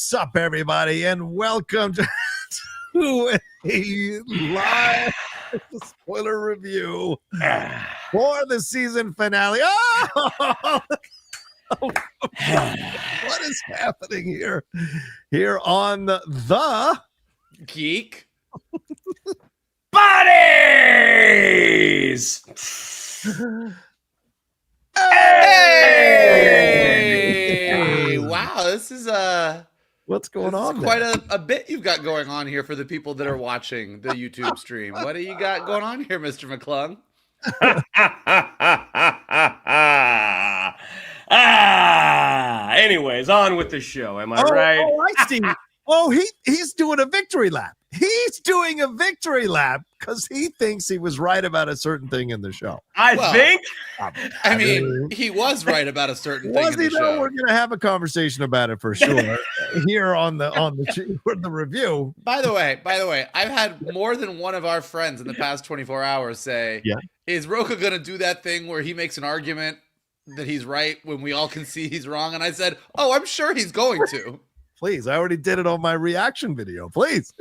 What's up, everybody, and welcome to a live spoiler review for the season finale. Oh! What is happening here on the Geek Buddies? Hey! Wow, this is what's going on? Quite a bit you've got going on here for the people that are watching the YouTube stream. What do you got going on here, Mr. McClung? Anyways, on with the show. Am I right? Oh, I see. Oh, he's doing a victory lap. He's doing a victory lap because he thinks he was right about a certain thing in the show. I think. I mean, he was right about a certain thing in the show. We're going to have a conversation about it for sure here on the review. By the way, I've had more than one of our friends in the past 24 hours say, "Is Roka going to do that thing where he makes an argument that he's right when we all can see he's wrong?" And I said, "Oh, I'm sure he's going to." Please, I already did it on my reaction video. Please.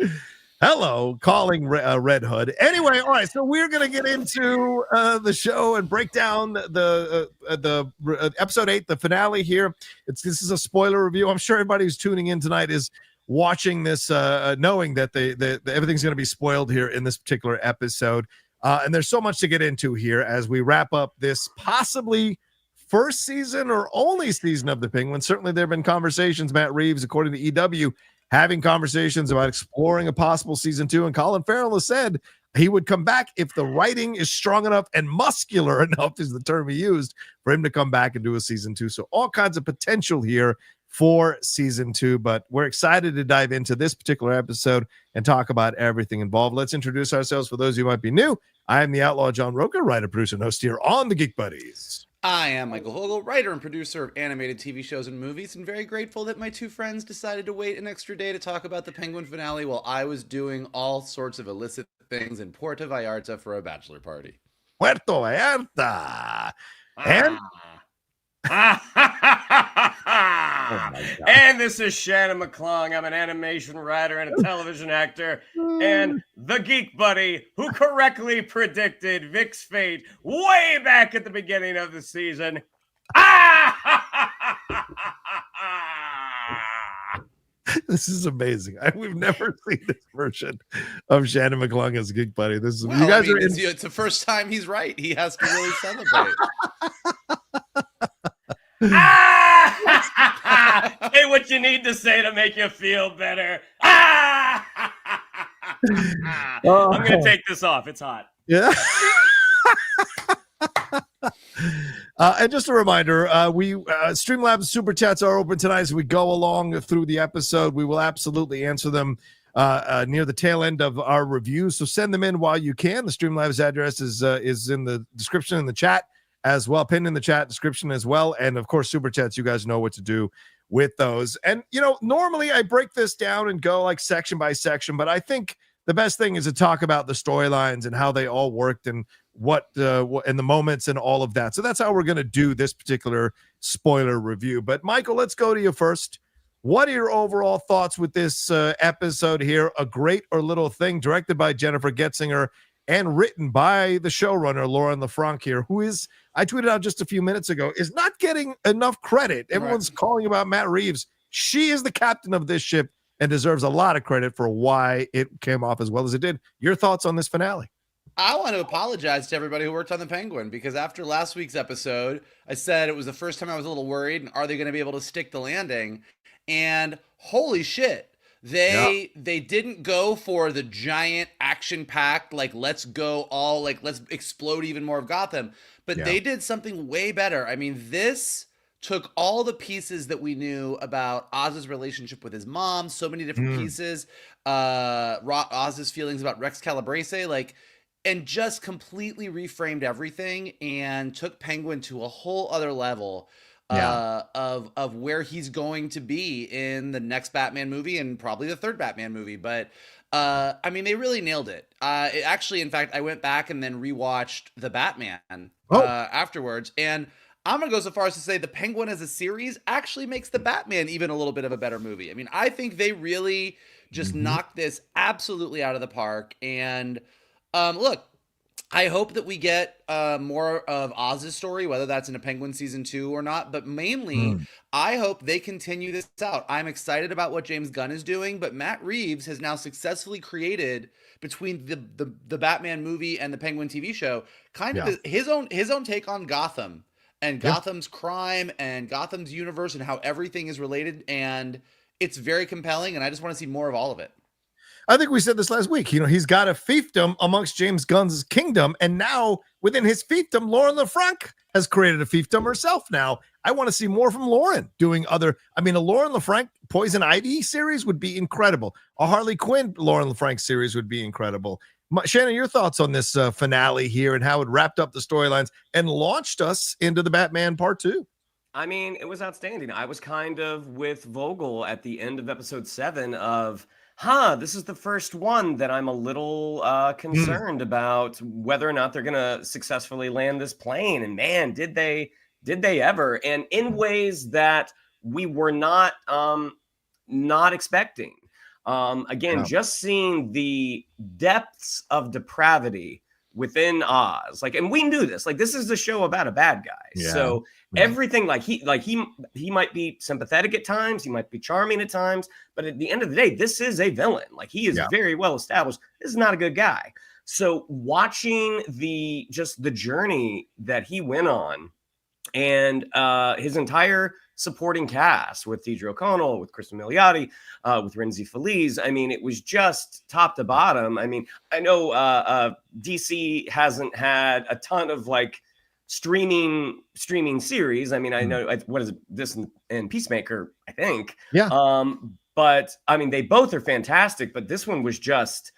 Hello, calling Red Hood. Anyway, all right, so we're going to get into the show and break down the episode 8, the finale here. This is a spoiler review. I'm sure everybody who's tuning in tonight is watching this knowing that everything's going to be spoiled here in this particular episode. And there's so much to get into here as we wrap up this possibly first season or only season of the Penguin. Certainly there have been conversations, Matt Reeves, according to EW, having conversations about exploring a possible season 2. And Colin Farrell has said he would come back if the writing is strong enough and muscular enough, is the term he used, for him to come back and do a season 2. So all kinds of potential here for season 2, but we're excited to dive into this particular episode and talk about everything involved. Let's introduce ourselves for those who might be new. I am the Outlaw John Roca, writer, producer, and host here on the Geek Buddies. I am Michael Vogel, writer and producer of animated TV shows and movies, and very grateful that my two friends decided to wait an extra day to talk about the Penguin finale while I was doing all sorts of illicit things in Puerto Vallarta for a bachelor party. Puerto Vallarta. And and this is Shannon McClung. I'm an animation writer and a television actor, and the Geek Buddy who correctly predicted Vic's fate way back at the beginning of the season. This is amazing. We've never seen this version of Shannon McClung as Geek Buddy. This is you guys are in. It's the first time he's right. He has to really celebrate. Say what you need to say to make you feel better. I'm going to take this off. It's hot. Yeah. And just a reminder, Streamlabs Super Chats are open tonight as we go along through the episode. We will absolutely answer them near the tail end of our review. So send them in while you can. The Streamlabs address is in the description in the chat as well, pinned in the chat description as well. And of course, Super Chats, you guys know what to do with those. And, normally I break this down and go like section by section, but I think the best thing is to talk about the storylines and how they all worked and what and the moments and all of that. So that's how we're going to do this particular spoiler review. But Michael, let's go to you first. What are your overall thoughts with this episode here? A Great or Little Thing, directed by Jennifer Getzinger and written by the showrunner, Lauren LaFranc here, who is, I tweeted out just a few minutes ago, is not getting enough credit. Everyone's calling about Matt Reeves. She is the captain of this ship and deserves a lot of credit for why it came off as well as it did. Your thoughts on this finale? I want to apologize to everybody who worked on the Penguin, because after last week's episode, I said it was the first time I was a little worried. And are they going to be able to stick the landing? And holy shit. They didn't go for the giant action-packed, like, let's go all, like, let's explode even more of Gotham. But they did something way better. I mean, this took all the pieces that we knew about Oz's relationship with his mom, so many different pieces, Oz's feelings about Rex Calabrese, and just completely reframed everything and took Penguin to a whole other level. Of where he's going to be in the next Batman movie and probably the third Batman movie. But I mean, they really nailed it. Actually, in fact, I went back and then rewatched the Batman afterwards, and I'm going to go so far as to say the Penguin as a series actually makes the Batman even a little bit of a better movie. I mean, I think they really just knocked this absolutely out of the park. And look, I hope that we get more of Oz's story, whether that's in a Penguin season 2 or not. But mainly, I hope they continue this out. I'm excited about what James Gunn is doing, but Matt Reeves has now successfully created, between the Batman movie and the Penguin TV show, kind of his own take on Gotham and Gotham's crime and Gotham's universe and how everything is related. And it's very compelling, and I just want to see more of all of it. I think we said this last week. He's got a fiefdom amongst James Gunn's kingdom, and now within his fiefdom, Lauren LaFranc has created a fiefdom herself. Now, I want to see more from Lauren doing other. I mean, a Lauren LaFranc Poison Ivy series would be incredible. A Harley Quinn Lauren LaFranc series would be incredible. Shannon, your thoughts on this finale here and how it wrapped up the storylines and launched us into the Batman Part 2? I mean, it was outstanding. I was kind of with Vogel at the end of episode 7 of, this is the first one that I'm a little concerned about whether or not they're going to successfully land this plane. And man, did they ever, and in ways that we were not expecting. Just seeing the depths of depravity within Oz, and we knew this, this is the show about a bad guy. So everything, he might be sympathetic at times, he might be charming at times, but at the end of the day, this is a villain. He is very well established. This is not a good guy. So watching the journey that he went on, and his entire supporting cast with Deirdre O'Connell, with Cristin Milioti, with Rhenzy Feliz. I mean, it was just top to bottom. I mean, I know DC hasn't had a ton of streaming series. I mean, I know what is it, this and Peacemaker, I think. Yeah. But I mean, they both are fantastic, but this one was just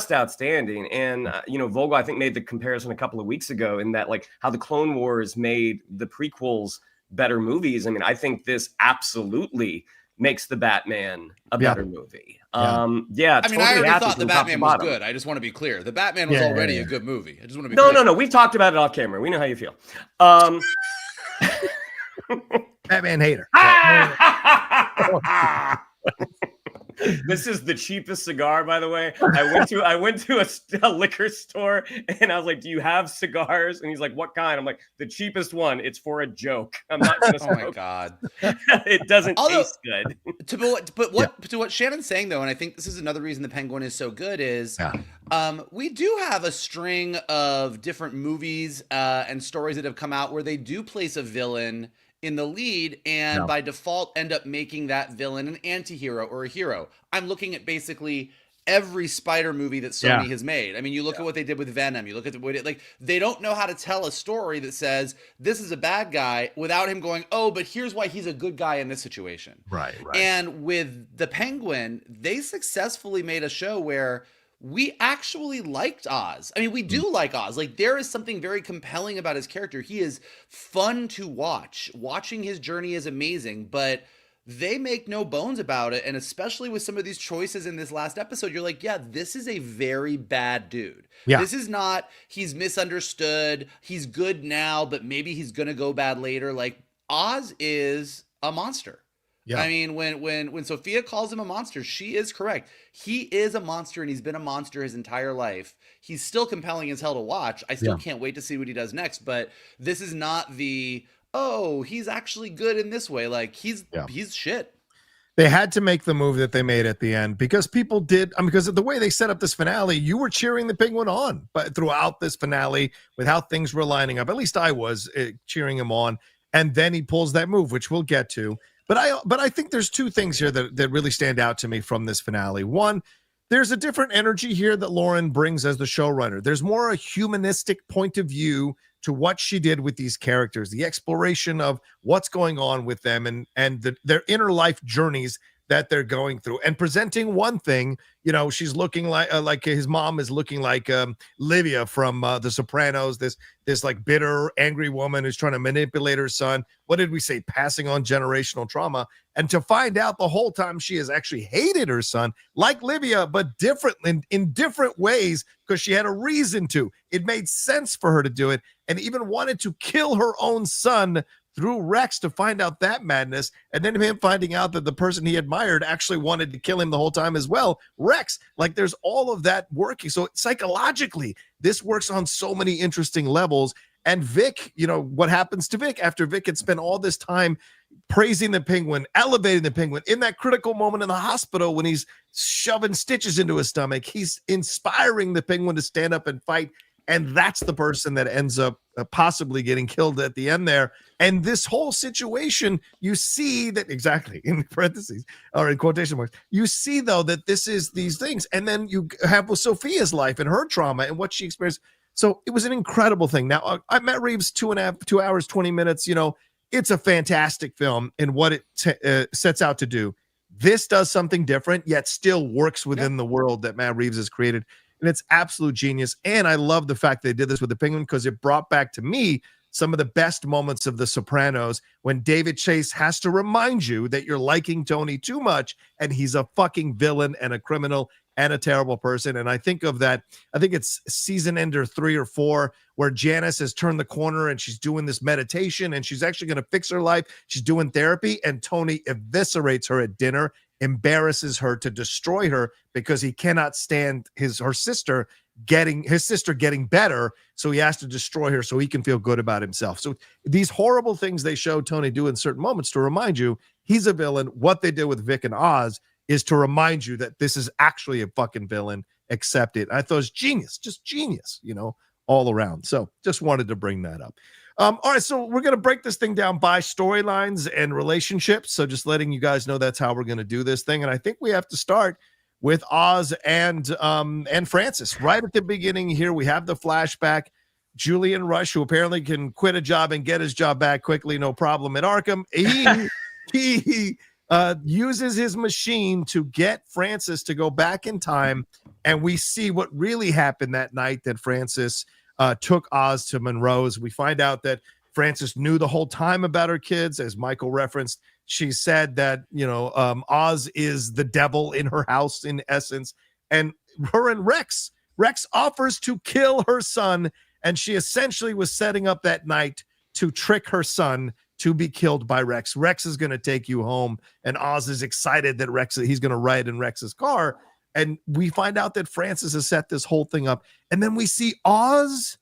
outstanding. And Vogel, I think, made the comparison a couple of weeks ago in that how the Clone Wars made the prequels better movies. I mean, I think this absolutely makes the Batman a better movie. I mean, I already thought the Batman was good. I just want to be clear. The Batman was already a good movie. I just want to be clear. No. We've talked about it off camera. We know how you feel. Batman hater. This is the cheapest cigar, by the way. I went to a liquor store and I was like, "Do you have cigars?" And he's like, "What kind?" I'm like, "The cheapest one. It's for a joke. I'm not gonna smoke." Oh my god, it doesn't taste good. To what Shannon's saying though, and I think this is another reason the Penguin is so good is, we do have a string of different movies and stories that have come out where they do place a villain in the lead and by default end up making that villain an anti-hero or a hero. I'm looking at basically every Spider movie that Sony has made. I mean, you look at what they did with Venom, you look at what they don't know how to tell a story that says this is a bad guy without him going, "Oh, but here's why he's a good guy in this situation." Right. And with the Penguin, they successfully made a show where we actually liked Oz. I mean, we do like Oz. There is something very compelling about his character. He is fun to watch. Watching his journey is amazing, but they make no bones about it. And especially with some of these choices in this last episode, you're like, yeah, this is a very bad dude. Yeah. This is not, he's misunderstood. He's good now, but maybe he's going to go bad later. Oz is a monster. Yeah. I mean, when Sofia calls him a monster, she is correct. He is a monster, and he's been a monster his entire life. He's still compelling as hell to watch. I still can't wait to see what he does next. But this is not he's actually good in this way. He's shit. They had to make the move that they made at the end because people did. Because of the way they set up this finale, you were cheering the Penguin on, but throughout this finale, with how things were lining up, at least I was cheering him on. And then he pulls that move, which we'll get to. But I think there's two things here that really stand out to me from this finale. One, there's a different energy here that Lauren brings as the showrunner. There's more a humanistic point of view to what she did with these characters, the exploration of what's going on with them and their inner life journeys that they're going through and presenting one thing. You know, she's looking like his mom is looking like Livia from The Sopranos, this like bitter, angry woman who's trying to manipulate her son. What did we say? Passing on generational trauma. And to find out the whole time she has actually hated her son, like Livia, but different in different ways, because she had a reason to. It made sense for her to do it, and even wanted to kill her own son through Rex to find out that madness, and then him finding out that the person he admired actually wanted to kill him the whole time as well, Rex. Like, there's all of that working. So psychologically, this works on so many interesting levels. And Vic, you know, what happens to Vic after Vic had spent all this time praising the Penguin, elevating the Penguin, in that critical moment in the hospital when he's shoving stitches into his stomach, he's inspiring the Penguin to stand up and fight. And that's the person that ends up possibly getting killed at the end there. And this whole situation, you see that, exactly, in parentheses or in quotation marks, you see, though, that this is these things. And then you have with Sofia's life and her trauma and what she experienced. So it was an incredible thing. Now, I Matt Reeves, 2 hours, 20 minutes, you know, it's a fantastic film in what it sets out to do. This does something different, yet still works within the world that Matt Reeves has created. And it's absolute genius. And I love the fact they did this with the Penguin, because it brought back to me some of the best moments of The Sopranos, when David Chase has to remind you that you're liking Tony too much and he's a fucking villain and a criminal and a terrible person. And I think of that, I think it's season ender 3 or 4, where Janice has turned the corner and she's doing this meditation and she's actually going to fix her life. She's doing therapy, and Tony eviscerates her at dinner, embarrasses her to destroy her because he cannot stand her sister getting better, so he has to destroy her so he can feel good about himself. So these horrible things they show Tony do in certain moments to remind you he's a villain. What they did with Vic and Oz is to remind you that this is actually a fucking villain. Accept it. I thought it was genius, just genius, you know, all around. So just wanted to bring that up. All right, so we're going to break this thing down by storylines and relationships. So just letting you guys know that's how we're going to do this thing. And I think we have to start with Oz and Francis. Right at the beginning here, we have the flashback. Julian Rush, who apparently can quit a job and get his job back quickly, no problem, at Arkham. He uses his machine to get Francis to go back in time, and we see what really happened that night that Francis took Oz to Monroe's. We find out that Francis knew the whole time about her kids, as Michael referenced. She said that, you know, Oz is the devil in her house, in essence. And her and Rex offers to kill her son, and she essentially was setting up that night to trick her son to be killed by Rex. Rex is going to take you home, and Oz is excited that he's going to ride in Rex's car. And we find out that Francis has set this whole thing up. And then we see Oz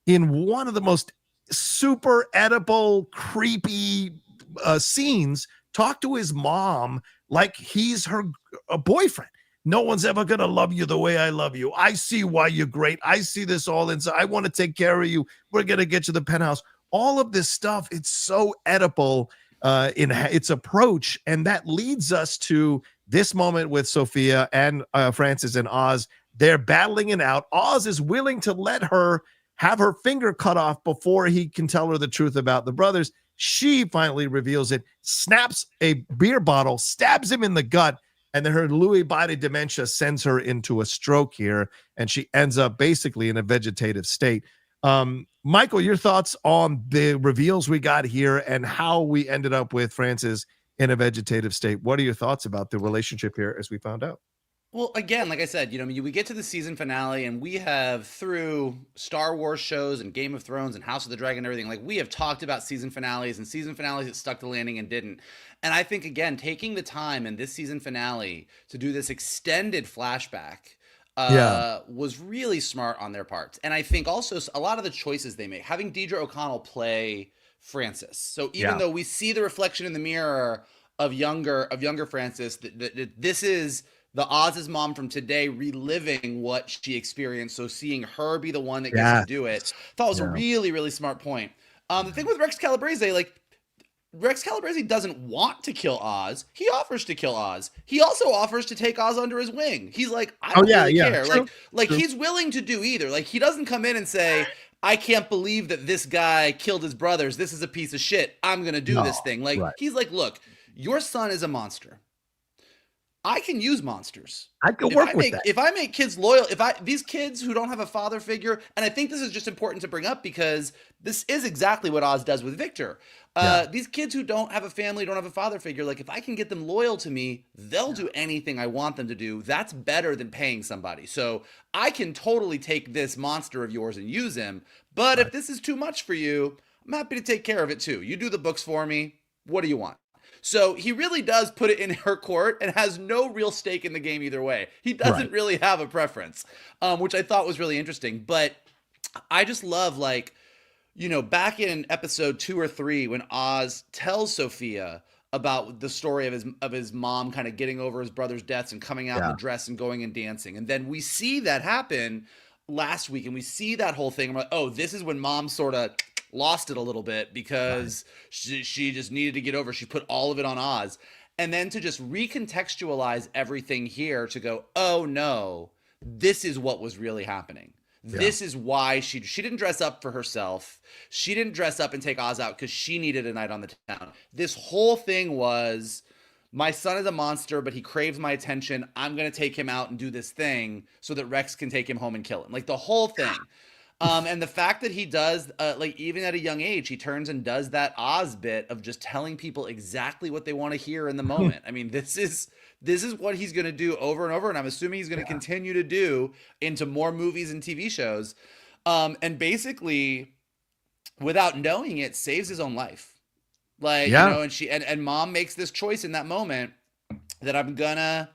in one of the most super edible, creepy scenes talk to his mom like he's her boyfriend. No one's ever going to love you the way I love you. I see why you're great. I see this all inside. I want to take care of you. We're going to get you the penthouse. All of this stuff, it's so edible in its approach. And that leads us to this moment with Sofia and Francis and Oz. They're battling it out. Oz is willing to let her have her finger cut off before he can tell her the truth about the brothers. She finally reveals it, snaps a beer bottle, stabs him in the gut, and then her Lewy body dementia sends her into a stroke here, and she ends up basically in a vegetative state. Michael, your thoughts on the reveals we got here and how we ended up with Francis in a vegetative state? What are your thoughts about the relationship here as we found out? Well, again, like I said, you know, we get to the season finale, and we have, through Star Wars shows and Game of Thrones and House of the Dragon and everything, like, we have talked about season finales and season finales that stuck the landing and didn't. And I think, again, taking the time in this season finale to do this extended flashback was really smart on their part. And I think also a lot of the choices they make, having Deirdre O'Connell play Francis. So even though we see the reflection in the mirror of younger Francis, this is the Oz's mom from today reliving what she experienced. So seeing her be the one that gets to do it, thought was a really, really smart point. The thing with Rex Calabrese, like, Rex Calabrese doesn't want to kill Oz. He offers to kill Oz. He also offers to take Oz under his wing. He's like, I don't really care. True. Like he's willing to do either. Like, he doesn't come in and say, I can't believe that this guy killed his brothers. This is a piece of shit. I'm going to do this thing. Like, he's like, look, your son is a monster. I can use monsters. I could work with that. If I make kids loyal, these kids who don't have a father figure, and I think this is just important to bring up because this is exactly what Oz does with Victor. These kids who don't have a family, don't have a father figure, like if I can get them loyal to me, they'll do anything I want them to do. That's better than paying somebody. So I can totally take this monster of yours and use him. But if this is too much for you, I'm happy to take care of it too. You do the books for me. What do you want? So he really does put it in her court and has no real stake in the game either way. He doesn't really have a preference, which I thought was really interesting. But I just love, like, you know, back in episode 2 or 3 when Oz tells Sofia about the story of his mom kind of getting over his brother's deaths and coming out in the dress and going and dancing. And then we see that happen last week and we see that whole thing. I'm like, oh, this is when mom sort of lost it a little bit because she just needed to get over. She put all of it on Oz. And then to just recontextualize everything here to go, oh no, this is what was really happening. Yeah. This is why she didn't dress up for herself. She didn't dress up and take Oz out because she needed a night on the town. This whole thing was, my son is a monster, but he craves my attention. I'm going to take him out and do this thing so that Rex can take him home and kill him. Like the whole thing. And the fact that he does, like even at a young age, he turns and does that Oz bit of just telling people exactly what they want to hear in the moment. I mean, this is what he's going to do over and over. And I'm assuming he's going to continue to do into more movies and TV shows. And basically, without knowing it, saves his own life. Like, you know, and and mom makes this choice in that moment that I'm gonna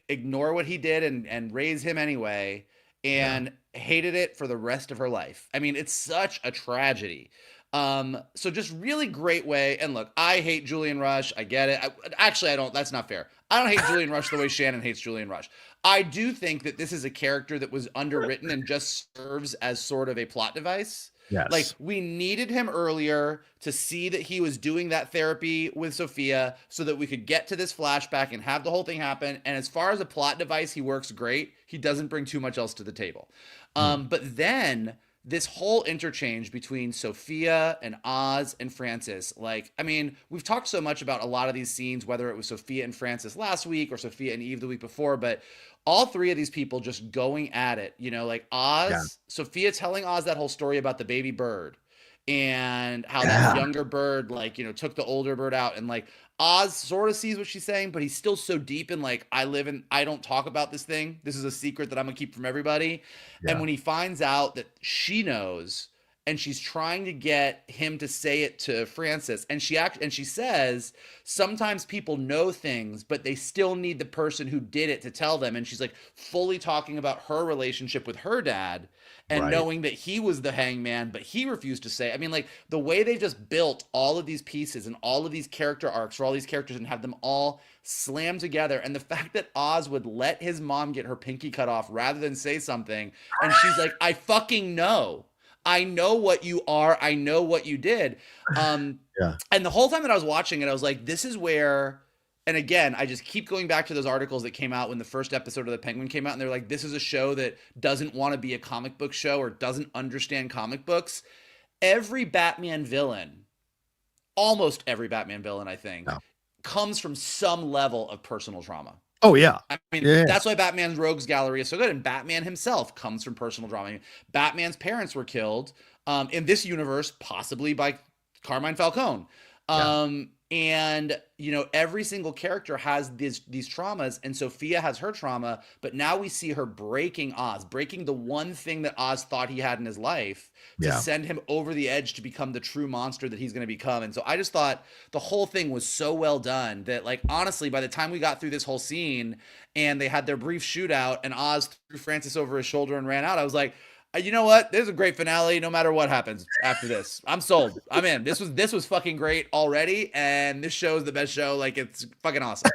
ignore what he did and raise him anyway. And hated it for the rest of her life. I mean, it's such a tragedy. So just really great way. And look, I hate Julian Rush. I get it. Actually, I don't. That's not fair. I don't hate Julian Rush the way Shannon hates Julian Rush. I do think that this is a character that was underwritten and just serves as sort of a plot device. Yes. Like, we needed him earlier to see that he was doing that therapy with Sofia so that we could get to this flashback and have the whole thing happen. And as far as a plot device, he works great. He doesn't bring too much else to the table. But then this whole interchange between Sofia and Oz and Francis, like, I mean, we've talked so much about a lot of these scenes, whether it was Sofia and Francis last week or Sofia and Eve the week before, but all three of these people just going at it, you know, like Oz, Sofia telling Oz that whole story about the baby bird and how that younger bird, like, you know, took the older bird out, and like Oz sort of sees what she's saying, but he's still so deep in like, I don't talk about this thing. This is a secret that I'm gonna keep from everybody. And when he finds out that she knows and she's trying to get him to say it to Francis, and she says, sometimes people know things, but they still need the person who did it to tell them. And she's like fully talking about her relationship with her dad and knowing that he was the hangman, but he refused to say. I mean, like the way they just built all of these pieces and all of these character arcs for all these characters and have them all slammed together. And the fact that Oz would let his mom get her pinky cut off rather than say something. And she's like, I fucking know. I know what you are. I know what you did. And the whole time that I was watching it, I was like, this is where, and again, I just keep going back to those articles that came out when the first episode of The Penguin came out. And they're like, this is a show that doesn't want to be a comic book show or doesn't understand comic books. Every Batman villain, almost every Batman villain, I think, comes from some level of personal trauma. Oh, yeah. I mean, that's why Batman's Rogues Gallery is so good. And Batman himself comes from personal drama. I mean, Batman's parents were killed in this universe, possibly by Carmine Falcone. And, you know, every single character has these traumas, and Sofia has her trauma, but now we see her breaking Oz, breaking the one thing that Oz thought he had in his life to send him over the edge to become the true monster that he's going to become. And so I just thought the whole thing was so well done that, like, honestly, by the time we got through this whole scene and they had their brief shootout and Oz threw Francis over his shoulder and ran out, I was like, you know what? There's a great finale. No matter what happens after this, I'm sold. I'm in. This was fucking great already, and this show is the best show. Like, it's fucking awesome.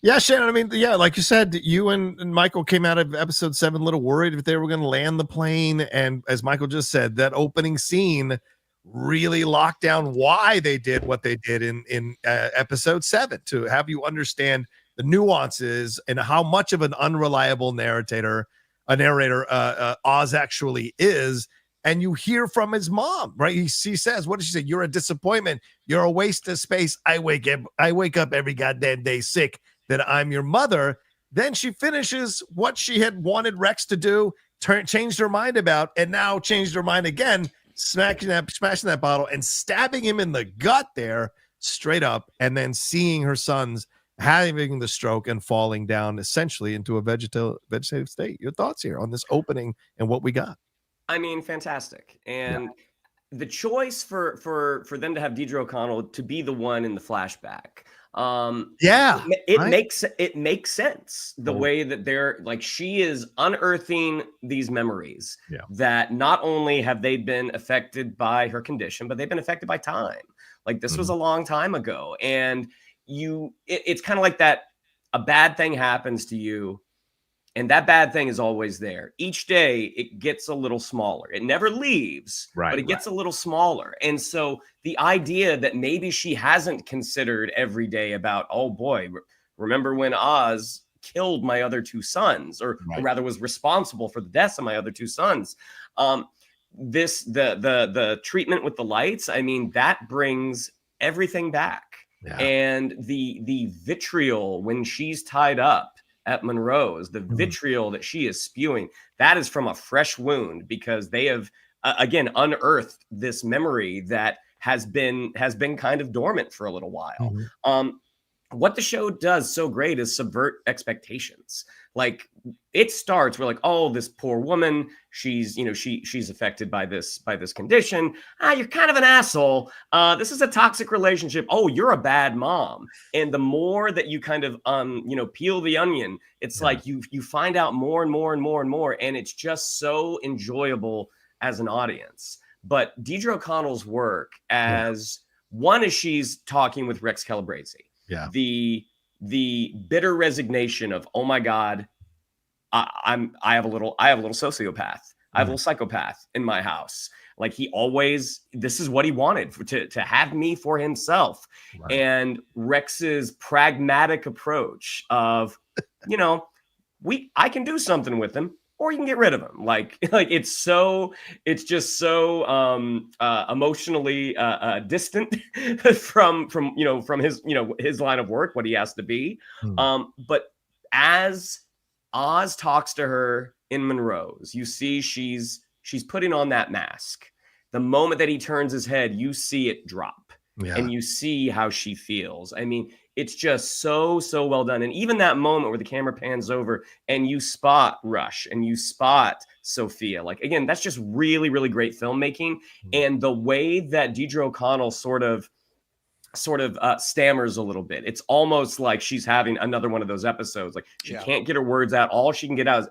Yeah, Shannon. I mean, like you said, you and Michael came out of episode 7 a little worried if they were going to land the plane, and as Michael just said, that opening scene really locked down why they did what they did in episode 7 to have you understand the nuances and how much of an unreliable narrator Oz actually is, and you hear from his mom, right? He says, what does she say? You're a disappointment. You're a waste of space. I wake up every goddamn day sick that I'm your mother. Then she finishes what she had wanted Rex to do, changed her mind about, and now changed her mind again, smashing that bottle and stabbing him in the gut there straight up, and then seeing her sons having the stroke and falling down essentially into a vegetative state. Your thoughts here on this opening and what we got? I mean, fantastic. And the choice for them to have Deirdre O'Connell to be the one in the flashback. It makes sense the way that they're like, she is unearthing these memories that not only have they been affected by her condition, but they've been affected by time. Like this was a long time ago. And it's kind of like that. A bad thing happens to you, and that bad thing is always there. Each day it gets a little smaller. It never leaves, but it gets a little smaller. And so the idea that maybe she hasn't considered every day about, oh boy, remember when Oz killed my other two sons, or rather was responsible for the deaths of my other two sons. The treatment with the lights, I mean, that brings everything back. And the vitriol when she's tied up at Monroe's, the vitriol that she is spewing, that is from a fresh wound, because they have again unearthed this memory that has been kind of dormant for a little while. What the show does so great is subvert expectations. Like it starts, we're like, oh, this poor woman, she's affected by this condition. You're kind of an asshole. This is a toxic relationship. Oh, you're a bad mom. And the more that you kind of peel the onion, it's like you find out more and more and more and more, and it's just so enjoyable as an audience. But Deirdre O'Connell's work as one, as she's talking with Rex Calabrese. The bitter resignation of, oh my God, I have a little sociopath. I have a little psychopath in my house. Like this is what he wanted to have me for himself. And Rex's pragmatic approach of, I can do something with him, or you can get rid of him. Like it's just so emotionally distant from his line of work, what he has to be. But as Oz talks to her in Monroe's, you see she's putting on that mask. The moment that he turns his head, you see it drop, and you see how she feels. I mean, it's just so well done. And even that moment where the camera pans over and you spot Rush and you spot Sofia, like, again, that's just really, really great filmmaking. And the way that Deirdre O'Connell sort of stammers a little bit. It's almost like she's having another one of those episodes. Like she can't get her words out. All she can get out is,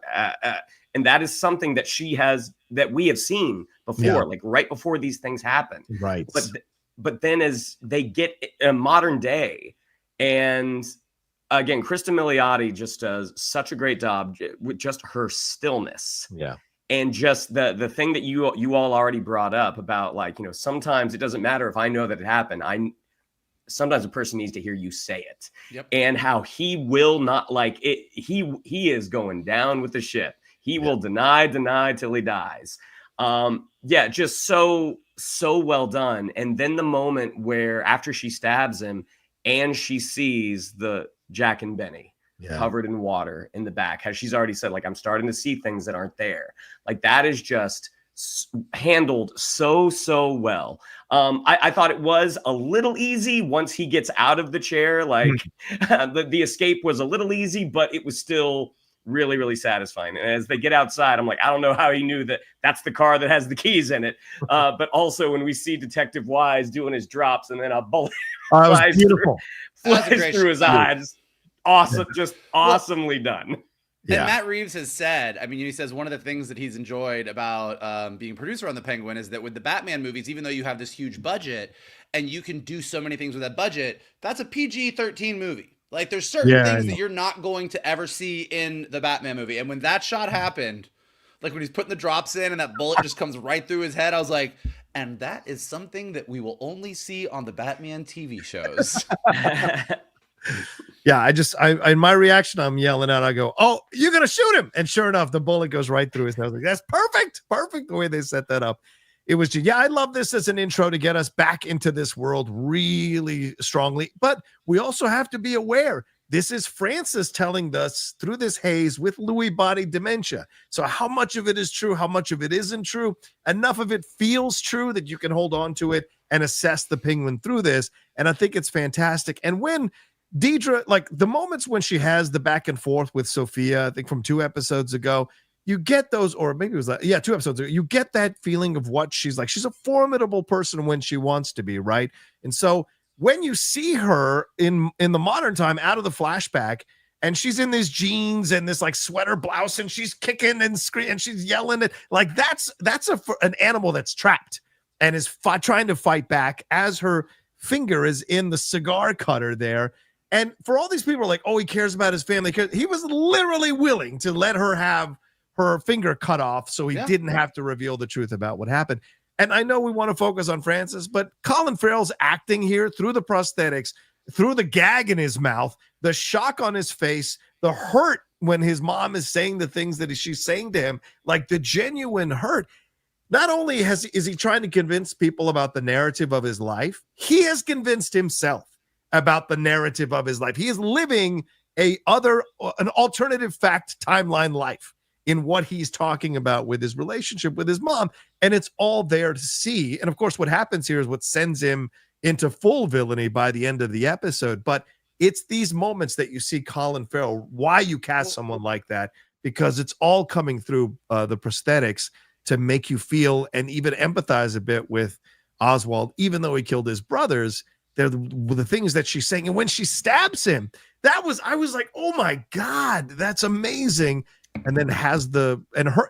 and that is something that we have seen before, like right before these things happen. Right. But then as they get a modern day, and again, Cristin Milioti just does such a great job with just her stillness. And just the thing that you all already brought up about, like, sometimes it doesn't matter if I know that it happened. Sometimes a person needs to hear you say it. And how he will not, like it. He is going down with the ship. He will deny till he dies. Just so well done. And then the moment where after she stabs him and she sees the Jack and Benny covered in water in the back, how she's already said, like, I'm starting to see things that aren't there. Like that is just handled so well. I thought it was a little easy once he gets out of the chair. Like the escape was a little easy, but it was still really, really satisfying. And as they get outside, I'm like, I don't know how he knew that that's the car that has the keys in it. But also when we see Detective Wise doing his drops and then a bullet flies through his eyes. Awesome. Just awesomely done. And Matt Reeves has said, I mean, he says one of the things that he's enjoyed about being a producer on The Penguin is that with the Batman movies, even though you have this huge budget and you can do so many things with that budget, that's a PG-13 movie. Like there's certain things that you're not going to ever see in the Batman movie. And when that shot happened, like when he's putting the drops in and that bullet just comes right through his head, I was like, and that is something that we will only see on the Batman TV shows. Yeah, I in my reaction, I'm yelling out. I go, "Oh, you're gonna shoot him!" And sure enough, the bullet goes right through his nose. Like, that's perfect the way they set that up. It was just, yeah, I love this as an intro to get us back into this world really strongly. But we also have to be aware this is Francis telling us through this haze with Lewy body dementia. So how much of it is true? How much of it isn't true? Enough of it feels true that you can hold on to it and assess the Penguin through this. And I think it's fantastic. And when Deirdre, like the moments when she has the back and forth with Sofia, I think from 2 episodes ago, you get those, or maybe it was 2 episodes ago, you get that feeling of what she's like. She's a formidable person when she wants to be, right? And so when you see her in the modern time out of the flashback, and she's in these jeans and this like sweater blouse, and she's kicking and screaming and she's yelling at, like that's an animal that's trapped and is trying to fight back as her finger is in the cigar cutter there. And for all these people are like, oh, he cares about his family. He was literally willing to let her have her finger cut off so he didn't have to reveal the truth about what happened. And I know we want to focus on Francis, but Colin Farrell's acting here through the prosthetics, through the gag in his mouth, the shock on his face, the hurt when his mom is saying the things that she's saying to him, like the genuine hurt. Not only is he trying to convince people about the narrative of his life, he has convinced himself about the narrative of his life. He is living an alternative fact timeline life in what he's talking about with his relationship with his mom. And it's all there to see. And of course, what happens here is what sends him into full villainy by the end of the episode. But it's these moments that you see Colin Farrell, why you cast someone like that, because it's all coming through the prosthetics to make you feel and even empathize a bit with Oswald, even though he killed his brothers. They're the things that she's saying. And when she stabs him, I was like, oh my God, that's amazing. And then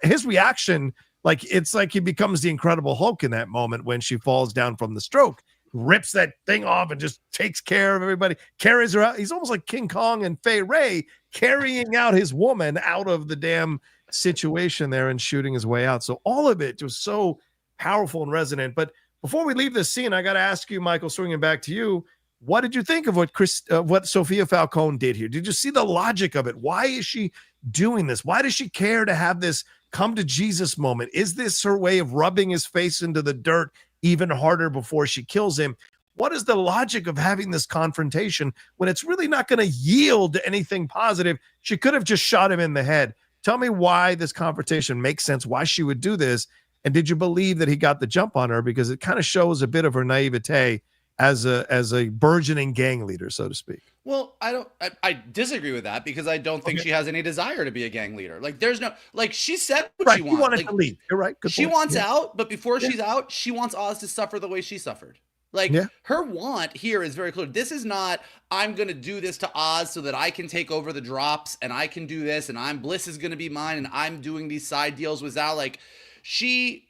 his reaction, like, it's like he becomes the Incredible Hulk in that moment when she falls down from the stroke, rips that thing off and just takes care of everybody, carries her out. He's almost like King Kong and Fay Ray carrying out his woman out of the damn situation there and shooting his way out. So all of it was so powerful and resonant. But before we leave this scene, I got to ask you, Michael, swinging back to you, what did you think of what Sofia Falcone did here? Did you see the logic of it? Why is she doing this? Why does she care to have this come to Jesus moment? Is this her way of rubbing his face into the dirt even harder before she kills him? What is the logic of having this confrontation when it's really not going to yield to anything positive? She could have just shot him in the head. Tell me why this confrontation makes sense, why she would do this. And did you believe that he got the jump on her? Because it kind of shows a bit of her naivete as a burgeoning gang leader, so to speak. Well, I disagree with that because I don't think she has any desire to be a gang leader. Like, there's no, like, she said what she wants. She wanted like, to leave. You're right. Good she point. wants out, but before she's out, she wants Oz to suffer the way she suffered. Like, her want here is very clear. This is not, I'm going to do this to Oz so that I can take over the drops and I can do this and Bliss is going to be mine and I'm doing these side deals with Zal. Like, she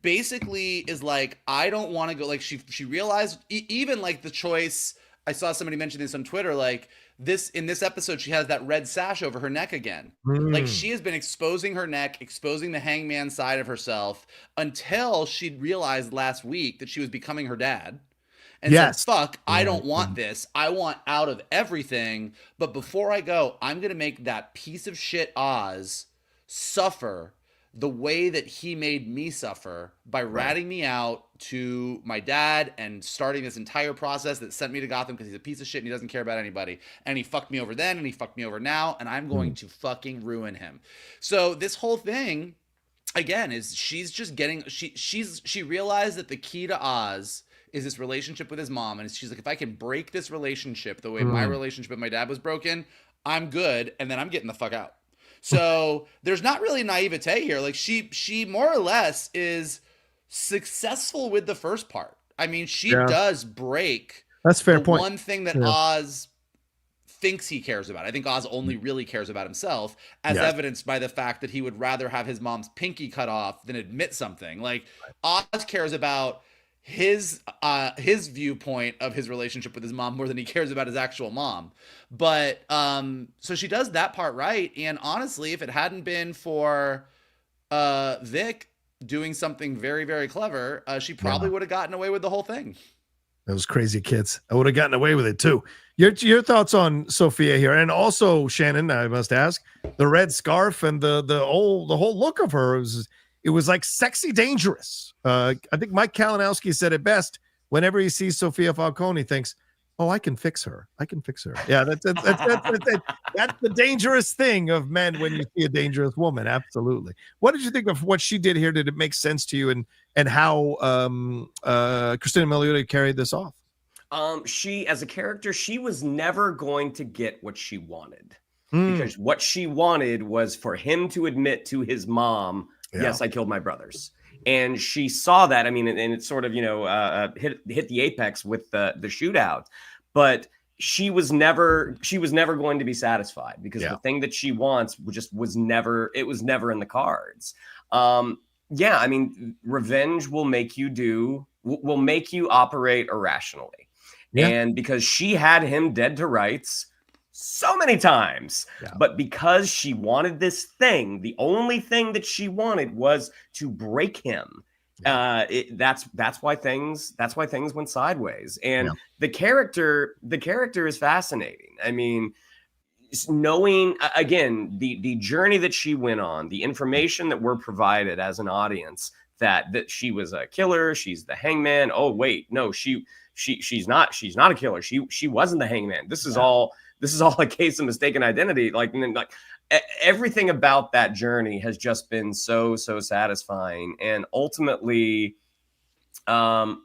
basically is like, I don't want to go. Like, she realized even like the choice. I saw somebody mention this on Twitter, like in this episode, she has that red sash over her neck again. Like, she has been exposing her neck, exposing the hangman side of herself until she realized last week that she was becoming her dad. And said, fuck, I don't want this. I want out of everything. But before I go, I'm going to make that piece of shit Oz suffer the way that he made me suffer by ratting me out to my dad and starting this entire process that sent me to Gotham because he's a piece of shit and he doesn't care about anybody. And he fucked me over then and he fucked me over now. And I'm going to fucking ruin him. So this whole thing, again, is she's just getting, she realized that the key to Oz is this relationship with his mom. And she's like, if I can break this relationship the way my relationship with my dad was broken, I'm good. And then I'm getting the fuck out. So there's not really naivete here. Like, she more or less is successful with the first part. I mean, she does break. That's fair point. One thing that Oz thinks he cares about. I think Oz only really cares about himself, as evidenced by the fact that he would rather have his mom's pinky cut off than admit something. Like, Oz cares about his viewpoint of his relationship with his mom more than he cares about his actual mom. But so she does that part right. And honestly, if it hadn't been for Vic doing something very, very clever, she probably would have gotten away with the whole thing. Those crazy kids. I would have gotten away with it too. Your thoughts on Sofia here, and also Shannon. I must ask, the red scarf and the whole look of her it was like sexy dangerous. I think Mike Kalinowski said it best. Whenever he sees Sofia Falcone, he thinks, "Oh, I can fix her. I can fix her." Yeah, that's the dangerous thing of men when you see a dangerous woman. Absolutely. What did you think of what she did here? Did it make sense to you, and how Cristin Milioti carried this off? She, as a character, she was never going to get what she wanted, because what she wanted was for him to admit to his mom, yes, I killed my brothers. And she saw that. I mean, and it sort of, hit the apex with the shootout, but she was never going to be satisfied, because the thing that she wants was never in the cards. I mean, revenge will make you operate irrationally. Yeah. And because she had him dead to rights so many times, but because she wanted this thing, the only thing that she wanted was to break him. That's why things went sideways. And the character is fascinating. I mean, knowing again the journey that she went on, the information that we're provided as an audience, that she was a killer, she's the hangman. Oh wait, no, she's not a killer. She wasn't the hangman. This is all a case of mistaken identity. Like everything about that journey has just been so satisfying. And ultimately, the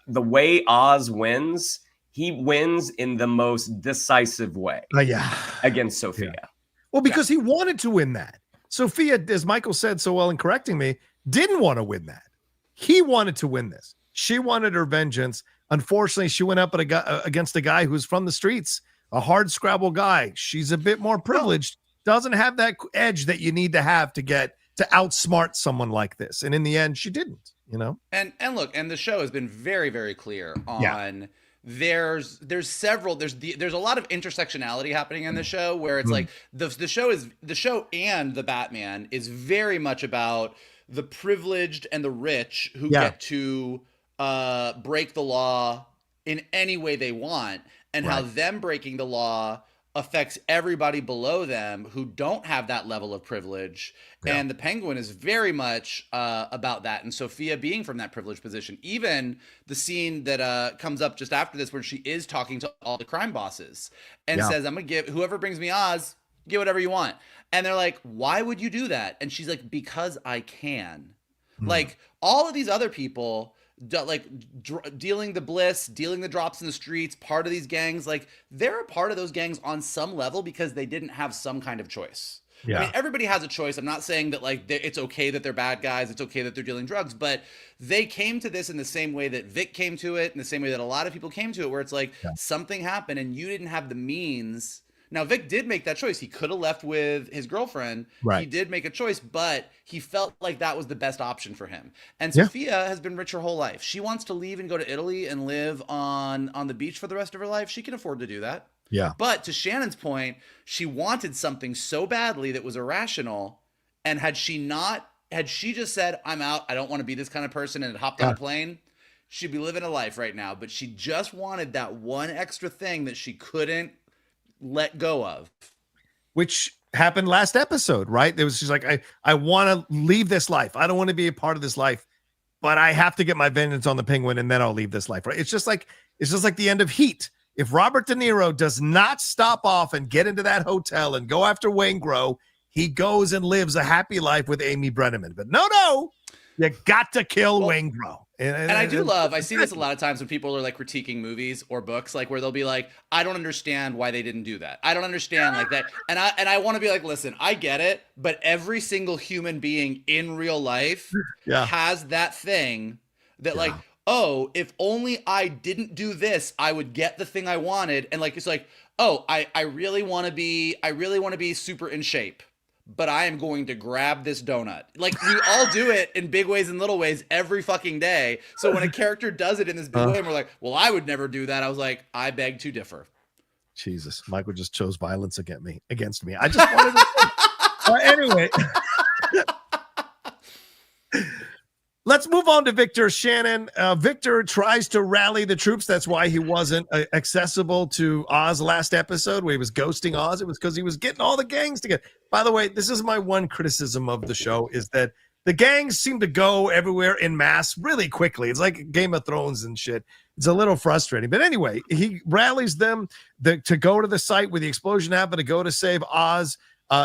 way Oz wins, he wins in the most decisive way. Against Sofia. Yeah. Well, because he wanted to win that. Sofia, as Michael said so well in correcting me, didn't want to win that. He wanted to win this. She wanted her vengeance. Unfortunately, she went up against a guy who's from the streets, a hard scrabble guy. She's a bit more privileged, doesn't have that edge that you need to have to outsmart someone like this. And in the end, she didn't, And look, and the show has been very, very clear on there's a lot of intersectionality happening in the show, where it's like the show and the Batman is very much about the privileged and the rich who get to break the law in any way they want, and how them breaking the law affects everybody below them who don't have that level of privilege. And the Penguin is very much about that, and Sofia being from that privileged position. Even the scene that comes up just after this, where she is talking to all the crime bosses and says, I'm gonna give whoever brings me Oz, get whatever you want. And they're like, why would you do that? And she's like, because I can. Like, all of these other people, dealing the bliss, dealing the drops in the streets, part of these gangs, like, they're a part of those gangs on some level because they didn't have some kind of choice. I mean, everybody has a choice. I'm not saying that it's okay that they're bad guys, it's okay that they're dealing drugs, but they came to this in the same way that Vic came to it, in the same way that a lot of people came to it, where it's like something happened and you didn't have the means. Now, Vic did make that choice. He could have left with his girlfriend. He did make a choice, but he felt like that was the best option for him. And Sofia has been rich her whole life. She wants to leave and go to Italy and live on the beach for the rest of her life. She can afford to do that. But to Shannon's point, she wanted something so badly that was irrational. And had she just said, I'm out, I don't want to be this kind of person, and had hopped on a plane, she'd be living a life right now. But she just wanted that one extra thing that she couldn't let go of, which happened last episode, right? She's like, I want to leave this life. I don't want to be a part of this life, but I have to get my vengeance on the Penguin, and then I'll leave this life, right? It's just like the end of Heat. If Robert De Niro does not stop off and get into that hotel and go after Waingro, he goes and lives a happy life with Amy Brenneman. But no, you got to kill Waingro. And I see this a lot of times when people are like critiquing movies or books, like where they'll be like, I don't understand why they didn't do that. I don't understand like that. And I want to be like, listen, I get it, but every single human being in real life has that thing that like, oh, if only I didn't do this, I would get the thing I wanted. And like, it's like, oh, I really want to be super in shape, but I am going to grab this donut. Like, we all do it in big ways and little ways every fucking day. So when a character does it in this big way and we're like, well, I would never do that, I was like, I beg to differ. Jesus, Michael just chose violence against me. I just wanted to anyway. Let's move on to Victor. Shannon. Victor tries to rally the troops. That's why he wasn't accessible to Oz last episode where he was ghosting Oz. It was because he was getting all the gangs together. By the way, this is my one criticism of the show is that the gangs seem to go everywhere in mass really quickly. It's like Game of Thrones and shit. It's a little frustrating. But anyway, he rallies them to go to the site where the explosion happened, to go to save Oz.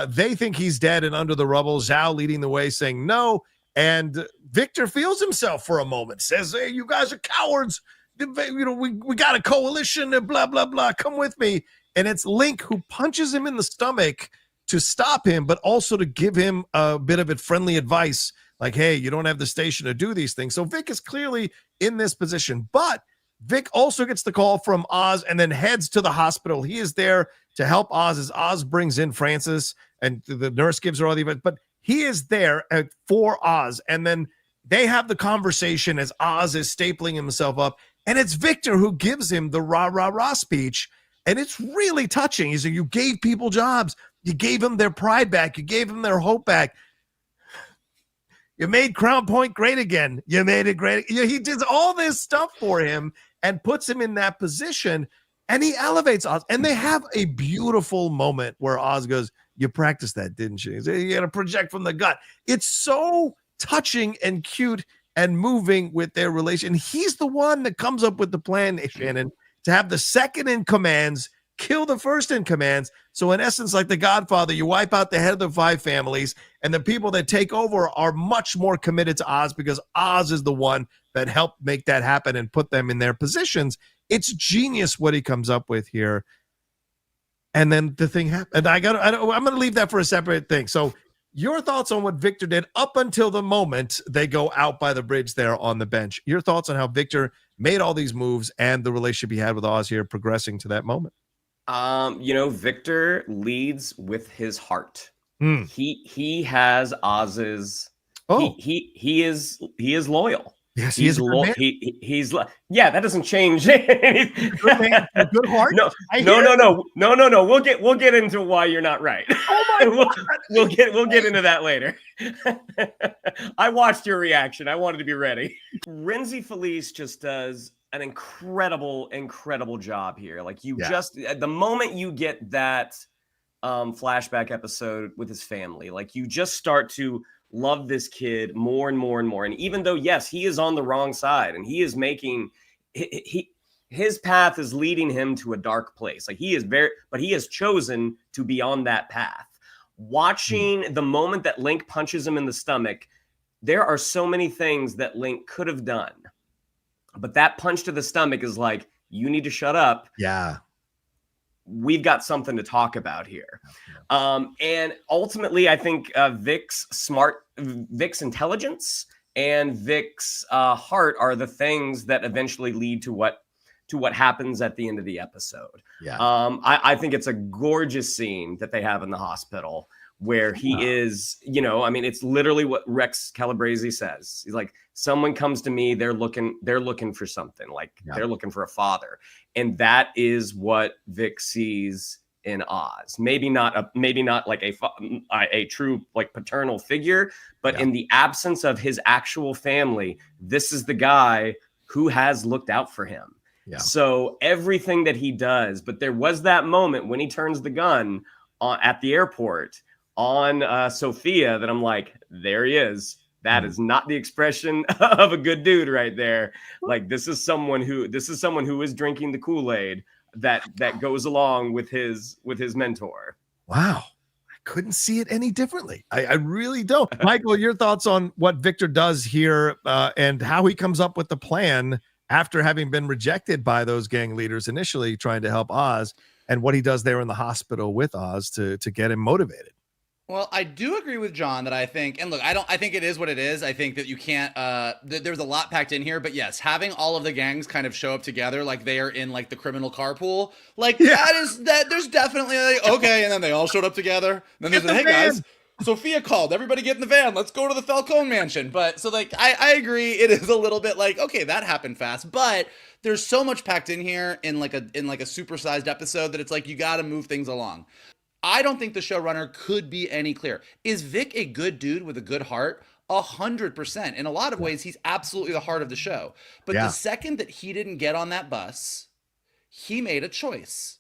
They think he's dead and under the rubble. Zhao leading the way saying no. And Victor feels himself for a moment, says, hey, you guys are cowards. You know, we got a coalition and blah, blah, blah. Come with me. And it's Link who punches him in the stomach to stop him, but also to give him a bit of friendly advice. Like, hey, you don't have the station to do these things. So Vic is clearly in this position. But Vic also gets the call from Oz and then heads to the hospital. He is there to help Oz as Oz brings in Francis and the nurse gives her all the advice. But he is there for Oz, and then they have the conversation as Oz is stapling himself up, and it's Victor who gives him the rah, rah, rah speech, and it's really touching. He said, you gave people jobs. You gave them their pride back. You gave them their hope back. You made Crown Point great again. You made it great. He did all this stuff for him and puts him in that position, and he elevates Oz, and they have a beautiful moment where Oz goes, you practiced that, didn't you? You got to project from the gut. It's so touching and cute and moving with their relation. He's the one that comes up with the plan, Shannon, to have the second in commands kill the first in commands. So in essence, like the Godfather, you wipe out the head of the 5 families, and the people that take over are much more committed to Oz because Oz is the one that helped make that happen and put them in their positions. It's genius what he comes up with here. And then the thing happened. I'm going to leave that for a separate thing. So your thoughts on what Victor did up until the moment they go out by the bridge there on the bench. Your thoughts on how Victor made all these moves and the relationship he had with Oz here progressing to that moment. Victor leads with his heart. He has Oz's. He is loyal. Yes, he's loyal. Yeah, that doesn't change. Good man, good heart. No. We'll get into why you're not right. Oh my we'll get into that later. I watched your reaction. I wanted to be ready. Rhenzy Feliz just does an incredible job here. Like just at the moment you get that flashback episode with his family, like you just start to love this kid more and more and more. And even though, yes, he is on the wrong side and he is making his path is leading him to a dark place. Like but he has chosen to be on that path. Watching the moment that Link punches him in the stomach, there are so many things that Link could have done. But that punch to the stomach is like, you need to shut up. Yeah. We've got something to talk about here. And ultimately, I think Vic's intelligence and Vic's heart are the things that eventually lead to what happens at the end of the episode. Yeah. I think it's a gorgeous scene that they have in the hospital where he is, it's literally what Rex Calabrese says. He's like, someone comes to me, they're looking for something, like they're looking for a father. And that is what Vic sees in Oz. Maybe not like a true like paternal figure, but in the absence of his actual family, this is the guy who has looked out for him. Yeah. So everything that he does, but there was that moment when he turns the gun at the airport on Sofia that I'm like, there he is. That is not the expression of a good dude right there. Like this is someone who is drinking the Kool-Aid that goes along with his mentor. Wow. I couldn't see it any differently. I really don't. Michael, your thoughts on what Victor does here and how he comes up with the plan after having been rejected by those gang leaders initially trying to help Oz, and what he does there in the hospital with Oz to get him motivated. Well, I do agree with John that I think, and look, I think it is what it is. I think that you can't, there's a lot packed in here, but yes, having all of the gangs kind of show up together, like they are in like the criminal carpool, like there's definitely like, okay. And then they all showed up together. And then there's hey guys, Sofia called, everybody get in the van. Let's go to the Falcone mansion. But so like, I agree. It is a little bit like, okay, that happened fast, but there's so much packed in here in like a supersized episode that it's like, you got to move things along. I don't think the showrunner could be any clearer. Is Vic a good dude with a good heart? 100%. In a lot of ways, he's absolutely the heart of the show. But the second that he didn't get on that bus, he made a choice.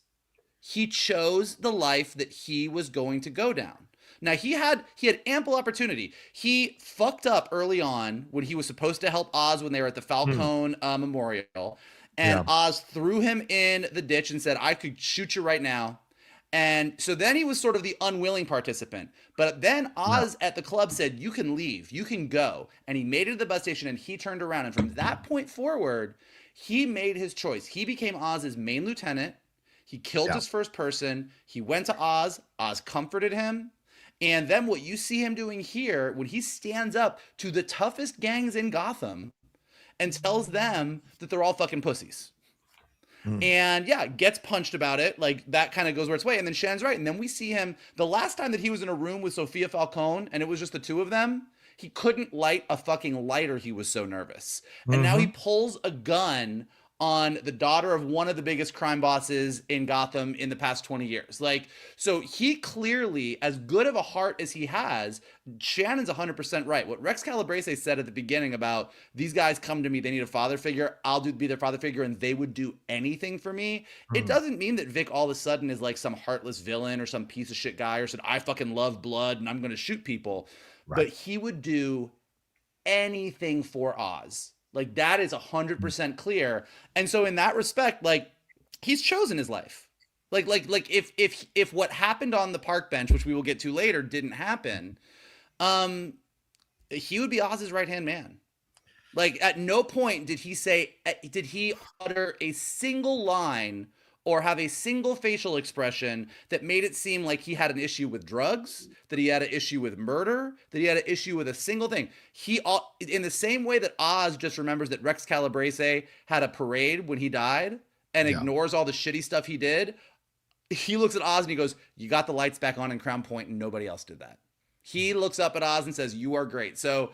He chose the life that he was going to go down. Now, he had ample opportunity. He fucked up early on when he was supposed to help Oz when they were at the Falcone Memorial. And Oz threw him in the ditch and said, I could shoot you right now. And so then he was sort of the unwilling participant. But then Oz at the club said, you can leave, you can go. And he made it to the bus station and he turned around. And from that point forward, he made his choice. He became Oz's main lieutenant. He killed his first person. He went to Oz. Oz comforted him. And then what you see him doing here, when he stands up to the toughest gangs in Gotham and tells them that they're all fucking pussies. And gets punched about it. Like, that kind of goes where it's way. And then Shan's right. And then we see him the last time that he was in a room with Sofia Falcone and it was just the two of them, he couldn't light a fucking lighter. He was so nervous. And now he pulls a gun on the daughter of one of the biggest crime bosses in Gotham in the past 20 years. Like, so he clearly, as good of a heart as he has, Shannon's 100% right. What Rex Calabrese said at the beginning about these guys come to me, they need a father figure, I'll be their father figure, and they would do anything for me. It doesn't mean that Vic all of a sudden is like some heartless villain or some piece of shit guy or said, I fucking love blood and I'm going to shoot people. But he would do anything for Oz. Like, that is 100% clear. And so in that respect, like, he's chosen his life. Like if what happened on the park bench, which we will get to later, didn't happen, he would be Oz's right-hand man. Like, at no point did he utter a single line or have a single facial expression that made it seem like he had an issue with drugs, that he had an issue with murder, that he had an issue with a single thing. In the same way that Oz just remembers that Rex Calabrese had a parade when he died and ignores all the shitty stuff he did, he looks at Oz and he goes, you got the lights back on in Crown Point and nobody else did that. He looks up at Oz and says, you are great. So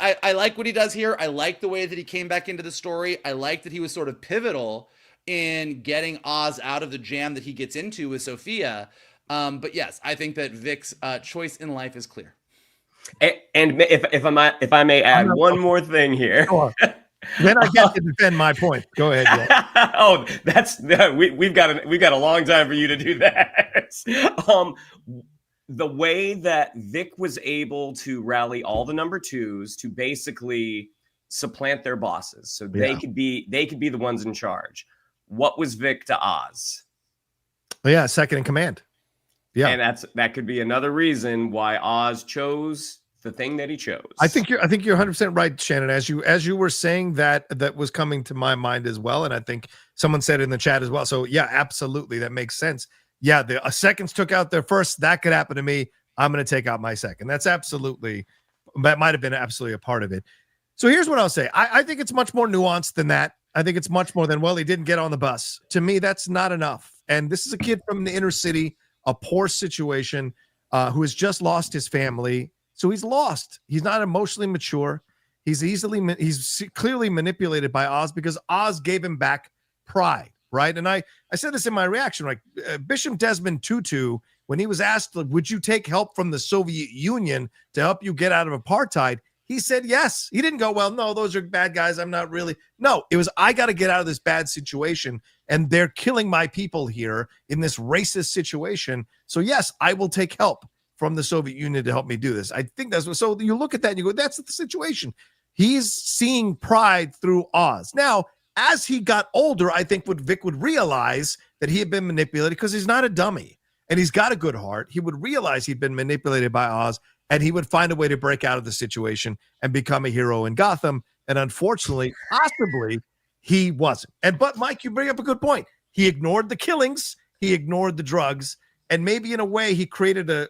I like what he does here. I like the way that he came back into the story. I like that he was sort of pivotal in getting Oz out of the jam that he gets into with Sofia. But yes, I think that Vic's choice in life is clear. And if I may add one more thing here. Then I get to defend my point. Go ahead. Yeah. Oh, we've got a long time for you to do that. The way that Vic was able to rally all the number twos to basically supplant their bosses, so they could be the ones in charge. What was Vic to Oz? Yeah, second in command. Yeah, and that could be another reason why Oz chose the thing that he chose. I think you're 100% right, Shannon. As you were saying that was coming to my mind as well, and I think someone said it in the chat as well. So yeah, absolutely, that makes sense. Yeah, the seconds took out their first. That could happen to me. I'm going to take out my second. That might have been absolutely a part of it. So here's what I'll say. I think it's much more nuanced than that. I think it's much more than, well, he didn't get on the bus. To me, that's not enough. And this is a kid from the inner city, a poor situation, who has just lost his family. So he's lost. He's not emotionally mature. He's clearly manipulated by Oz because Oz gave him back pride, right? And I said this in my reaction, like Bishop Desmond Tutu, when he was asked, would you take help from the Soviet Union to help you get out of apartheid? He said yes. He didn't go, well, no, those are bad guys. I'm not really. No, it was, I got to get out of this bad situation. And they're killing my people here in this racist situation. So yes, I will take help from the Soviet Union to help me do this. I think that's what, so you look at that and you go, that's the situation. He's seeing pride through Oz. Now, as he got older, I think Vic would realize that he had been manipulated because he's not a dummy and he's got a good heart. He would realize he'd been manipulated by Oz. And he would find a way to break out of the situation and become a hero in Gotham. And unfortunately, possibly, he wasn't. But Mike, you bring up a good point. He ignored the killings. He ignored the drugs. And maybe in a way, he created a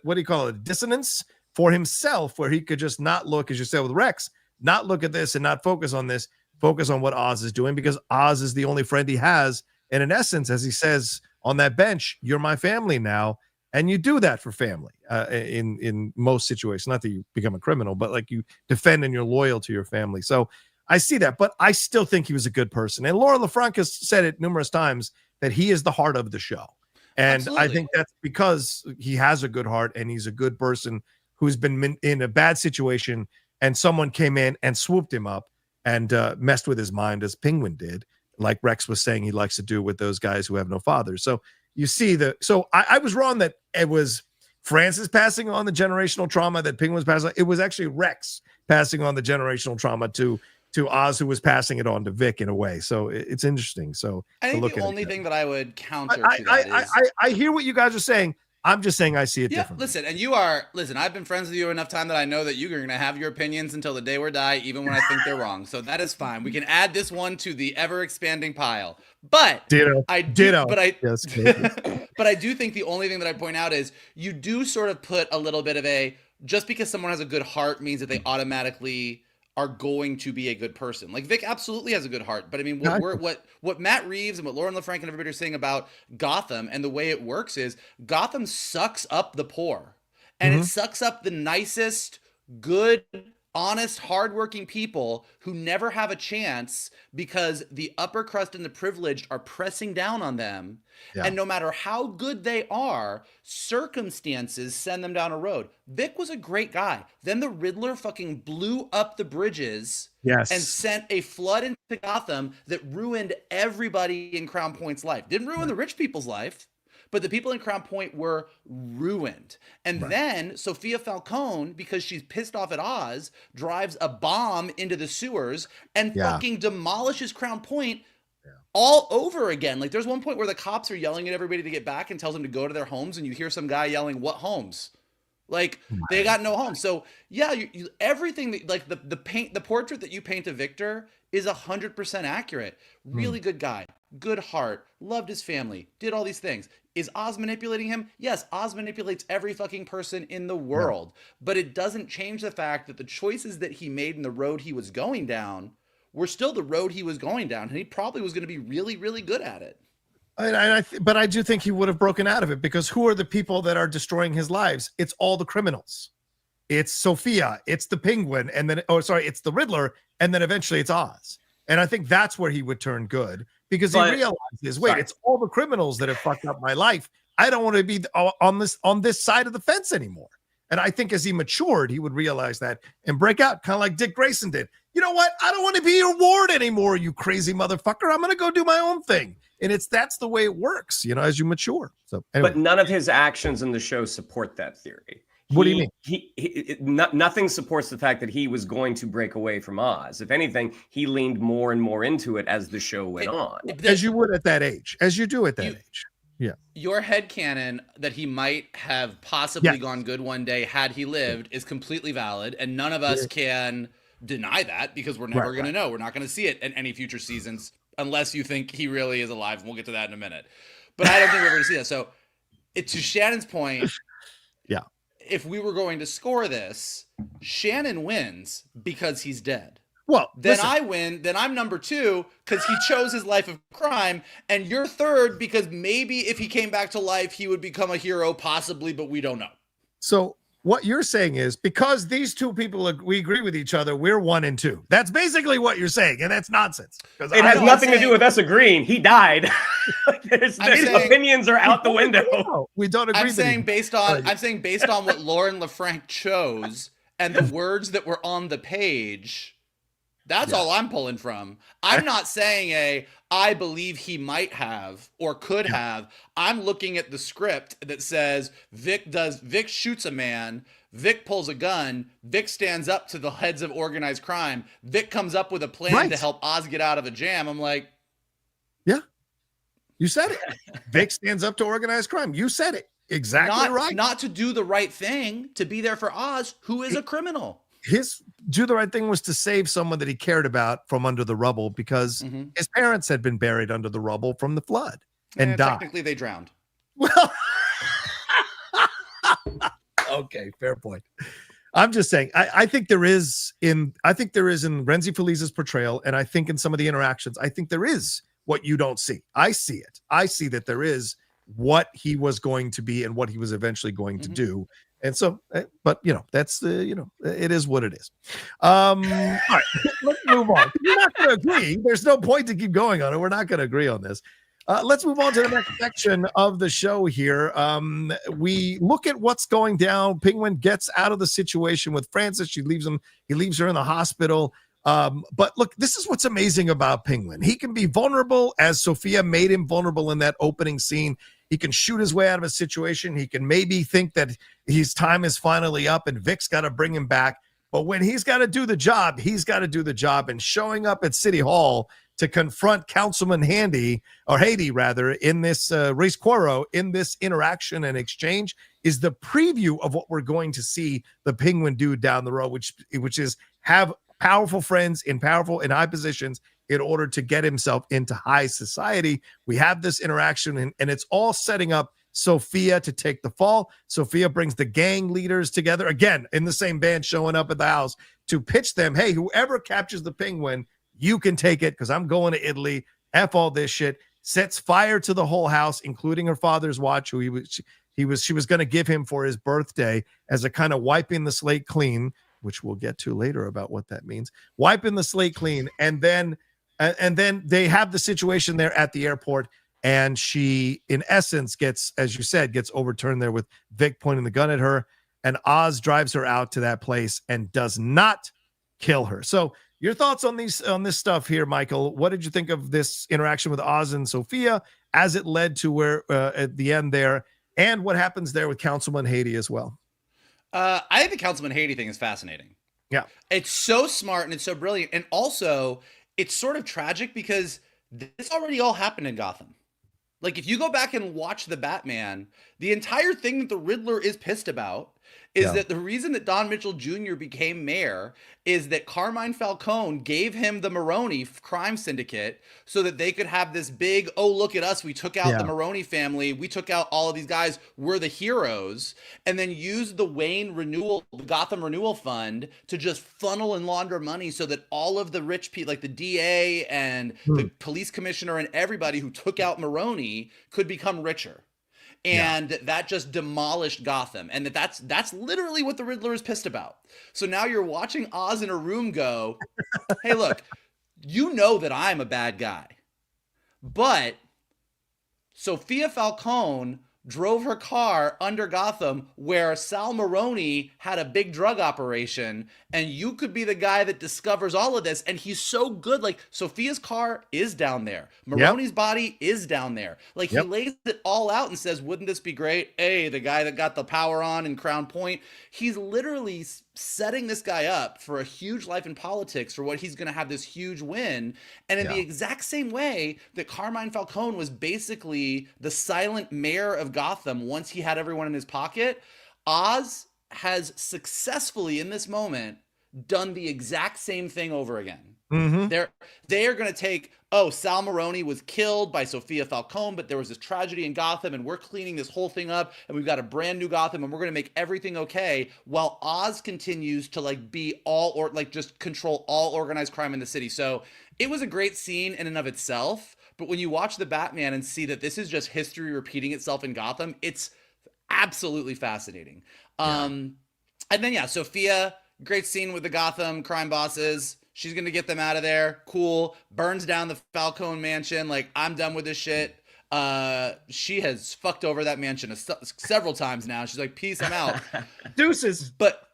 dissonance for himself where he could just not look, as you said with Rex, not look at this and not focus on this, focus on what Oz is doing because Oz is the only friend he has. And in essence, as he says on that bench, you're my family now. And you do that for family in most situations. Not that you become a criminal, but like you defend and you're loyal to your family. So I see that, but I still think he was a good person. And Laura LaFranca has said it numerous times that he is the heart of the show. And absolutely. I think that's because he has a good heart and he's a good person who's been in a bad situation, and someone came in and swooped him up and messed with his mind, as Penguin did, like Rex was saying he likes to do with those guys who have no fathers. So you see I was wrong that it was Francis passing on the generational trauma that Penguin was passing on. It was actually Rex passing on the generational trauma to Oz, who was passing it on to Vic in a way. So it's interesting. So I think the only thing that I would counter to that is I hear what you guys are saying. I'm just saying I see it differently. Listen, I've been friends with you enough time that I know that you're going to have your opinions until the day we die, even when I think they're wrong. So that is fine. We can add this one to the ever-expanding pile. But I do think the only thing that I point out is you do sort of put a little bit of just because someone has a good heart means that they automatically are going to be a good person. Like Vic absolutely has a good heart, but I mean, what Matt Reeves and what Lauren LaFranc and everybody are saying about Gotham and the way it works is Gotham sucks up the poor, and it sucks up the nicest, good, honest, hardworking people who never have a chance because the upper crust and the privileged are pressing down on them. Yeah. And no matter how good they are, circumstances send them down a road. Vic was a great guy. Then the Riddler fucking blew up the bridges and sent a flood into Gotham that ruined everybody in Crown Point's life. Didn't ruin the rich people's life, but the people in Crown Point were ruined. And then Sofia Falcone, because she's pissed off at Oz, drives a bomb into the sewers and fucking demolishes Crown Point all over again. Like there's one point where the cops are yelling at everybody to get back and tells them to go to their homes, and you hear some guy yelling, "What homes?" Like they got no homes. So yeah, everything that, like the portrait that you paint of Victor is 100% accurate. Really good guy, good heart, loved his family, did all these things. Is Oz manipulating him? Yes, Oz manipulates every fucking person in the world, but it doesn't change the fact that the choices that he made in the road he was going down were still the road he was going down, and he probably was going to be really, really good at it. But I do think he would have broken out of it, because who are the people that are destroying his lives? It's all the criminals. It's Sofia, it's the Penguin, and then it's the Riddler, and then eventually it's Oz. And I think that's where he would turn good, because he realizes, wait, it's all the criminals that have fucked up my life. I don't want to be on this side of the fence anymore. And I think as he matured, he would realize that and break out, kind of like Dick Grayson did. You know what? I don't want to be your ward anymore, you crazy motherfucker. I'm going to go do my own thing. And that's the way it works, as you mature. So, anyway. But none of his actions in the show support that theory. What do you mean? Nothing supports the fact that he was going to break away from Oz. If anything, he leaned more and more into it as the show went on. As you would at that age, as you do at that age. Yeah. Your headcanon that he might have possibly gone good one day had he lived is completely valid, and none of us can deny that, because we're never going to know. We're not going to see it in any future seasons unless you think he really is alive, and we'll get to that in a minute. But I don't think we're going to see that. So to Shannon's point, if we were going to score this, Shannon wins because he's dead. Well, then I win. Then I'm number 2 because he chose his life of crime, and you're third because maybe if he came back to life, he would become a hero, possibly, but we don't know. So what you're saying is, because these two people, we agree with each other, we're 1 and 2. That's basically what you're saying, and that's nonsense. It has nothing to do with us agreeing. He died. His opinions are out the window. We don't agree. I'm saying based on what Lauren LaFranc chose and the words that were on the page. That's all I'm pulling from. I'm not saying I believe he might have or could have. I'm looking at the script that says Vic shoots a man, Vic pulls a gun, Vic stands up to the heads of organized crime, Vic comes up with a plan to help Oz get out of a jam. I'm like, yeah, you said it. Vic stands up to organized crime. You said it. Exactly right. Not to do the right thing, to be there for Oz, who is a criminal. His do the right thing was to save someone that he cared about from under the rubble, because his parents had been buried under the rubble from the flood and died. Technically, they drowned. Well, okay, fair point. I'm just saying, I think there is in Rhenzy Feliz's portrayal, and I think in some of the interactions, I think there is what you don't see. I see it. I see that there is what he was going to be and what he was eventually going to do. And so, but that's it is what it is. All right, let's move on. You're not going to agree. There's no point to keep going on it. We're not going to agree on this. Let's move on to the next section of the show here. We look at what's going down. Penguin gets out of the situation with Francis. She leaves him. He leaves her in the hospital. But look, this is what's amazing about Penguin. He can be vulnerable, as Sofia made him vulnerable in that opening scene. He can shoot his way out of a situation. He can maybe think that his time is finally up and Vic's got to bring him back. But when he's got to do the job, he's got to do the job. And showing up at City Hall to confront Councilman Hady, rather, in this Race Quoro, in this interaction and exchange, is the preview of what we're going to see the Penguin do down the road, which is have powerful friends in high positions in order to get himself into high society. We have this interaction, and it's all setting up Sofia to take the fall. Sofia brings the gang leaders together, again, in the same band, showing up at the house to pitch them, hey, whoever captures the Penguin, you can take it because I'm going to Italy. F all this shit. Sets fire to the whole house, including her father's watch, who she was going to give him for his birthday as a kind of wiping the slate clean, which we'll get to later about what that means. Wiping the slate clean, and then they have the situation there at the airport, and she, in essence, gets, as you said, gets overturned there with Vic pointing the gun at her, and Oz drives her out to that place and does not kill her. So your thoughts on this stuff here, Michael? What did you think of this interaction with Oz and Sofia as it led to where at the end there, and what happens there with Councilman Hady as well? I think the Councilman Hady thing is fascinating. Yeah. It's so smart and it's so brilliant. And also, it's sort of tragic because this already all happened in Gotham. Like, if you go back and watch the Batman, the entire thing that the Riddler is pissed about is that the reason that Don Mitchell Jr. became mayor is that Carmine Falcone gave him the Maroni crime syndicate so that they could have this big, oh, look at us, we took out the Maroni family, we took out all of these guys, we're the heroes, and then used the the Gotham Renewal Fund to just funnel and launder money so that all of the rich people, like the DA and the police commissioner and everybody who took out Maroni, could become richer. And that just demolished Gotham. And that's literally what the Riddler is pissed about. So now you're watching Oz in a room go, hey, look, you know that I'm a bad guy. But Sofia Falcone drove her car under Gotham where Sal Maroni had a big drug operation, and you could be the guy that discovers all of this. And he's so good. Like, Sofia's car is down there. Maroni's body is down there. Like, he lays it all out and says, wouldn't this be great? Hey, the guy that got the power on in Crown Point. He's literally setting this guy up for a huge life in politics, for what he's going to have this huge win. And in the exact same way that Carmine Falcone was basically the silent mayor of Gotham once he had everyone in his pocket, Oz has successfully in this moment done the exact same thing over again. They are going to take, oh, Sal Maroni was killed by Sofia Falcone, but there was this tragedy in Gotham, and we're cleaning this whole thing up, and we've got a brand new Gotham, and we're going to make everything okay, while Oz continues to just control all organized crime in the city. So it was a great scene in and of itself, but when you watch the Batman and see that this is just history repeating itself in Gotham, it's absolutely fascinating. And then Sofia, great scene with the Gotham crime bosses. She's going to get them out of there. Cool. Burns down the Falcone mansion. Like, I'm done with this shit. She has fucked over that mansion several times now. She's like, peace, I'm out. Deuces. But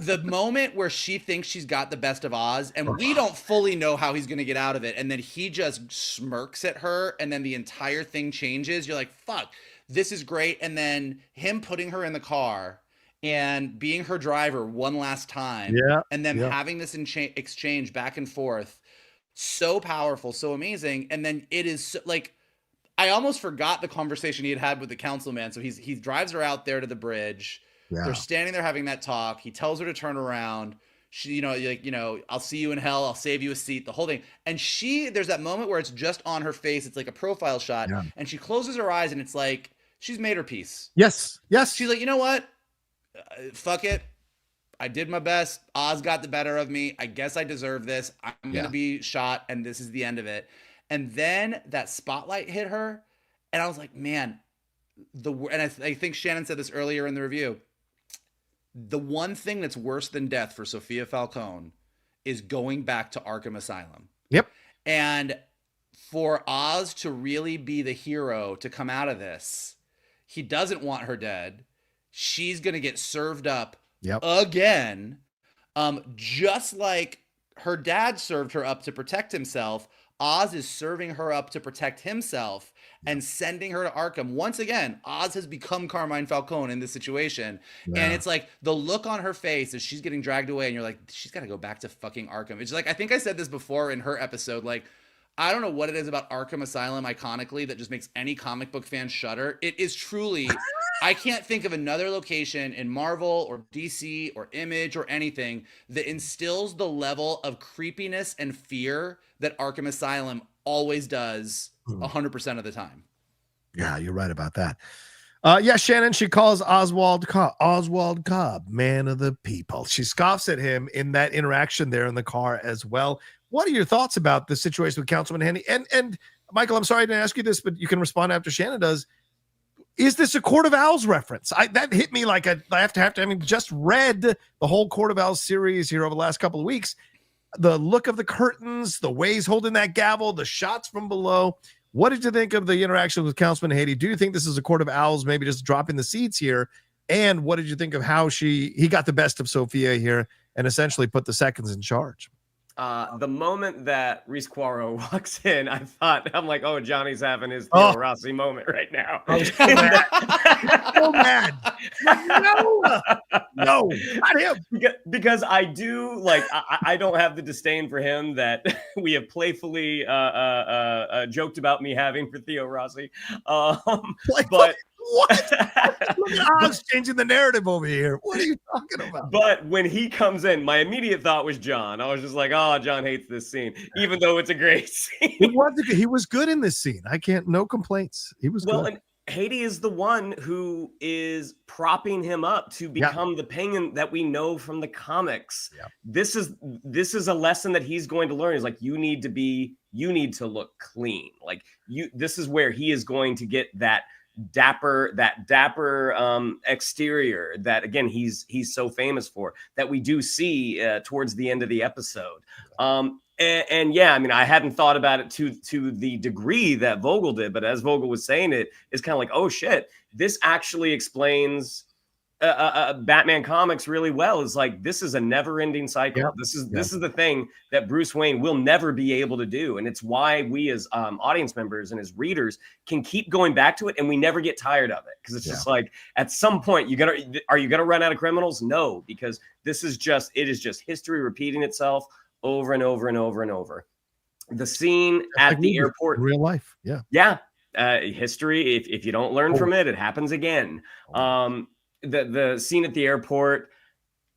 the moment where she thinks she's got the best of Oz, and we don't fully know how he's going to get out of it, and then he just smirks at her, and then the entire thing changes. You're like, fuck, this is great. And then him putting her in the car and being her driver one last time, and then having this exchange back and forth, so powerful, so amazing. And then it is so, like, I almost forgot the conversation he had with the councilman. So he drives her out there to the bridge. They're standing there having that talk. He tells her to turn around. She, I'll see you in hell. I'll save you a seat. The whole thing. And there's that moment where it's just on her face. It's like a profile shot, and she closes her eyes, and it's like she's made her peace. Yes. She's like, you know what? Fuck it. I did my best. Oz got the better of me. I guess I deserve this. I'm going to be shot, and this is the end of it. And then that spotlight hit her, and I was like, man, and I think Shannon said this earlier in the review, the one thing that's worse than death for Sofia Falcone is going back to Arkham Asylum. Yep. And for Oz to really be the hero to come out of this, he doesn't want her dead. She's going to get served up again. Just like her dad served her up to protect himself, Oz is serving her up to protect himself and sending her to Arkham. Once again, Oz has become Carmine Falcone in this situation. Yeah. And it's like the look on her face as she's getting dragged away and you're like, she's got to go back to fucking Arkham. It's like, I think I said this before in her episode, like, I don't know what it is about Arkham Asylum iconically that just makes any comic book fan shudder. It is truly, I can't think of another location in Marvel or DC or Image or anything that instills the level of creepiness and fear that Arkham Asylum always does 100% of the time. Yeah, you're right about that. Shannon, she calls Oswald Cobb, man of the people. She scoffs at him in that interaction there in the car as well. What are your thoughts about the situation with Councilman Hady? And Michael, I'm sorry I didn't ask you this, but you can respond after Shannon does. Is this a Court of Owls reference? That hit me like I have to. I mean, just read the whole Court of Owls series here over the last couple of weeks. The look of the curtains, the way he's holding that gavel, the shots from below. What did you think of the interaction with Councilman Hady? Do you think this is a Court of Owls, maybe just dropping the seeds here? And what did you think of how he got the best of Sofia here and essentially put the seconds in charge? The moment that Reese Cuaro walks in, I'm like, oh, Johnny's having his Theo Rossi moment right now. Oh, so mad. So mad. No, not him. Because I do, like, I don't have the disdain for him that we have playfully joked about me having for Theo Rossi. But what? Look at Oz changing the narrative over here. What are you talking about? But when he comes in, my immediate thought was John. I was just like, oh, John hates this scene, even though it's a great scene. He was good in this scene. No complaints. He was good. And Hady is the one who is propping him up to become the Penguin that we know from the comics. Yeah. This is a lesson that he's going to learn. Is like, you need to look clean. Like this is where he is going to get that dapper exterior that again he's so famous for, that we do see towards the end of the episode. And yeah, I mean, I hadn't thought about it to the degree that Vogel did, but as Vogel was saying it's kind of like, oh shit, this actually explains Batman comics really well. Is like, this is a never-ending cycle. Yeah. This is the thing that Bruce Wayne will never be able to do, and it's why we as audience members and as readers can keep going back to it, and we never get tired of it, because it's just like, at some point are you gonna run out of criminals? No, because it is just history repeating itself over and over and over and over. The scene at the airport, real life, history. If you don't learn from it, it happens again. The scene at the airport,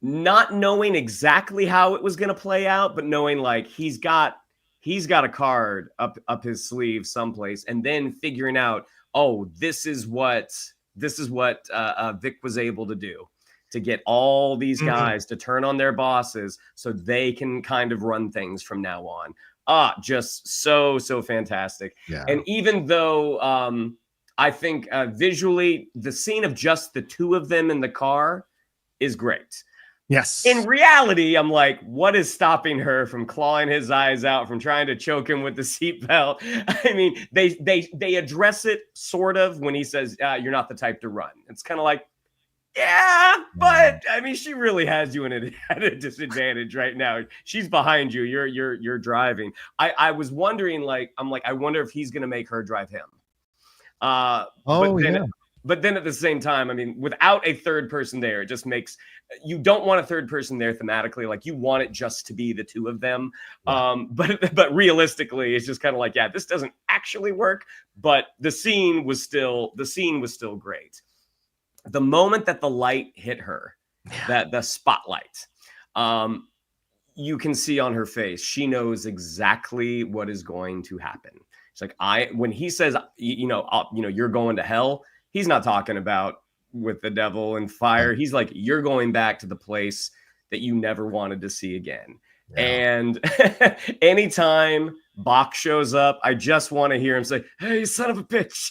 not knowing exactly how it was going to play out, but knowing like he's got a card up his sleeve someplace, and then figuring out, oh, this is what Vic was able to do to get all these guys to turn on their bosses so they can kind of run things from now on. Just so fantastic. Yeah. And even though I think visually the scene of just the two of them in the car is great. Yes. In reality, I'm like, what is stopping her from clawing his eyes out, from trying to choke him with the seatbelt? I mean, they address it sort of when he says, you're not the type to run. It's kind of like, yeah, but I mean, she really has you at a disadvantage right now. She's behind you. You're driving. I was wondering, like, I wonder if he's going to make her drive him. But then at the same time, I mean, without a third person there, it just makes, you don't want a third person there thematically. Like, you want it just to be the two of them. Yeah. But realistically, it's just kind of like, yeah, this doesn't actually work. But the scene was still great. The moment that the light hit her, that the spotlight, you can see on her face, she knows exactly what is going to happen. It's like, when he says, you're going to hell, he's not talking about with the devil and fire. He's like, you're going back to the place that you never wanted to see again. Yeah. And anytime Bach shows up, I just want to hear him say, hey, son of a bitch.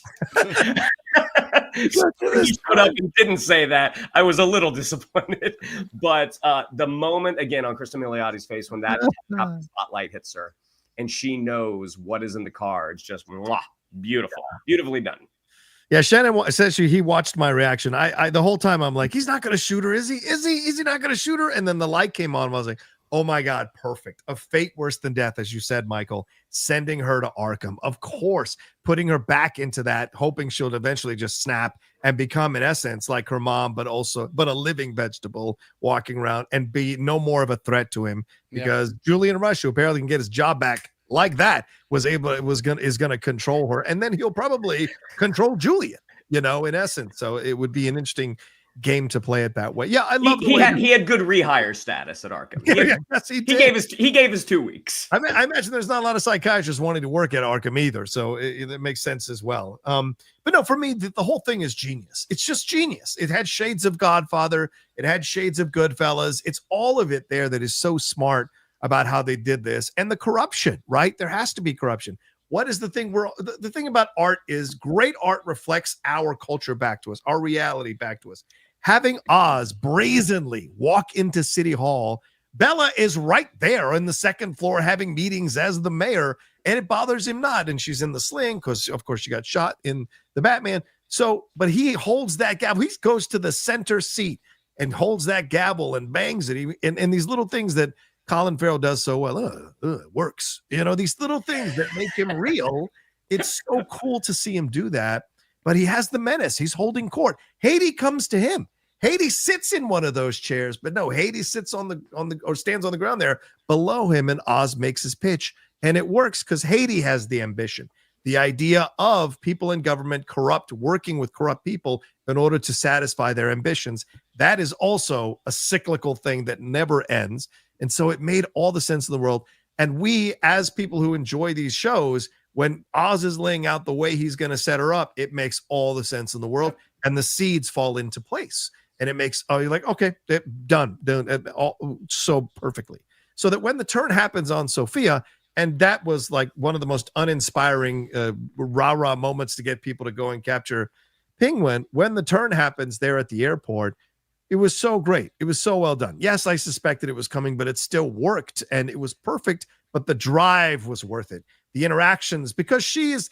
He showed up and didn't say that. I was a little disappointed. But the moment, again, on Cristin Milioti's face when that spotlight hits her, and she knows what is in the cards. Just mwah, beautiful, beautifully done. Yeah, Shannon says he watched my reaction. I the whole time I'm like, he's not going to shoot her, is he? Is he not going to shoot her? And then the light came on. And I was like, oh my God, perfect. A fate worse than death, as you said, Michael. Sending her to Arkham, of course, putting her back into that, hoping she'll eventually just snap and become, in essence, like her mom, but a living vegetable walking around and be no more of a threat to him because Julian Rush, who apparently can get his job back like that, is going to control her, and then he'll probably control Julian, in essence. So it would be an interesting game to play it that way. Yeah, I love he had good rehire status at Arkham. He gave his 2 weeks. I imagine there's not a lot of psychiatrists wanting to work at Arkham either, so it makes sense as well. But no, for me, the whole thing is genius. It's just genius. It had shades of Godfather. It had shades of Goodfellas. It's all of it there that is so smart about how they did this, and the corruption, right? There has to be corruption. What is the thing? The thing about art is great art reflects our culture back to us, our reality back to us. Having Oz brazenly walk into City Hall, Bella is right there on the second floor having meetings as the mayor, and it bothers him not. And she's in the sling because, of course, she got shot in the Batman. So, but he holds that gavel. He goes to the center seat and holds that gavel and bangs it. And these little things that Colin Farrell does so well, it works. These little things that make him real. It's so cool to see him do that. But he has the menace. He's holding court. Hady comes to him. Hady sits in one of those chairs, but no, Hady sits or stands on the ground there below him, and Oz makes his pitch, and it works because Hady has the ambition, the idea of people in government working with corrupt people in order to satisfy their ambitions. That is also a cyclical thing that never ends. And so it made all the sense in the world. And we, as people who enjoy these shows, when Oz is laying out the way he's going to set her up, it makes all the sense in the world, and the seeds fall into place. And it makes, you're like, okay, done all so perfectly. So that when the turn happens on Sofia, and that was like one of the most uninspiring rah-rah moments to get people to go and capture Penguin, when the turn happens there at the airport, it was so great. It was so well done. Yes, I suspected it was coming, but it still worked, and it was perfect, but the drive was worth it. The interactions, because she's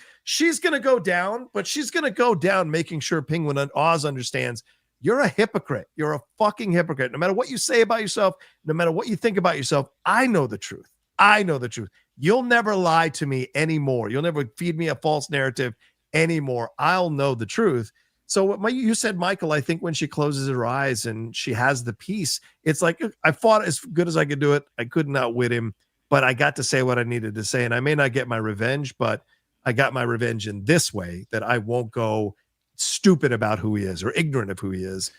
going to go down, but she's going to go down making sure Penguin and Oz understands you're a hypocrite. You're a fucking hypocrite. No matter what you say about yourself, no matter what you think about yourself, I know the truth. I know the truth. You'll never lie to me anymore. You'll never feed me a false narrative anymore. I'll know the truth. So what you said, Michael, I think when she closes her eyes and she has the peace, it's like, I fought as good as I could do it. I couldn't outwit him, but I got to say what I needed to say. And I may not get my revenge, but I got my revenge in this way, that I won't go stupid about who he is or ignorant of who he is.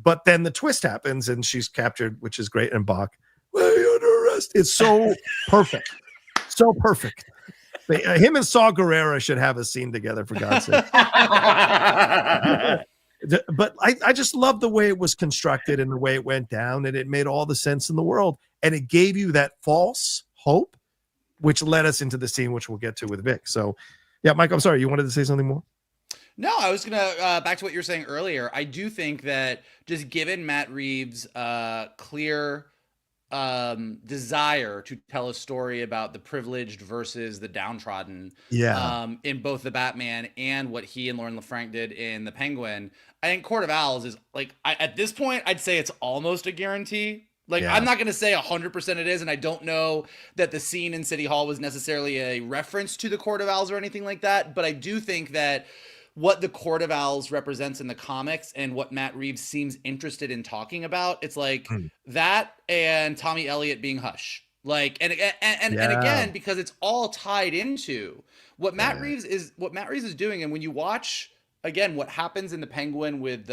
But then the twist happens and she's captured, which is great. And Bach, why are you under arrest? It's so perfect. So perfect. Him and Saw Gerrera should have a scene together, for God's sake. But I just love the way it was constructed and the way it went down, and it made all the sense in the world. And it gave you that false hope, which led us into the scene, which we'll get to with Vic. So, yeah, Mike, I'm sorry. You wanted to say something more? No, I was going to, back to what you were saying earlier. I do think that just given Matt Reeves' clear desire to tell a story about the privileged versus the downtrodden, in both the Batman and what he and Lauren LaFranc did in the Penguin, I think Court of Owls is like, at this point, I'd say it's almost a guarantee. Like, I'm not going to say 100% it is, and I don't know that the scene in City Hall was necessarily a reference to the Court of Owls or anything like that, but I do think that what the Court of Owls represents in the comics and what Matt Reeves seems interested in talking about, it's like that and Tommy Elliott being Hush. Like, and again, because it's all tied into what Matt Reeves is doing. And when you watch again what happens in the Penguin with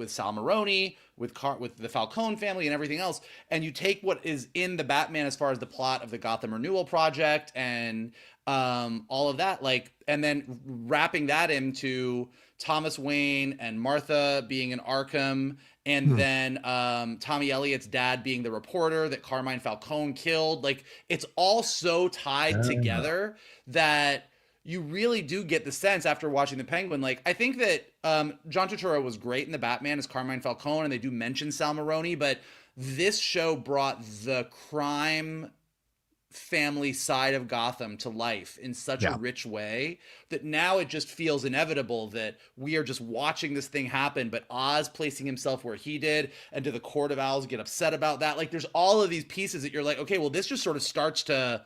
Sal Maroni, with the Falcone family and everything else, and you take what is in the Batman as far as the plot of the Gotham Renewal Project and all of that, like, and then wrapping that into Thomas Wayne and Martha being in Arkham, and then Tommy Elliott's dad being the reporter that Carmine Falcone killed. Like, it's all so tied together that you really do get the sense after watching the Penguin. Like, I think that John Turturro was great in the Batman as Carmine Falcone, and they do mention Sal Maroni, but this show brought the crime family side of Gotham to life in such a rich way that now it just feels inevitable that we are just watching this thing happen, but Oz placing himself where he did, and do the Court of Owls get upset about that? Like, there's all of these pieces that you're like, okay, well, this just sort of starts to,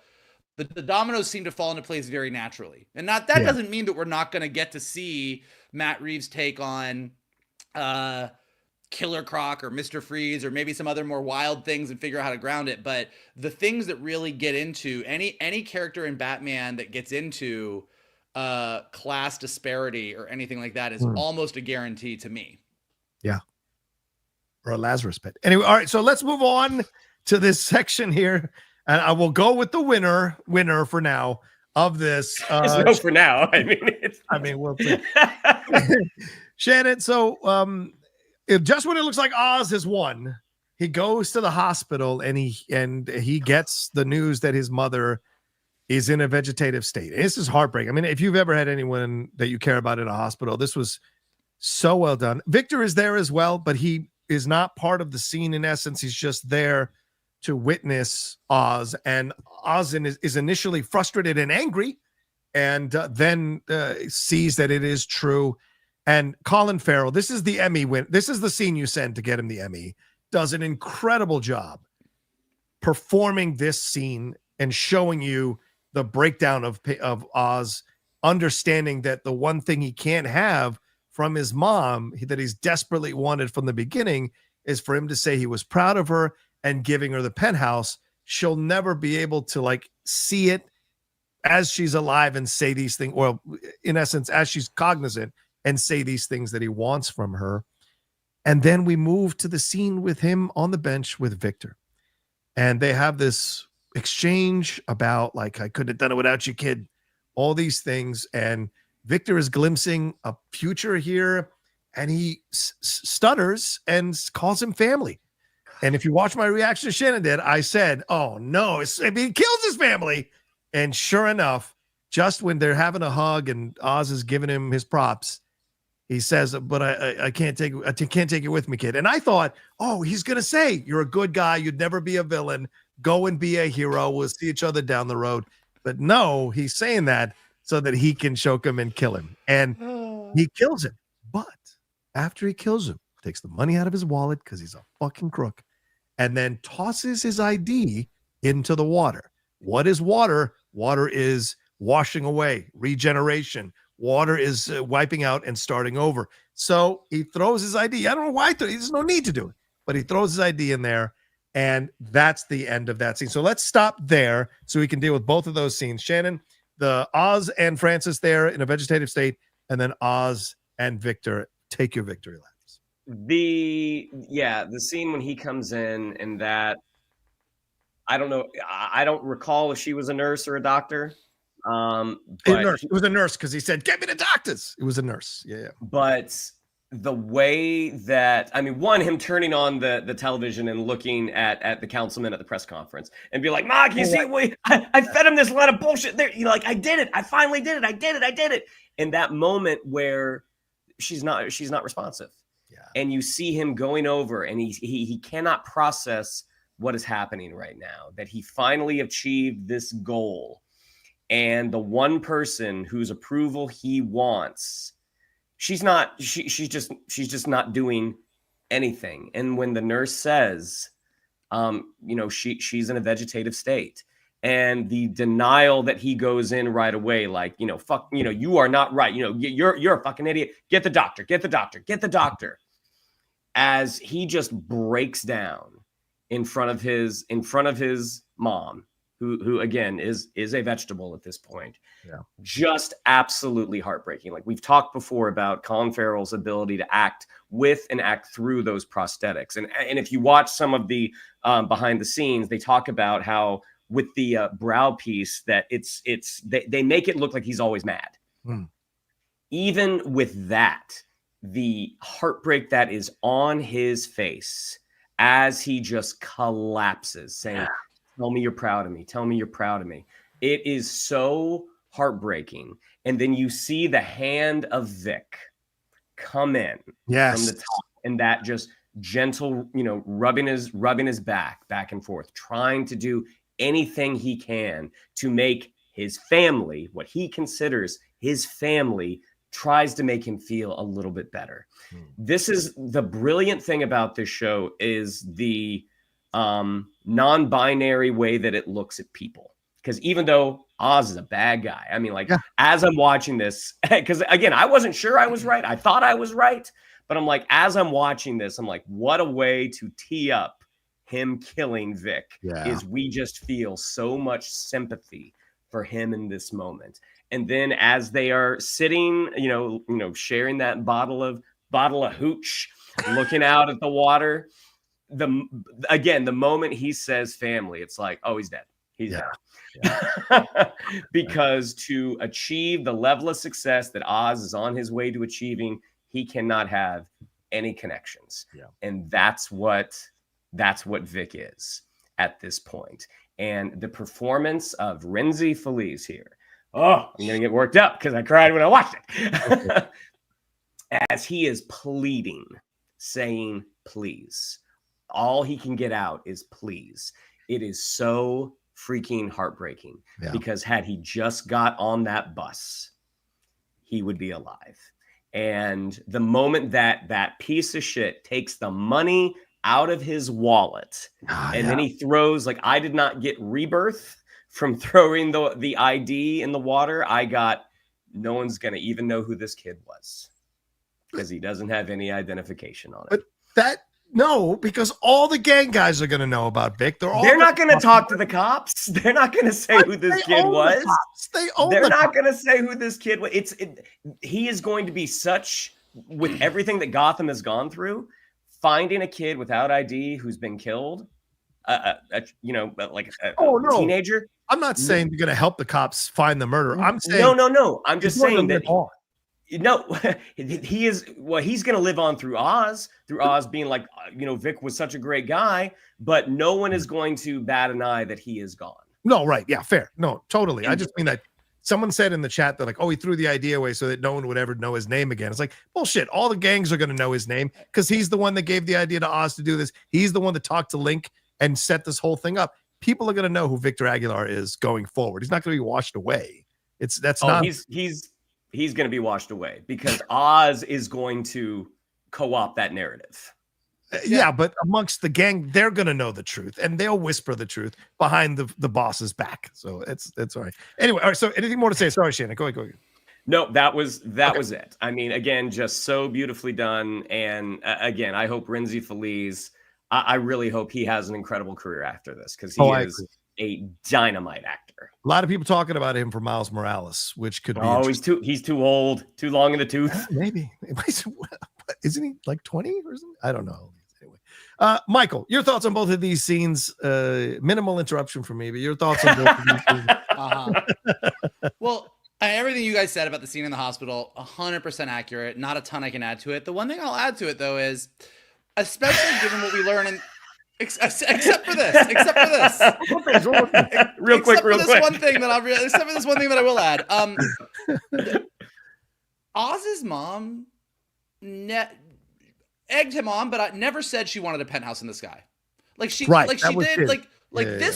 the dominoes seem to fall into place very naturally. And that doesn't mean that we're not going to get to see Matt Reeves' take on Killer Croc or Mr. Freeze or maybe some other more wild things and figure out how to ground it. But the things that really get into any character in Batman that gets into class disparity or anything like that is almost a guarantee to me. Yeah. Or a Lazarus pit. Anyway, all right, so let's move on to this section here. And I will go with the winner for now of this. It's no for now. I mean, we'll see. Shannon, so just when it looks like Oz has won, he goes to the hospital and he gets the news that his mother is in a vegetative state. This is heartbreaking. I mean, if you've ever had anyone that you care about in a hospital, this was so well done. Victor is there as well, but he is not part of the scene. In essence, he's just there to witness Oz, and Oz is initially frustrated and angry, and then sees that it is true. And Colin Farrell, this is the Emmy win. This is the scene you send to get him the Emmy. Does an incredible job performing this scene and showing you the breakdown of Oz, understanding that the one thing he can't have from his mom that he's desperately wanted from the beginning is for him to say he was proud of her and giving her the penthouse. She'll never be able to like see it as she's alive and say these things, or in essence, as she's cognizant and say these things that he wants from her. And then we move to the scene with him on the bench with Victor. And they have this exchange about like, I couldn't have done it without you, kid. All these things. And Victor is glimpsing a future here, and he stutters and calls him family. And if you watch my reaction to Shannon did, I said, oh no, he kills his family. And sure enough, just when they're having a hug and Oz is giving him his props, he says, but I can't take it with me, kid. And I thought, oh, he's going to say, you're a good guy. You'd never be a villain. Go and be a hero. We'll see each other down the road. But no, he's saying that so that he can choke him and kill him. And he kills him. But after he kills him, takes the money out of his wallet because he's a fucking crook, and then tosses his ID into the water. What is water? Water is washing away, regeneration. Water is wiping out and starting over. So he throws his ID. I don't know why. There's no need to do it. But he throws his ID in there, and that's the end of that scene. So let's stop there so we can deal with both of those scenes. Shannon, the Oz and Francis there in a vegetative state, and then Oz and Victor. Take your victory laps. The scene when he comes in, and that, I don't know, I don't recall if she was a nurse or a doctor. But it was a nurse because he said, "Get me the doctors." It was a nurse. Yeah. But the way that, I mean, one, him turning on the television and looking at the councilman at the press conference and be like, "Ma, can you see? I fed him this lot of bullshit." There, you know, like, I did it. I finally did it. I did it. In that moment where she's not responsive. Yeah. And you see him going over, and he cannot process what is happening right now, that he finally achieved this goal. And the one person whose approval he wants, she's just not doing anything. And when the nurse says, she's in a vegetative state, and the denial that he goes in right away, like, fuck, you are not right. You're a fucking idiot. Get the doctor. As he just breaks down in front of his mom, who again is a vegetable at this point. Yeah. Just absolutely heartbreaking. Like, we've talked before about Colin Farrell's ability to act with and act through those prosthetics. And if you watch some of the behind the scenes, they talk about how with the brow piece that they make it look like he's always mad. Even with that, the heartbreak that is on his face as he just collapses, saying, "Tell me you're proud of me. Tell me you're proud of me." It is so heartbreaking. And then you see the hand of Vic come in from the top, and that just gentle, rubbing his back and forth, trying to do anything he can to make his family, what he considers his family, tries to make him feel a little bit better. This is the brilliant thing about this show, is the non-binary way that it looks at people. Because even though Oz is a bad guy, I mean, like, as I'm watching this, because again, I wasn't sure I was right. I thought I was right. But I'm like, as I'm watching this, I'm like, what a way to tee up him killing Vic. Is we just feel so much sympathy for him in this moment. And then as they are sitting, sharing that bottle of hooch, looking out at the water, the moment he says family, it's like, oh, he's dead. He's dead. Because to achieve the level of success that Oz is on his way to achieving, he cannot have any connections. And that's what Vic is at this point. And the performance of Rhenzy Feliz here. Oh, I'm going to get worked up because I cried when I watched it. As he is pleading, saying, please. All he can get out is please. It is so freaking heartbreaking because had he just got on that bus, he would be alive. And the moment that piece of shit takes the money out of his wallet then he throws, like, I did not get rebirth from throwing the ID in the water. I got, no one's going to even know who this kid was because he doesn't have any identification on it. But no, because all the gang guys are going to know about Vic. They're not going to talk to the cops. They're not going to say who this kid was. They're not going to say who this kid was. He is going to be such, with everything that Gotham has gone through, finding a kid without ID who's been killed, teenager. I'm not saying you're going to help the cops find the murderer. I'm saying no. I'm just saying that he is. Well, he's going to live on through Oz being like, Vic was such a great guy, but no one is going to bat an eye that he is gone. No, right? Yeah, fair. No, totally. I just mean that someone said in the chat that, like, oh, he threw the idea away so that no one would ever know his name again. It's like, bullshit. All the gangs are going to know his name because he's the one that gave the idea to Oz to do this. He's the one that talked to Link and set this whole thing up. People are going to know who Victor Aguilar is going forward. He's not going to be washed away. He's going to be washed away because Oz is going to co-opt that narrative. Yeah, but amongst the gang, they're going to know the truth and they'll whisper the truth behind the boss's back. So it's all right. Anyway, all right. So anything more to say? Sorry, Shannon. Go ahead. No, that was it. I mean, again, just so beautifully done. And again, I hope Rhenzy Feliz, I really hope he has an incredible career after this because he is a dynamite actor. A lot of people talking about him for Miles Morales, which could be. Oh, he's too old, too long in the tooth. Maybe. Isn't he like 20 or something? I don't know. Anyway, Michael, your thoughts on both of these scenes? Minimal interruption for me, but your thoughts on both of these scenes? Well, everything you guys said about the scene in the hospital, 100% accurate. Not a ton I can add to it. The one thing I'll add to it, though, is especially given what we learn in except for this. Real quick. Except for this one thing that I will add. Oz's mom egged him on, but I never said she wanted a penthouse in the sky. This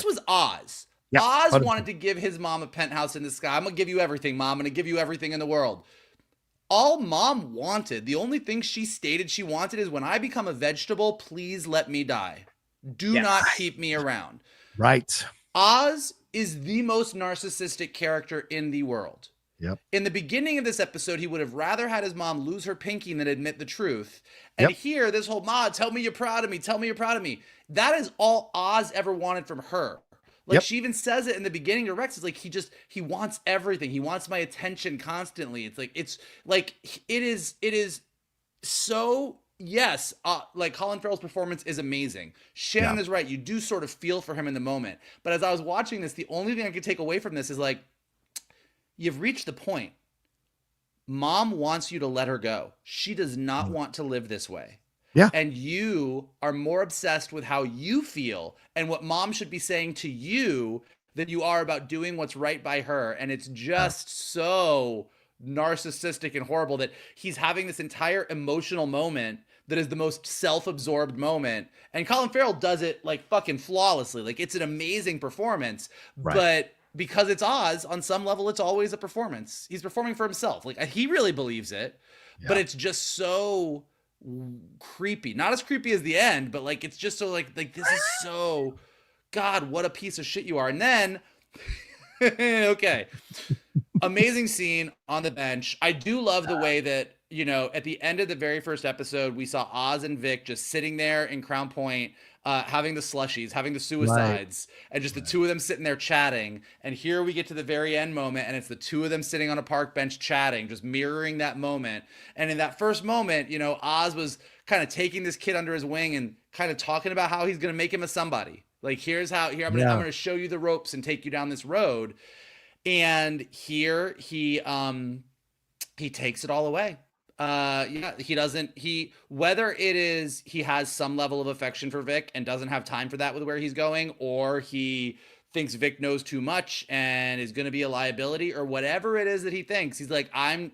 was Oz. Yeah, Oz wanted to give his mom a penthouse in the sky. I'm gonna give you everything, Mom. I'm gonna give you everything in the world. All Mom wanted, the only thing she stated she wanted is, when I become a vegetable, please let me die. Do not keep me around. Right. Oz is the most narcissistic character in the world. Yep. In the beginning of this episode, he would have rather had his mom lose her pinky than admit the truth. And here, this whole, Ma, tell me you're proud of me. Tell me you're proud of me. That is all Oz ever wanted from her. Like, she even says it in the beginning to Rex. It's like, he wants everything. He wants my attention constantly. It is so, yes. Like, Colin Farrell's performance is amazing. Shannon is right. You do sort of feel for him in the moment. But as I was watching this, the only thing I could take away from this is, like, you've reached the point. Mom wants you to let her go. She does not want to live this way. Yeah. And you are more obsessed with how you feel and what Mom should be saying to you than you are about doing what's right by her. And it's just so narcissistic and horrible that he's having this entire emotional moment that is the most self-absorbed moment. And Colin Farrell does it like fucking flawlessly. Like it's an amazing performance, Right. but because it's Oz, on some level, it's always a performance. He's performing for himself. Like he really believes it, but it's just so creepy. Not as creepy as the end, but like it's just so like this is so, God, what a piece of shit you are. And then, okay, amazing scene on the bench. I do love the way that, you know, at the end of the very first episode, we saw Oz and Vic just sitting there in Crown Point, having the slushies, having the suicides, and just the two of them sitting there chatting. And here we get to the very end moment, and it's the two of them sitting on a park bench chatting, just mirroring that moment. And in that first moment, you know, Oz was kind of taking this kid under his wing and kind of talking about how he's going to make him a somebody. Like, here's how, here, I'm going to show you the ropes and take you down this road. And here he takes it all away. Whether it is he has some level of affection for Vic and doesn't have time for that with where he's going, or he thinks Vic knows too much and is going to be a liability, or whatever it is that he thinks, he's like, I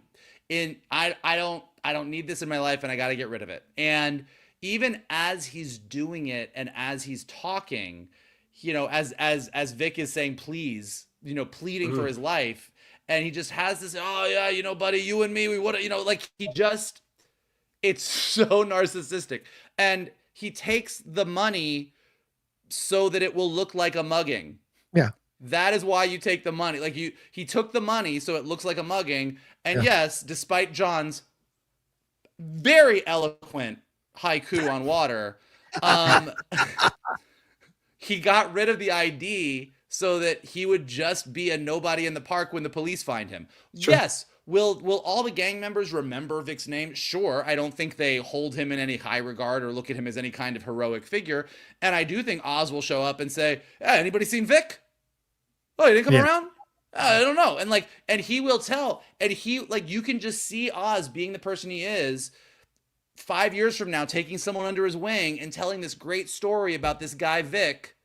don't need this in my life and I got to get rid of it. And even as he's doing it and as he's talking, you know, as Vic is saying, please, you know, pleading for his life. And he just has this, oh yeah, you know, buddy, you and me, we would have, you know, like it's so narcissistic. And he takes the money so that it will look like a mugging. Yeah. That is why you take the money. Like he took the money so it looks like a mugging. And yes, despite John's very eloquent haiku on water, he got rid of the ID so that he would just be a nobody in the park when the police find him. Sure. Yes. Will all the gang members remember Vic's name? Sure. I don't think they hold him in any high regard or look at him as any kind of heroic figure. And I do think Oz will show up and say, yeah, anybody seen Vic? Oh, he didn't come around? I don't know. And he will tell. And you can just see Oz being the person he is 5 years from now, taking someone under his wing and telling this great story about this guy, Vic,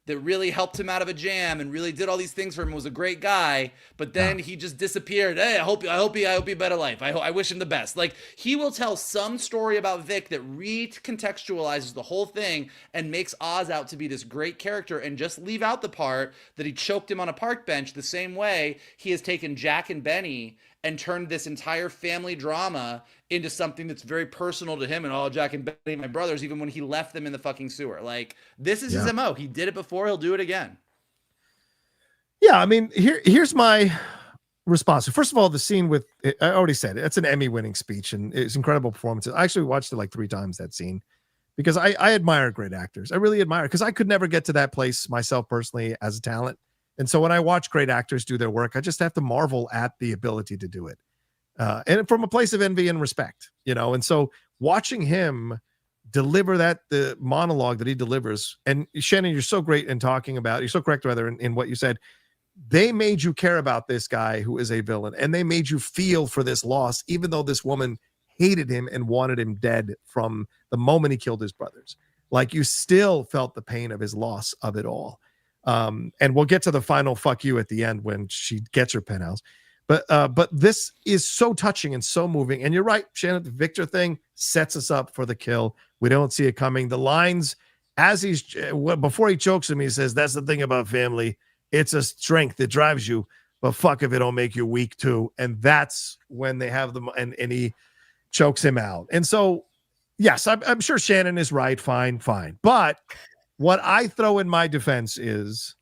that really helped him out of a jam and really did all these things for him, was a great guy, but then he just disappeared. Hey, I hope he had a better life. I wish him the best. Like, he will tell some story about Vic that recontextualizes the whole thing and makes Oz out to be this great character, and just leave out the part that he choked him on a park bench the same way he has taken Jack and Benny and turned this entire family drama into something that's very personal to him. And all Jack and Benny, my brothers, even when he left them in the fucking sewer. Like, this is his MO. He did it before. He'll do it again. Yeah. I mean, here's my response. First of all, the scene with, I already said it, it's an Emmy winning speech and it's incredible performances. I actually watched it like 3 times, that scene, because I admire great actors. I really admire, because I could never get to that place myself personally as a talent. And so when I watch great actors do their work, I just have to marvel at the ability to do it. And from a place of envy and respect, you know. And so watching him deliver the monologue that he delivers, and Shannon, you're so great in talking about, you're so correct rather in what you said. They made you care about this guy who is a villain, and they made you feel for this loss, even though this woman hated him and wanted him dead from the moment he killed his brothers. Like, you still felt the pain of his loss of it all. And we'll get to the final fuck you at the end when she gets her penthouse. But this is so touching and so moving. And you're right, Shannon, the Victor thing sets us up for the kill. We don't see it coming. The lines, before he chokes him, he says, that's the thing about family. It's a strength that drives you, but fuck if it don't make you weak too. And that's when they have them, and he chokes him out. And so, yes, I'm sure Shannon is right. Fine. But what I throw in my defense is,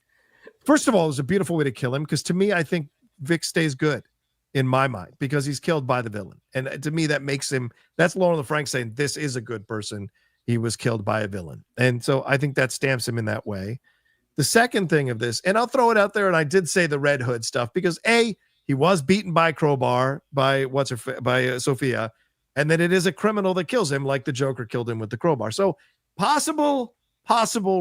first of all, it was a beautiful way to kill him, because to me, I think Vic stays good in my mind because he's killed by the villain. And to me, that makes him, that's Lauren LaFranc saying this is a good person. He was killed by a villain. And so I think that stamps him in that way. The second thing of this, and I'll throw it out there, and I did say the Red Hood stuff, because he was beaten by crowbar by Sofia, and that it is a criminal that kills him, like the Joker killed him with the crowbar. So possible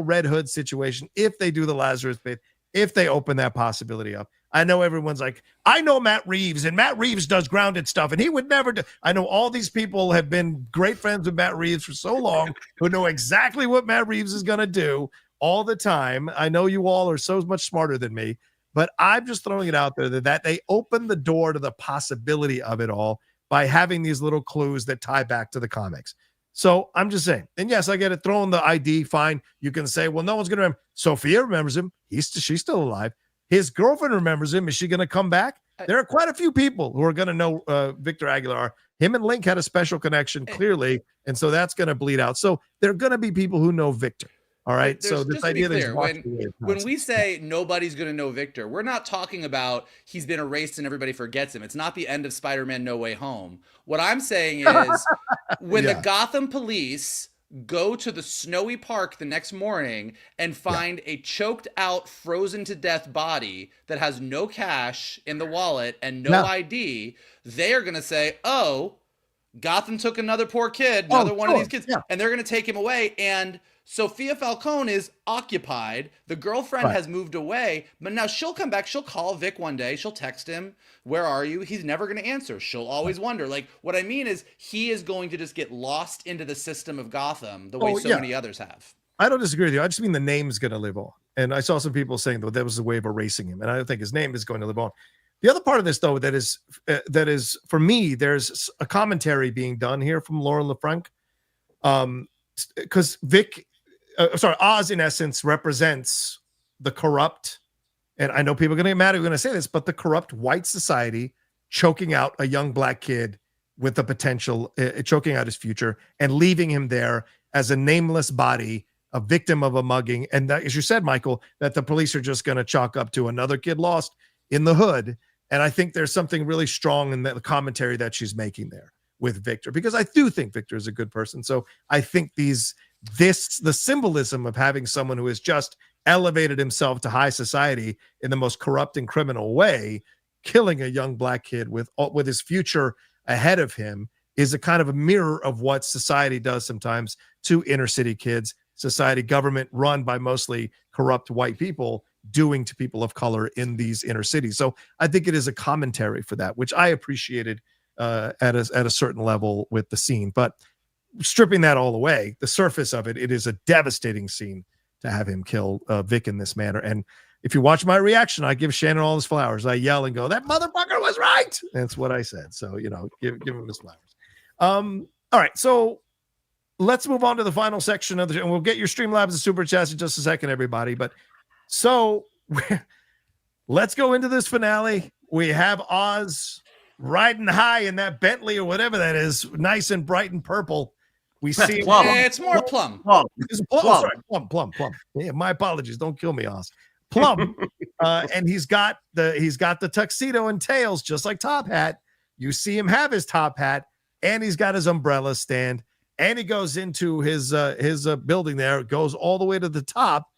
Red Hood situation if they do the Lazarus Pit, if they open that possibility up. I know everyone's like, I know Matt Reeves, and Matt Reeves does grounded stuff, and he would never do. I know all these people have been great friends with Matt Reeves for so long, who know exactly what Matt Reeves is going to do all the time. I know you all are so much smarter than me, but I'm just throwing it out there that they open the door to the possibility of it all by having these little clues that tie back to the comics. So I'm just saying. And yes, I get it. Throwing the ID, fine. You can say, well, no one's going to remember. Sofia remembers him. She's still alive. His girlfriend remembers him. Is she going to come back? There are quite a few people who are going to know Victor Aguilar. Him and Link had a special connection, clearly. And so that's going to bleed out. So there are going to be people who know Victor. All right. So this idea that when we say nobody's going to know Victor, we're not talking about he's been erased and everybody forgets him. It's not the end of Spider-Man No Way Home. What I'm saying is when the Gotham police go to the snowy park the next morning and find a choked out, frozen to death body that has no cash in the wallet and no ID, they are going to say, oh, Gotham took another poor kid, another one of these kids, and they're going to take him away. And Sofia Falcone is occupied. The girlfriend has moved away, but now she'll come back. She'll call Vic one day. She'll text him, where are you? He's never going to answer. She'll always wonder. Like, what I mean is he is going to just get lost into the system of Gotham the way so many others have. I don't disagree with you. I just mean the name's going to live on. And I saw some people saying that was a way of erasing him. And I don't think his name is going to live on. The other part of this, though, that is for me, there's a commentary being done here from Lauren LaFranc. Because Oz, in essence, represents the corrupt, and I know people are going to get mad at me when I say this, but the corrupt white society choking out a young black kid with the potential, choking out his future and leaving him there as a nameless body, a victim of a mugging. And that, as you said, Michael, that the police are just going to chalk up to another kid lost in the hood. And I think there's something really strong in the commentary that she's making there with Victor, because I do think Victor is a good person. So I think the symbolism of having someone who has just elevated himself to high society in the most corrupt and criminal way, killing a young black kid with his future ahead of him, is a kind of a mirror of what society does sometimes to inner city kids, society, government run by mostly corrupt white people doing to people of color in these inner cities. So I think it is a commentary for that, which I appreciated at a certain level with the scene. But stripping that all away, the surface of it is a devastating scene to have him kill Vic in this manner. And if you watch my reaction, I give Shannon all his flowers. I yell and go, that motherfucker was right. That's what I said. So, give him his flowers. All right. So let's move on to the final section of the show. And we'll get your Streamlabs and Super Chats in just a second, everybody. But so let's go into this finale. We have Oz riding high in that Bentley or whatever that is, nice and bright and purple. We see it's more plum. It's plum. Yeah, my apologies. Don't kill me, Oz. Plum. And he's got the tuxedo and tails, just like Top Hat. You see him have his top hat, and he's got his umbrella stand, and he goes into his building there, goes all the way to the top,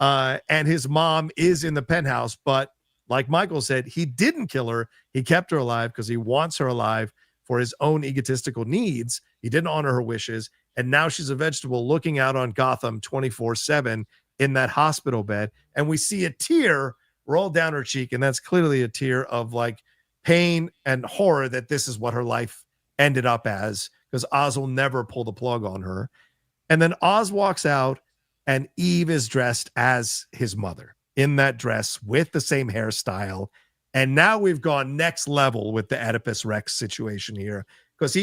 and his mom is in the penthouse. But like Michael said, he didn't kill her. He kept her alive because he wants her alive for his own egotistical needs. He didn't honor her wishes. And now she's a vegetable looking out on Gotham 24/7 in that hospital bed. And we see a tear roll down her cheek. And that's clearly a tear of like pain and horror that this is what her life ended up as, because Oz will never pull the plug on her. And then Oz walks out, and Eve is dressed as his mother in that dress with the same hairstyle. And now we've gone next level with the Oedipus Rex situation here, because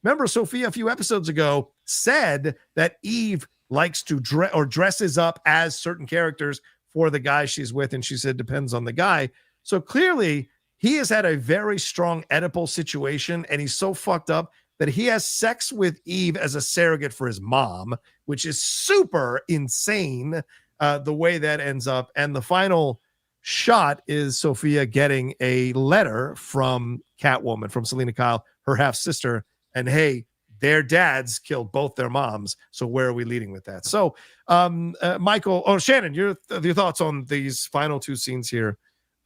remember, Sofia a few episodes ago said that Eve likes to dresses up as certain characters for the guy she's with. And she said, depends on the guy. So clearly he has had a very strong Oedipal situation, and he's so fucked up that he has sex with Eve as a surrogate for his mom, which is super insane, the way that ends up. And the final shot is Sofia getting a letter from Catwoman, from Selena Kyle, her half-sister, and hey, their dads killed both their moms. So where are we leading with that? So, Shannon, your thoughts on these final two scenes here.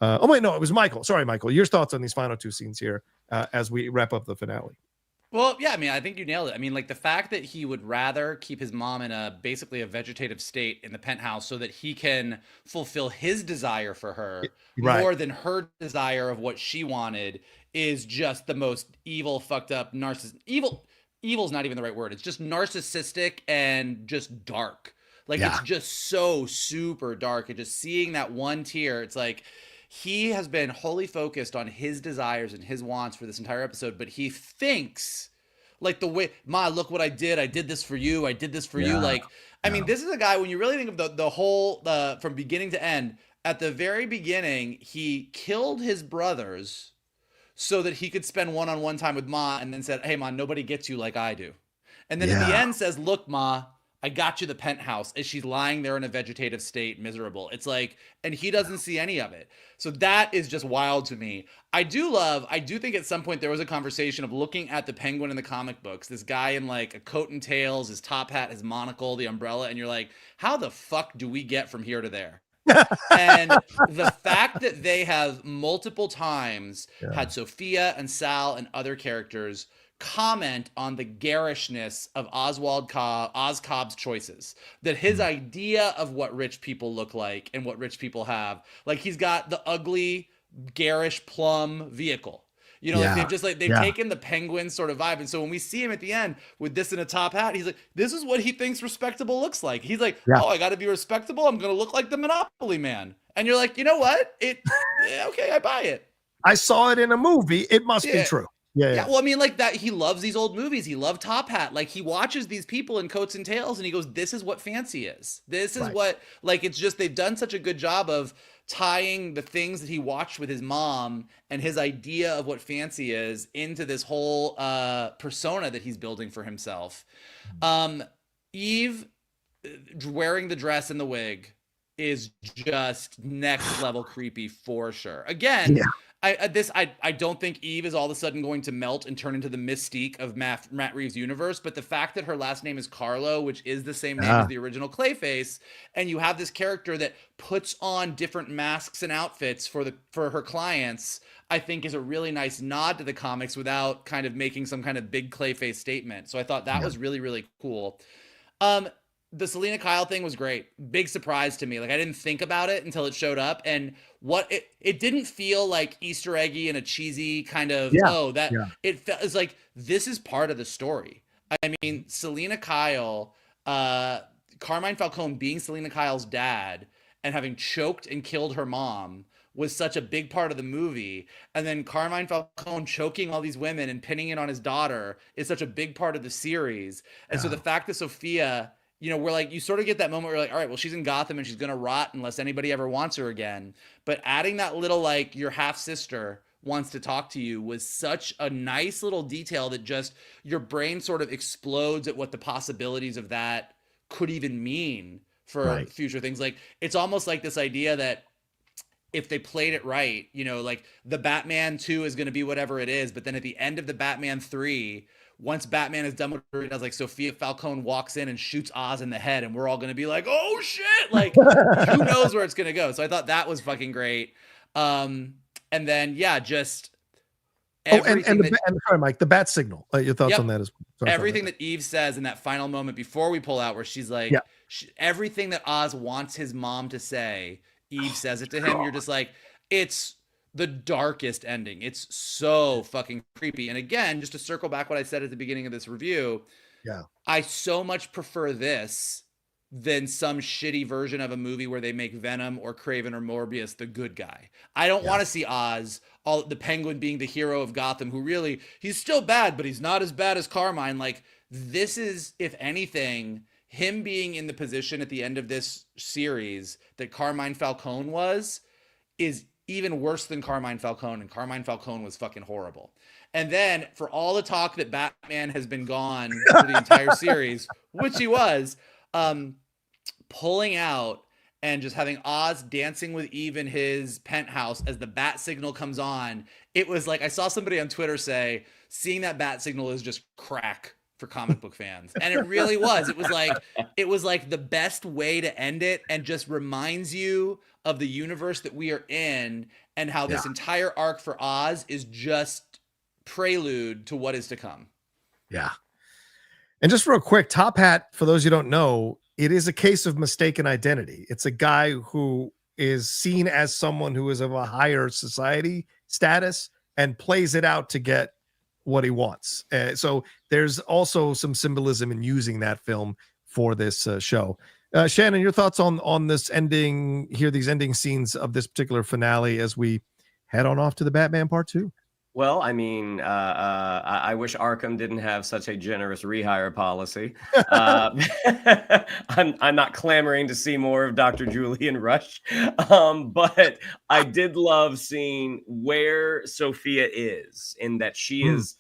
It was Michael. Sorry, Michael. Your thoughts on these final two scenes here as we wrap up the finale. Well, yeah, I mean, I think you nailed it. I mean, like the fact that he would rather keep his mom in basically a vegetative state in the penthouse so that he can fulfill his desire for her more than her desire of what she wanted is just the most evil, fucked up, evil's not even the right word. It's just narcissistic and just dark. Like it's just so super dark. And just seeing that one tear, it's like he has been wholly focused on his desires and his wants for this entire episode, but he thinks Like the way, Ma, look what I did. I did this for you. I did this for you. Like, I mean, this is a guy, when you really think of the whole, from beginning to end, at the very beginning, he killed his brothers so that he could spend one-on-one time with Ma, and then said, hey, Ma, nobody gets you like I do. And then in the end says, look, Ma, I got you the penthouse, as she's lying there in a vegetative state, miserable. It's like, and he doesn't see any of it. So that is just wild to me. I do think at some point there was a conversation of looking at the Penguin in the comic books, this guy in like a coat and tails, his top hat, his monocle, the umbrella, and you're like, how the fuck do we get from here to there? And the fact that they have multiple times had Sofia and Sal and other characters comment on the garishness of Oswald Oz Cobb's choices, that his idea of what rich people look like and what rich people have, like he's got the ugly, garish plum vehicle. You know, like they've taken the Penguin sort of vibe. And so when we see him at the end with this in a top hat, he's like, this is what he thinks respectable looks like. He's like, oh, I got to be respectable. I'm going to look like the Monopoly Man. And you're like, you know what? Okay, I buy it. I saw it in a movie. It must be true. Yeah. Well, I mean, like that, he loves these old movies. He loved Top Hat. Like he watches these people in coats and tails and he goes, this is what fancy is. This is what, like, it's just, they've done such a good job of tying the things that he watched with his mom and his idea of what fancy is into this whole persona that he's building for himself. Eve wearing the dress and the wig is just next level creepy for sure. Again, I don't think Eve is all of a sudden going to melt and turn into the mystique of Matt Reeves' universe, but the fact that her last name is Carlo, which is the same name as the original Clayface, and you have this character that puts on different masks and outfits for her clients, I think is a really nice nod to the comics without kind of making some kind of big Clayface statement. So I thought that was really, really cool. The Selena Kyle thing was great. Big surprise to me. Like I didn't think about it until it showed up, and it didn't feel like Easter eggy and a cheesy kind of it felt, it's like this is part of the story. I mean, Selena Kyle, Carmine Falcone being Selena Kyle's dad and having choked and killed her mom was such a big part of the movie, and then Carmine Falcone choking all these women and pinning it on his daughter is such a big part of the series. And so the fact that Sofia, you know, we're like, you sort of get that moment where you're like, all right, well, she's in Gotham and she's going to rot unless anybody ever wants her again. But adding that little, like, your half sister wants to talk to you was such a nice little detail that just your brain sort of explodes at what the possibilities of that could even mean for future things. Like, it's almost like this idea that if they played it right, you know, like the Batman 2 is going to be whatever it is. But then at the end of the Batman 3, once Batman is done with what he does, like Sofia Falcone walks in and shoots Oz in the head, and we're all going to be like, oh shit, like who knows where it's going to go. So I thought that was fucking great. And then, just sorry, Mike, the bat signal. Your thoughts on that as well. Everything that Eve says in that final moment before we pull out, where she's like, everything that Oz wants his mom to say, Eve says it to him. You're just like, it's the darkest ending. It's so fucking creepy. And again, just to circle back what I said at the beginning of this review, I so much prefer this than some shitty version of a movie where they make Venom or Kraven or Morbius the good guy. I don't want to see Oz, the Penguin, being the hero of Gotham, who really, he's still bad, but he's not as bad as Carmine. Like, this is, if anything, him being in the position at the end of this series that Carmine Falcone is even worse than Carmine Falcone, and Carmine Falcone was fucking horrible. And then for all the talk that Batman has been gone for the entire series, which he was, pulling out and just having Oz dancing with Eve in his penthouse as the bat signal comes on, it was like, I saw somebody on Twitter say, seeing that bat signal is just crack for comic book fans. And it really was. It was like the best way to end it, and just reminds you of the universe that we are in, and how this entire arc for Oz is just prelude to what is to come. Yeah. And just real quick, Top Hat, for those you don't know, it is a case of mistaken identity. It's a guy who is seen as someone who is of a higher society status and plays it out to get what he wants. So there's also some symbolism in using that film for this show. Shannon, your thoughts on this ending here, these ending scenes of this particular finale as we head on off to the Batman Part 2? Well, I mean, I wish Arkham didn't have such a generous rehire policy. I'm not clamoring to see more of Dr. Julian Rush, but I did love seeing where Sofia is, in that she is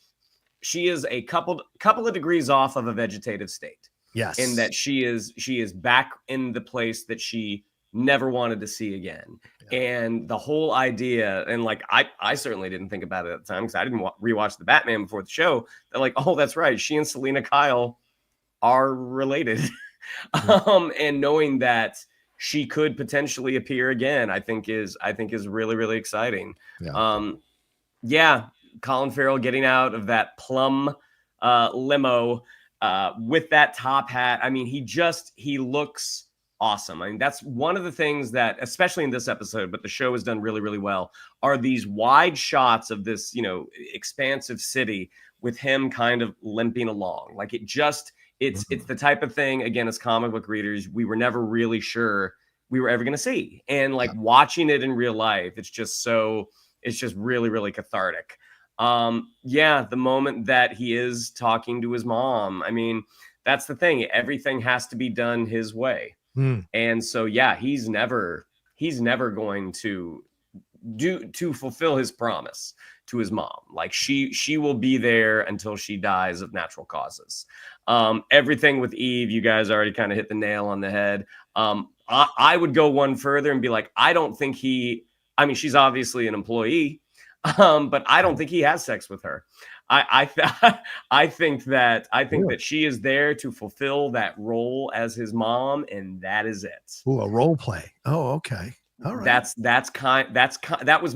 a couple of degrees off of a vegetative state. Yes. In that she is back in the place that she never wanted to see again. Yeah. And the whole idea, and like I certainly didn't think about it at the time because I didn't rewatch the Batman before the show. They're like, oh, that's right, she and Selena Kyle are related. And knowing that she could potentially appear again, I think is really, really exciting. Yeah. Colin Farrell getting out of that plum limo with that top hat. I mean, he looks awesome. I mean, that's one of the things that, especially in this episode, but the show has done really, really well, are these wide shots of this, expansive city with him kind of limping along. Like it's the type of thing, again, as comic book readers, we were never really sure we were ever going to see. And like watching it in real life, it's just really, really cathartic. The moment that he is talking to his mom, I mean, that's the thing. Everything has to be done his way. And so, he's never going to fulfill his promise to his mom. Like she will be there until she dies of natural causes. Everything with Eve, you guys already kind of hit the nail on the head. I would go one further and be like, I don't think she's obviously an employee, but I don't think he has sex with her. I think that she is there to fulfill that role as his mom, and that is it. Ooh, a role play. Oh, okay. All right. That was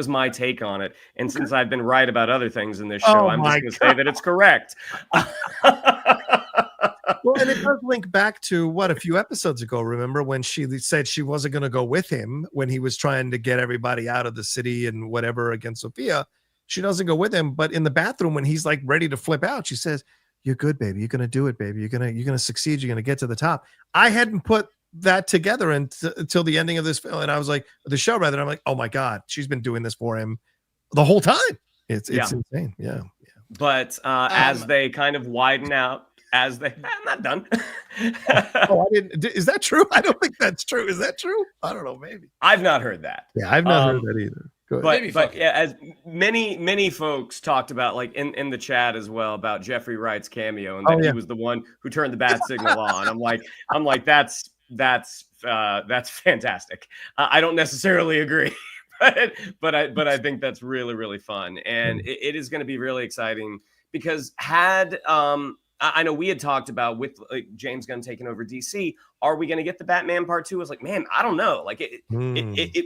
my take on it. And since I've been right about other things in this show, I'm just going to say that it's correct. Well, and it does link back to a few episodes ago. Remember when she said she wasn't going to go with him when he was trying to get everybody out of the city and whatever against Sofia? She doesn't go with him, but in the bathroom when he's like ready to flip out, she says, "You're good, baby. You're gonna do it, baby. You're gonna succeed. You're gonna get to the top." I hadn't put that together until the ending of this film, and I was like, the show rather. I'm like, oh my god, she's been doing this for him the whole time. It's insane. Yeah. But as they kind of widen out, I'm not done. I didn't. Is that true? I don't think that's true. Is that true? I don't know. Maybe I've not heard that. Yeah, I've not heard that either. But as many folks talked about, like in the chat as well, about Jeffrey Wright's cameo, and that he was the one who turned the bat signal on. I'm like that's fantastic. I don't necessarily agree, but I think that's really, really fun, and it is going to be really exciting because I know we had talked about with James Gunn taking over DC. Are we going to get the Batman Part 2? I was like, man, I don't know. Like it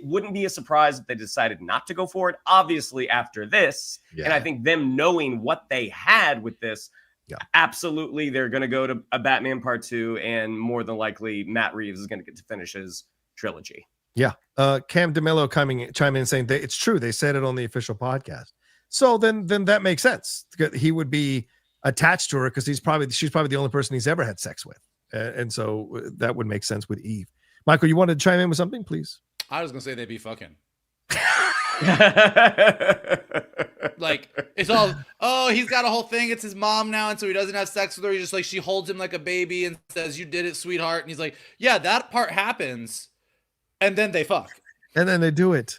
wouldn't be a surprise if they decided not to go for it. Obviously, after this, and I think them knowing what they had with this, absolutely, they're going to go to a Batman Part 2, and more than likely, Matt Reeves is going to get to finish his trilogy. Yeah. Cam DeMillo chiming in saying it's true. They said it on the official podcast. So then that makes sense. He would be attached to her because she's probably the only person he's ever had sex with, and so that would make sense with Eve. Michael, you wanted to chime in with something, please? I was gonna say they'd be fucking. Like it's all he's got a whole thing, it's his mom now, and so he doesn't have sex with her. He's just like, she holds him like a baby and says, "You did it, sweetheart," and he's like, yeah, that part happens, and then they fuck, and then they do it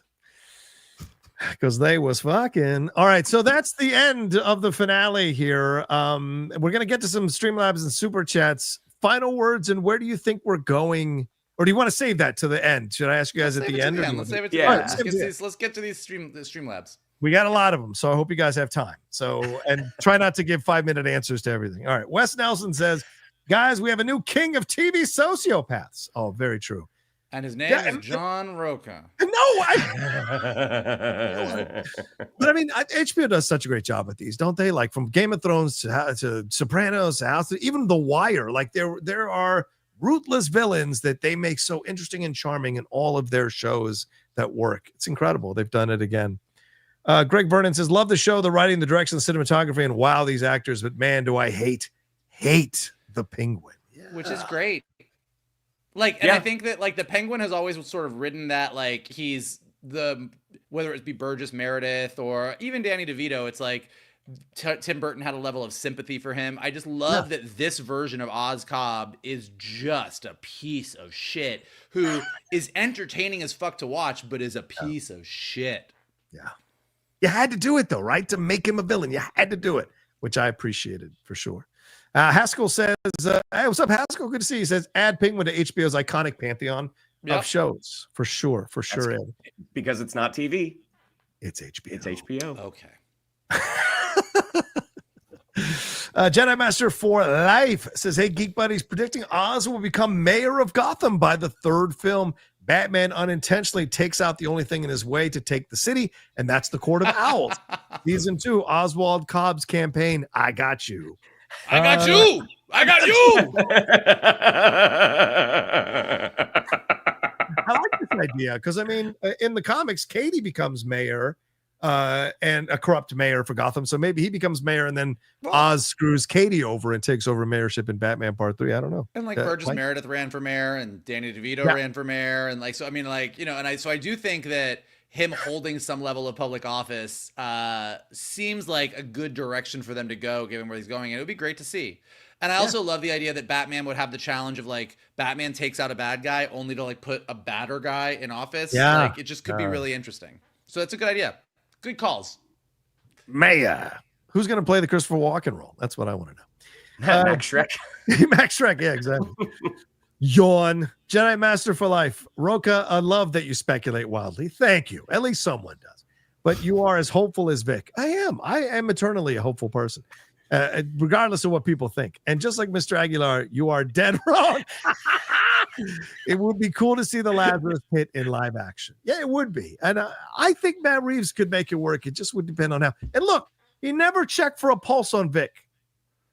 because they was fucking. All right, so that's the end of the finale here. We're gonna get to some Streamlabs and super chats. Final words, and where do you think we're going, or do you want to save that to the end? Should I ask you guys at the end? Let's save it to the end. Let's get to these Streamlabs. We got a lot of them, so I hope you guys have time. So, and try not to give 5-minute answers to everything. All right, Wes Nelson says, guys, we have a new king of TV sociopaths. Oh, very true. And his name is John Roca. No, but I mean, HBO does such a great job with these, don't they? Like from Game of Thrones to Sopranos to House, even The Wire. Like there are ruthless villains that they make so interesting and charming in all of their shows that work. It's incredible. They've done it again. Greg Vernon says, love the show, the writing, the direction, the cinematography, and wow, these actors. But man, do I hate the Penguin. Yeah. Which is great. Like, and I think that like the Penguin has always sort of ridden that, like, he's the whether it be Burgess Meredith or even Danny DeVito, it's like Tim Burton had a level of sympathy for him. I just love that this version of Oz Cobb is just a piece of shit who is entertaining as fuck to watch, but is a piece of shit. Yeah. You had to do it, though, right? To make him a villain. You had to do it, which I appreciated for sure. Haskell says, hey, what's up, Haskell? Good to see you. He says, add Penguin to HBO's iconic pantheon of shows. For sure. For sure. Ed. Because it's not TV. It's HBO. It's HBO. Okay. Jedi Master for Life says, hey, Geek Buddies, predicting Oz will become mayor of Gotham by the third film. Batman unintentionally takes out the only thing in his way to take the city, and that's the Court of Owls. Season 2, Oswald Cobb's campaign, I got you. I got you. I got you. I like this idea because, I mean, in the comics, Katie becomes mayor and a corrupt mayor for Gotham. So maybe he becomes mayor and then Oz screws Katie over and takes over mayorship in Batman Part 3. I don't know. And like Burgess Meredith ran for mayor and Danny DeVito ran for mayor. And like, so, I mean, like, you know, and I do think that him holding some level of public office seems like a good direction for them to go, given where he's going. And it would be great to see. And I also love the idea that Batman would have the challenge of like Batman takes out a bad guy only to like put a badder guy in office. Yeah. Like it just could be really interesting. So that's a good idea. Good calls. Maya. Who's going to play the Christopher Walken role? That's what I want to know. Max Shrek. Max Shrek. Yeah, exactly. Yawn. Jedi Master for Life. Roka, I love that you speculate wildly. Thank you. At least someone does. But you are as hopeful as Vic. I am eternally a hopeful person. Regardless of what people think. And just like Mr. Aguilar, you are dead wrong. It would be cool to see the Lazarus Pit in live action. Yeah, it would be. And I think Matt Reeves could make it work. It just would depend on how. And look, he never checked for a pulse on Vic.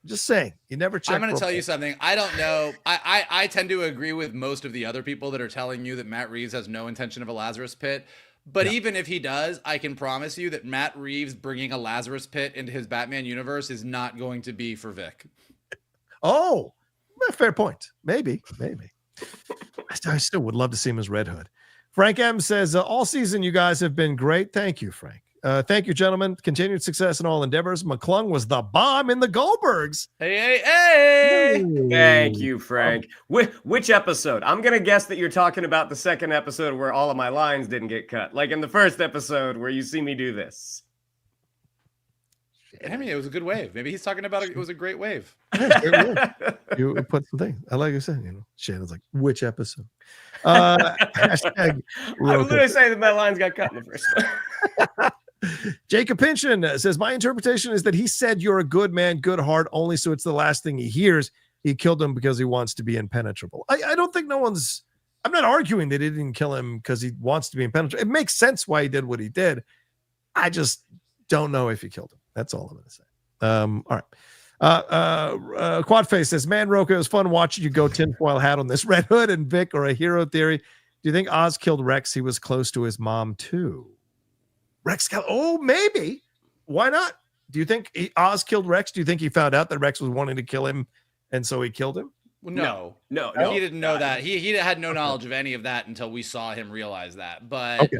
Just saying. He never checked. I'm going to tell you something. I don't know. I tend to agree with most of the other people that are telling you that Matt Reeves has no intention of a Lazarus Pit. But even if he does, I can promise you that Matt Reeves bringing a Lazarus Pit into his Batman universe is not going to be for Vic. Oh, fair point. Maybe. I still would love to see him as Red Hood. Frank M says, all season you guys have been great. Thank you, Frank. Thank you, gentlemen. Continued success in all endeavors. McClung was the bomb in the Goldbergs. Hey. Thank you, Frank. Which episode? I'm going to guess that you're talking about the second episode where all of my lines didn't get cut. Like in the first episode where you see me do this. I mean, it was a good wave. Maybe he's talking about it was a great wave. You put some things. I like you said, Shannon's like, which episode? Hashtag I'm literally saying that my lines got cut in the first one. Jacob Pynchon says, my interpretation is that he said you're a good man, good heart, only so it's the last thing he hears. He killed him because he wants to be impenetrable. I don't think I'm not arguing that he didn't kill him because he wants to be impenetrable. It makes sense why he did what he did. I just don't know if he killed him. That's all I'm going to say. All right. Quadface says, man, Roka, it was fun watching you go tinfoil hat on this Red Hood and Vic or a hero theory. Do you think Oz killed Rex? He was close to his mom too. Rex killed. Oh, maybe. Why not? Do you think Oz killed Rex? Do you think he found out that Rex was wanting to kill him and so he killed him? No. He didn't know that. He had no knowledge of any of that until we saw him realize that. But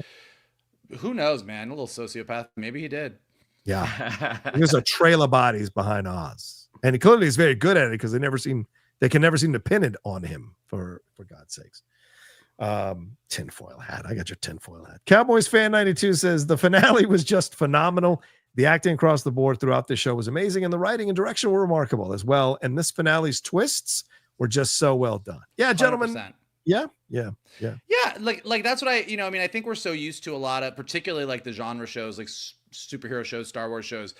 who knows, man? A little sociopath. Maybe he did. Yeah. There's a trail of bodies behind Oz. And clearly he's very good at it because they can never seem to pin it on him for God's sakes. Tinfoil hat. I got your tinfoil hat. Cowboys fan 92 says the finale was just phenomenal. The acting across the board throughout the show was amazing, and the writing and direction were remarkable as well. And this finale's twists were just so well done. Yeah, gentlemen. 100%. Yeah. Like that's what I think we're so used to a lot of, particularly like the genre shows, like superhero shows, Star Wars shows,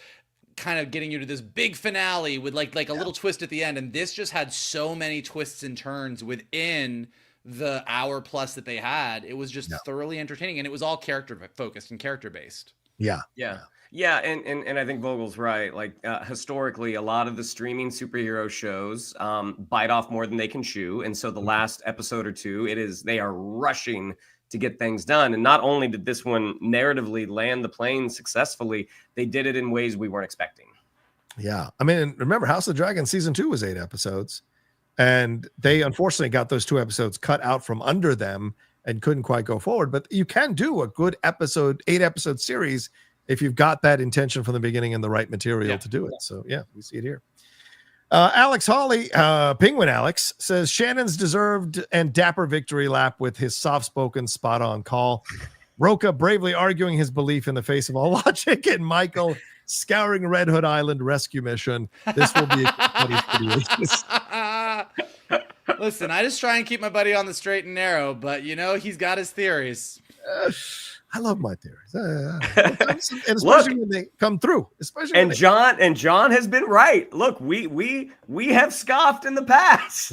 kind of getting you to this big finale with like a little twist at the end. And this just had so many twists and turns within the hour plus that they had. It was just thoroughly entertaining, and it was all character focused and character based. Yeah. And I think Vogel's right. Like historically, a lot of the streaming superhero shows bite off more than they can chew, and so the last episode or two, they are rushing to get things done. And not only did this one narratively land the plane successfully, they did it in ways we weren't expecting. Yeah, I mean, remember House of the Dragon season 2 was 8 episodes. And they unfortunately got those 2 episodes cut out from under them and couldn't quite go forward. But you can do a good 8-episode series if you've got that intention from the beginning and the right material to do it. So yeah, we see it here. Alex Hawley, Penguin Alex, says Shannon's deserved and dapper victory lap with his soft-spoken, spot-on call. Rocha bravely arguing his belief in the face of all logic, and Michael scouring Red Hood Island rescue mission. This will be a Listen, I just try and keep my buddy on the straight and narrow, but he's got his theories. I love my theories, and especially when they come through. John has been right. Look, we have scoffed in the past,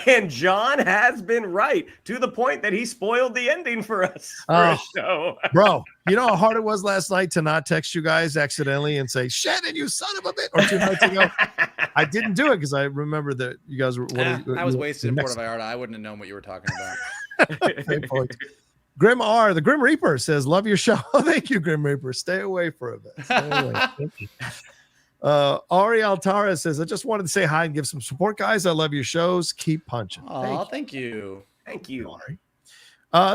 and John has been right to the point that he spoiled the ending for us for a show. Bro, you know how hard it was last night to not text you guys accidentally and say "Shannon, you son of a bitch," or 2 nights ago. I didn't do it because I remember that you guys were. I was wasted in Puerto Vallarta. I wouldn't have known what you were talking about. Grim R, the Grim Reaper, says, love your show. Thank you, Grim Reaper. Stay away for a bit. Thank you. Ari Altara says, I just wanted to say hi and give some support, guys. I love your shows. Keep punching. Oh, thank you. Thank you. Ari.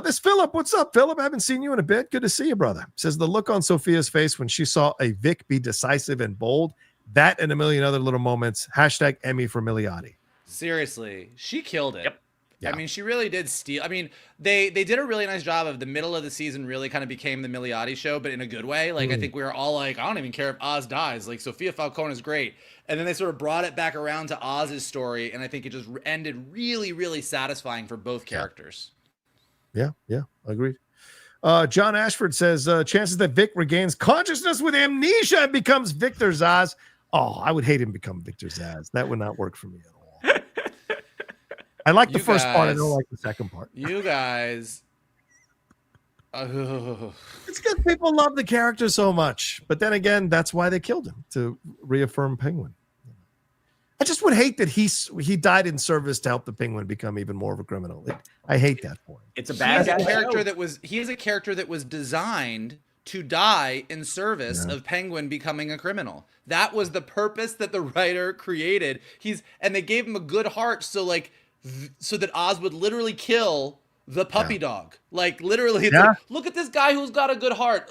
This Philip, what's up, Philip? I haven't seen you in a bit. Good to see you, brother. Says the look on Sofia's face when she saw a Vic be decisive and bold, that and a million other little moments. # Emmy for Milioti. Seriously, she killed it. Yep. Yeah. I mean, she really did steal. I mean, they did a really nice job of the middle of the season really kind of became the Milioti show, but in a good way. Like, I think we were all like, I don't even care if Oz dies. Like, Sofia Falcone is great. And then they sort of brought it back around to Oz's story, and I think it just ended really, really satisfying for both characters. Yeah, agreed. John Ashford says, chances that Vic regains consciousness with amnesia and becomes Victor Zaz. Oh, I would hate him become Victor Zaz. That would not work for me at all. I like the first part. I don't like the second part. You guys. It's because people love the character so much. But then again, that's why they killed him, to reaffirm Penguin. I just would hate that he died in service to help the Penguin become even more of a criminal. I hate that for him. It's a bad character he is a character that was designed to die in service of Penguin becoming a criminal. That was the purpose that the writer created. And they gave him a good heart so that Oz would literally kill the puppy dog. Like, literally, it's like, look at this guy who's got a good heart.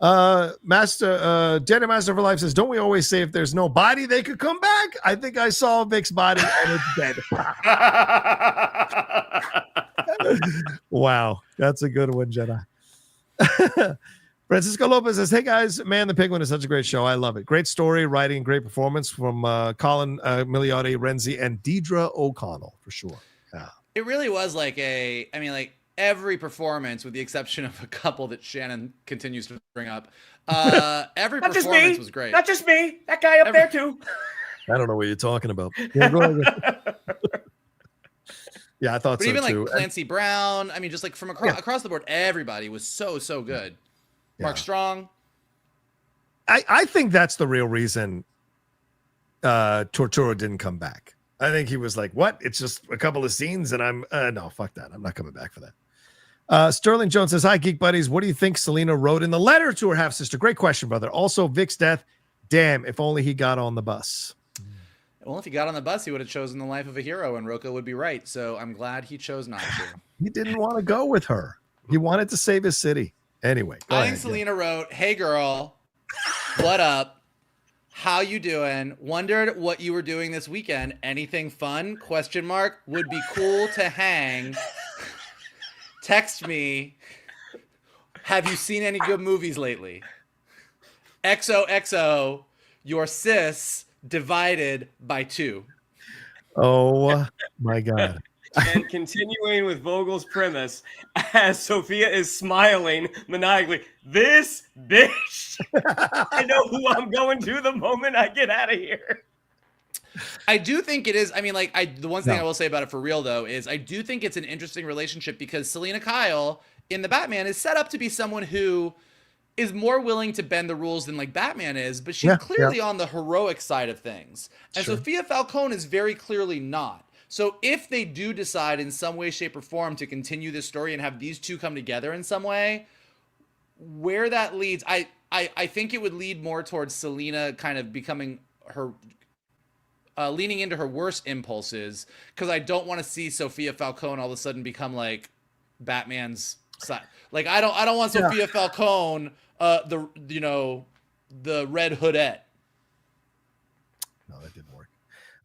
Jedi Master for Life says, don't we always say if there's no body, they could come back? I think I saw Vic's body and it's dead. Wow, that's a good one, Jedi. Francisco Lopez says, hey guys, man, The Penguin is such a great show. I love it. Great story, writing, great performance from Colin Milioti, Rhenzy, and Deirdre O'Connell, for sure. Yeah. It really was like every performance, with the exception of a couple that Shannon continues to bring up, every performance was great. Not just me. That guy up there, too. I don't know what you're talking about. Yeah, go ahead. Yeah, I thought but so, even too. Like Clancy Brown, I mean, just like from across the board, everybody was so good. Yeah. Mark Strong. I think that's the real reason Tortura didn't come back. I think he was like, what? It's just a couple of scenes and I'm no, fuck that. I'm not coming back for that. Sterling Jones says, hi, Geek Buddies. What do you think Selena wrote in the letter to her half-sister? Great question, brother. Also, Vic's death. Damn, if only he got on the bus. Well, if he got on the bus, he would have chosen the life of a hero, and Rocha would be right. So I'm glad he chose not to. He didn't want to go with her. He wanted to save his city. Anyway, I think Selena wrote, hey, girl, what up? How you doing? Wondered what you were doing this weekend. Anything fun? ? Would be cool to hang. Text me. Have you seen any good movies lately? XOXO, your sis divided by 2. Oh my God. And continuing with Vogel's premise, as Sofia is smiling maniacally, this bitch, I know who I'm going to the moment I get out of here. I do think it is. I mean, like, the one thing I will say about it for real, though, is I do think it's an interesting relationship because Selena Kyle in the Batman is set up to be someone who is more willing to bend the rules than like Batman is, but she's clearly on the heroic side of things. And Sofia Falcone is very clearly not. So if they do decide in some way, shape, or form to continue this story and have these two come together in some way, where that leads, I think it would lead more towards Selena kind of becoming her leaning into her worst impulses, because I don't want to see Sofia Falcone all of a sudden become like Batman's side. Like I don't want Sofia Falcone, the Red Hoodette. No, that didn't work.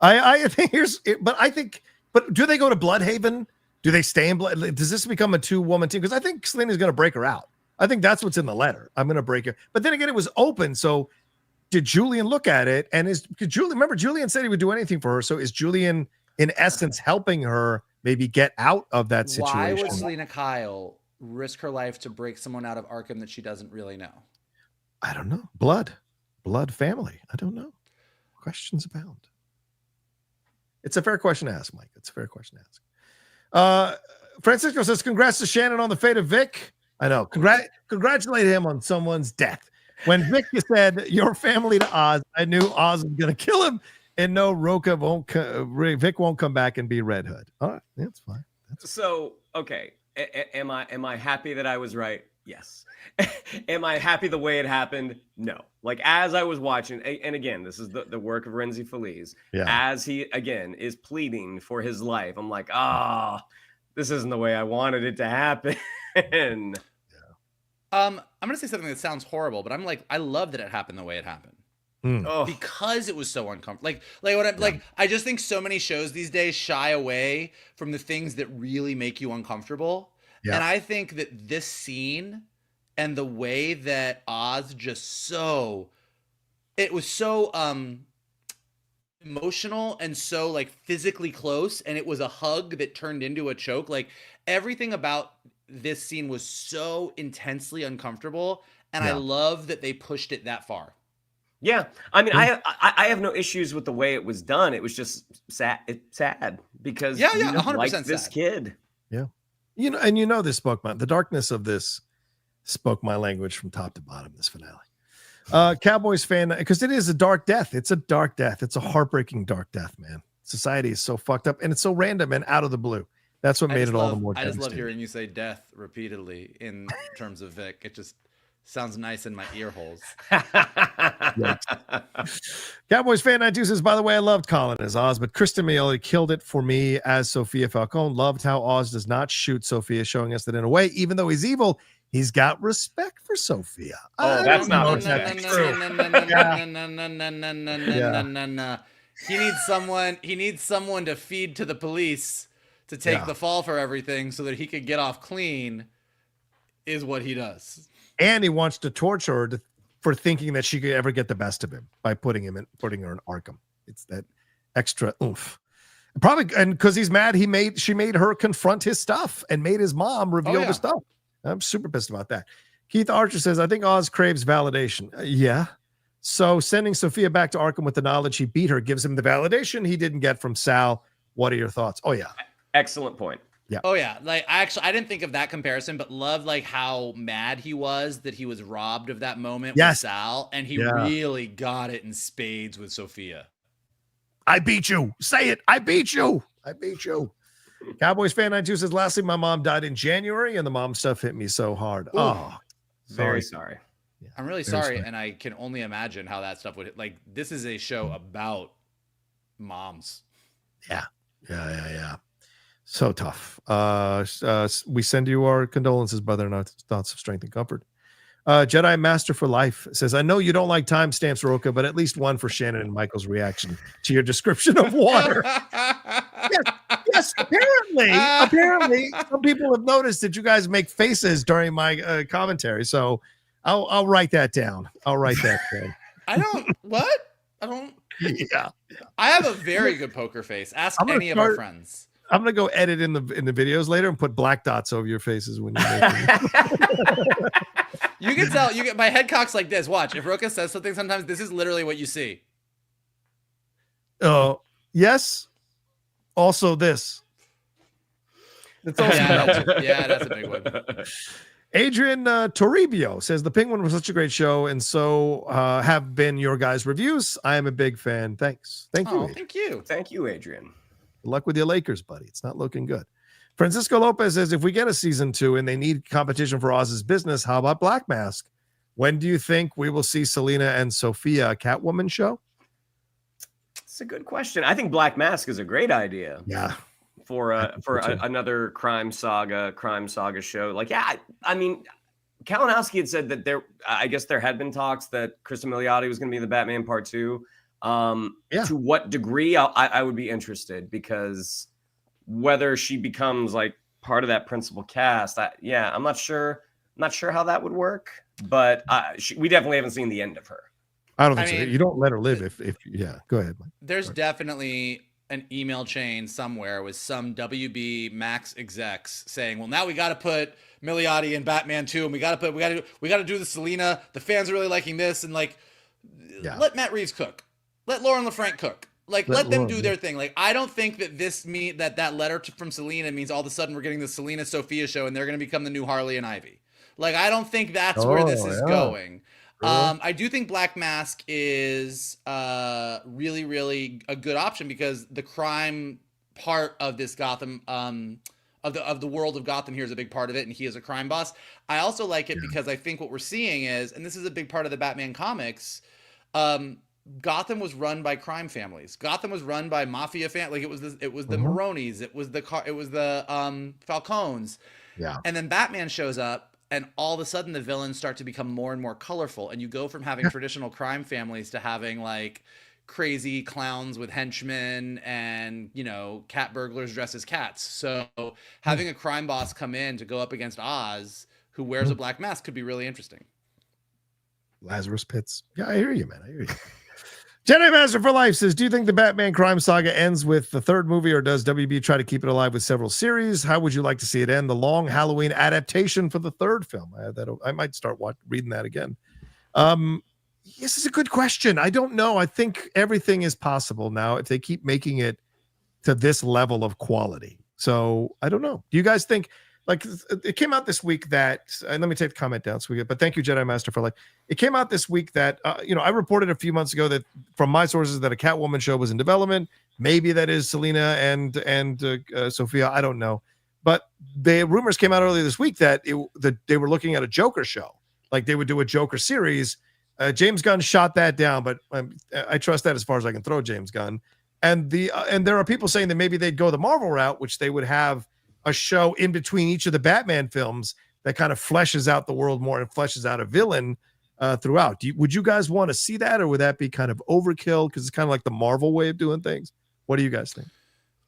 I think but do they go to Bloodhaven? Do they stay in Blood? Does this become a 2-woman team? Because I think Selina's going to break her out. I think that's what's in the letter. I'm going to break her. But then again, it was open. So did Julian look at it? And remember, Julian said he would do anything for her. So is Julian, in essence, helping her maybe get out of that situation? Why would Selina Kyle risk her life to break someone out of Arkham that she doesn't really know? I don't know. Blood family. I don't know. Questions abound. It's a fair question to ask, Mike. It's a fair question to ask. Francisco says, congrats to Shannon on the fate of Vic. I know. Congratulate him on someone's death. When Vic said, your family to Oz, I knew Oz was going to kill him. And no, Vic won't come back and be Red Hood. All right. That's fine. So, okay. Am I happy that I was right? Yes. Am I happy the way it happened? No. Like, as I was watching, and again, this is the work of Rhenzy Feliz. Yeah. As he, again, is pleading for his life, I'm like, this isn't the way I wanted it to happen. I'm going to say something that sounds horrible, but I'm like, I love that it happened the way it happened. Because it was so uncomfortable. I just think so many shows these days shy away from the things that really make you uncomfortable. Yeah. And I think that this scene and the way that Oz it was so emotional and so like physically close, and it was a hug that turned into a choke. Like everything about this scene was so intensely uncomfortable, and I love that they pushed it that far. Yeah, I mean, I have no issues with the way it was done. It was just sad. It's sad because 100% like this sad. kid. Yeah, this spoke the darkness of this spoke my language from top to bottom. This finale, Cowboys fan, because it is a dark death. It's a dark death. It's a heartbreaking dark death, man. Society is so fucked up, and it's so random and out of the blue. That's what made it all the more. I just love hearing you say death repeatedly in terms of Vic. It just sounds nice in my ear holes. Cowboys fan 92 says, by the way, I loved Colin as Oz, but Cristin Milioti killed it for me as Sofia Falcone. Loved how Oz does not shoot Sofia, showing us that in a way, even though he's evil, he's got respect for Sofia. Oh, that's not respect. He needs someone to feed to the police to take the fall for everything so that he could get off clean is what he does. And he wants to torture her for thinking that she could ever get the best of him by putting her in Arkham. It's that extra oomph. Probably, and because he's mad, she made her confront his stuff and made his mom reveal the stuff. I'm super pissed about that. Keith Archer says, I think Oz craves validation. Yeah. So sending Sofia back to Arkham with the knowledge he beat her gives him the validation he didn't get from Sal. What are your thoughts? Oh, yeah. Excellent point. Yeah. Oh yeah. Like I didn't think of that comparison, but love like how mad he was that he was robbed of that moment with Sal, and he really got it in spades with Sofia. I beat you. Say it. I beat you. I beat you. Cowboys fan 92 says, lastly, my mom died in January and the mom stuff hit me so hard. Ooh. Oh, very sorry. Yeah, I'm really sorry. And I can only imagine how that stuff would hit. Like, this is a show about moms. Yeah. So tough. We send you our condolences, brother, and our thoughts of strength and comfort. Jedi Master for Life says, I know you don't like timestamps, Roka, but at least one for Shannon and Michael's reaction to your description of water. Yes, apparently some people have noticed that you guys make faces during my commentary. So I'll write that down. I have a very good poker face. Ask any of our friends. I'm gonna go edit in the videos later and put black dots over your faces when you make them. You can tell. You get my head cocks like this. Watch. If Roka says something, sometimes this is literally what you see. Oh yes. Also this. It's also that's a big one. Adrian Toribio says the Penguin was such a great show, and so have been your guys' reviews. I am a big fan. Thanks. Thank you. Thank you, Adrian. Good luck with your Lakers, buddy. It's not looking good. Francisco Lopez says, if we get a season 2 and they need competition for Oz's business, how about Black Mask? When do you think we will see Selina and Sofia a Catwoman show? It's a good question. I think Black Mask is a great idea. Yeah. For another crime saga show. Like, yeah, I mean, Kalinowski had said that I guess there had been talks that Cristin Milioti was going to be the Batman Part 2. To what degree I would be interested, because whether she becomes like part of that principal cast, I'm not sure how that would work, but we definitely haven't seen the end of her. I don't think so. You don't let her live if go ahead. There's definitely an email chain somewhere with some WB Max execs saying, well, now we got to put Milioti in Batman 2, and we got to do the Selina. The fans are really liking this, and like, let Matt Reeves cook, let Lauren LaFranc cook, like let them do their thing. Like, I don't think that that letter from Selina means all of a sudden we're getting the Selina Sofia show and they're going to become the new Harley and Ivy. Like, I don't think that's where this is going. I do think Black Mask is really, really a good option, because the crime part of this Gotham, of the world of Gotham here, is a big part of it, and he is a crime boss. I also like it because I think what we're seeing is, and this is a big part of the Batman comics, Gotham was run by crime families. Gotham was run by mafia like it was the Maronis, it was the Falcones. Yeah. And then Batman shows up, and all of a sudden the villains start to become more and more colorful, and you go from having traditional crime families to having like crazy clowns with henchmen and, cat burglars dressed as cats. So having a crime boss come in to go up against Oz, who wears a black mask, could be really interesting. Lazarus Pits. Yeah, I hear you, man. I hear you. Jedi Master for Life says, do you think the Batman crime saga ends with the third movie, or does WB try to keep it alive with several series? How would you like to see it end? The long Halloween adaptation for the third film. I might start reading that again. This is a good question. I don't know. I think everything is possible now if they keep making it to this level of quality. So I don't know. Do you guys think, like, it came out this week that, and let me take the comment down so we get, but thank you, Jedi Master, for like, it came out this week that, I reported a few months ago that from my sources that a Catwoman show was in development. Maybe that is Selina and Sofia. I don't know. But the rumors came out earlier this week that they were looking at a Joker show. Like, they would do a Joker series. James Gunn shot that down, but I trust that as far as I can throw James Gunn. And there are people saying that maybe they'd go the Marvel route, which they would have a show in between each of the Batman films that kind of fleshes out the world more and fleshes out a villain throughout. Would you guys want to see that, or would that be kind of overkill? Because it's kind of like the Marvel way of doing things. What do you guys think?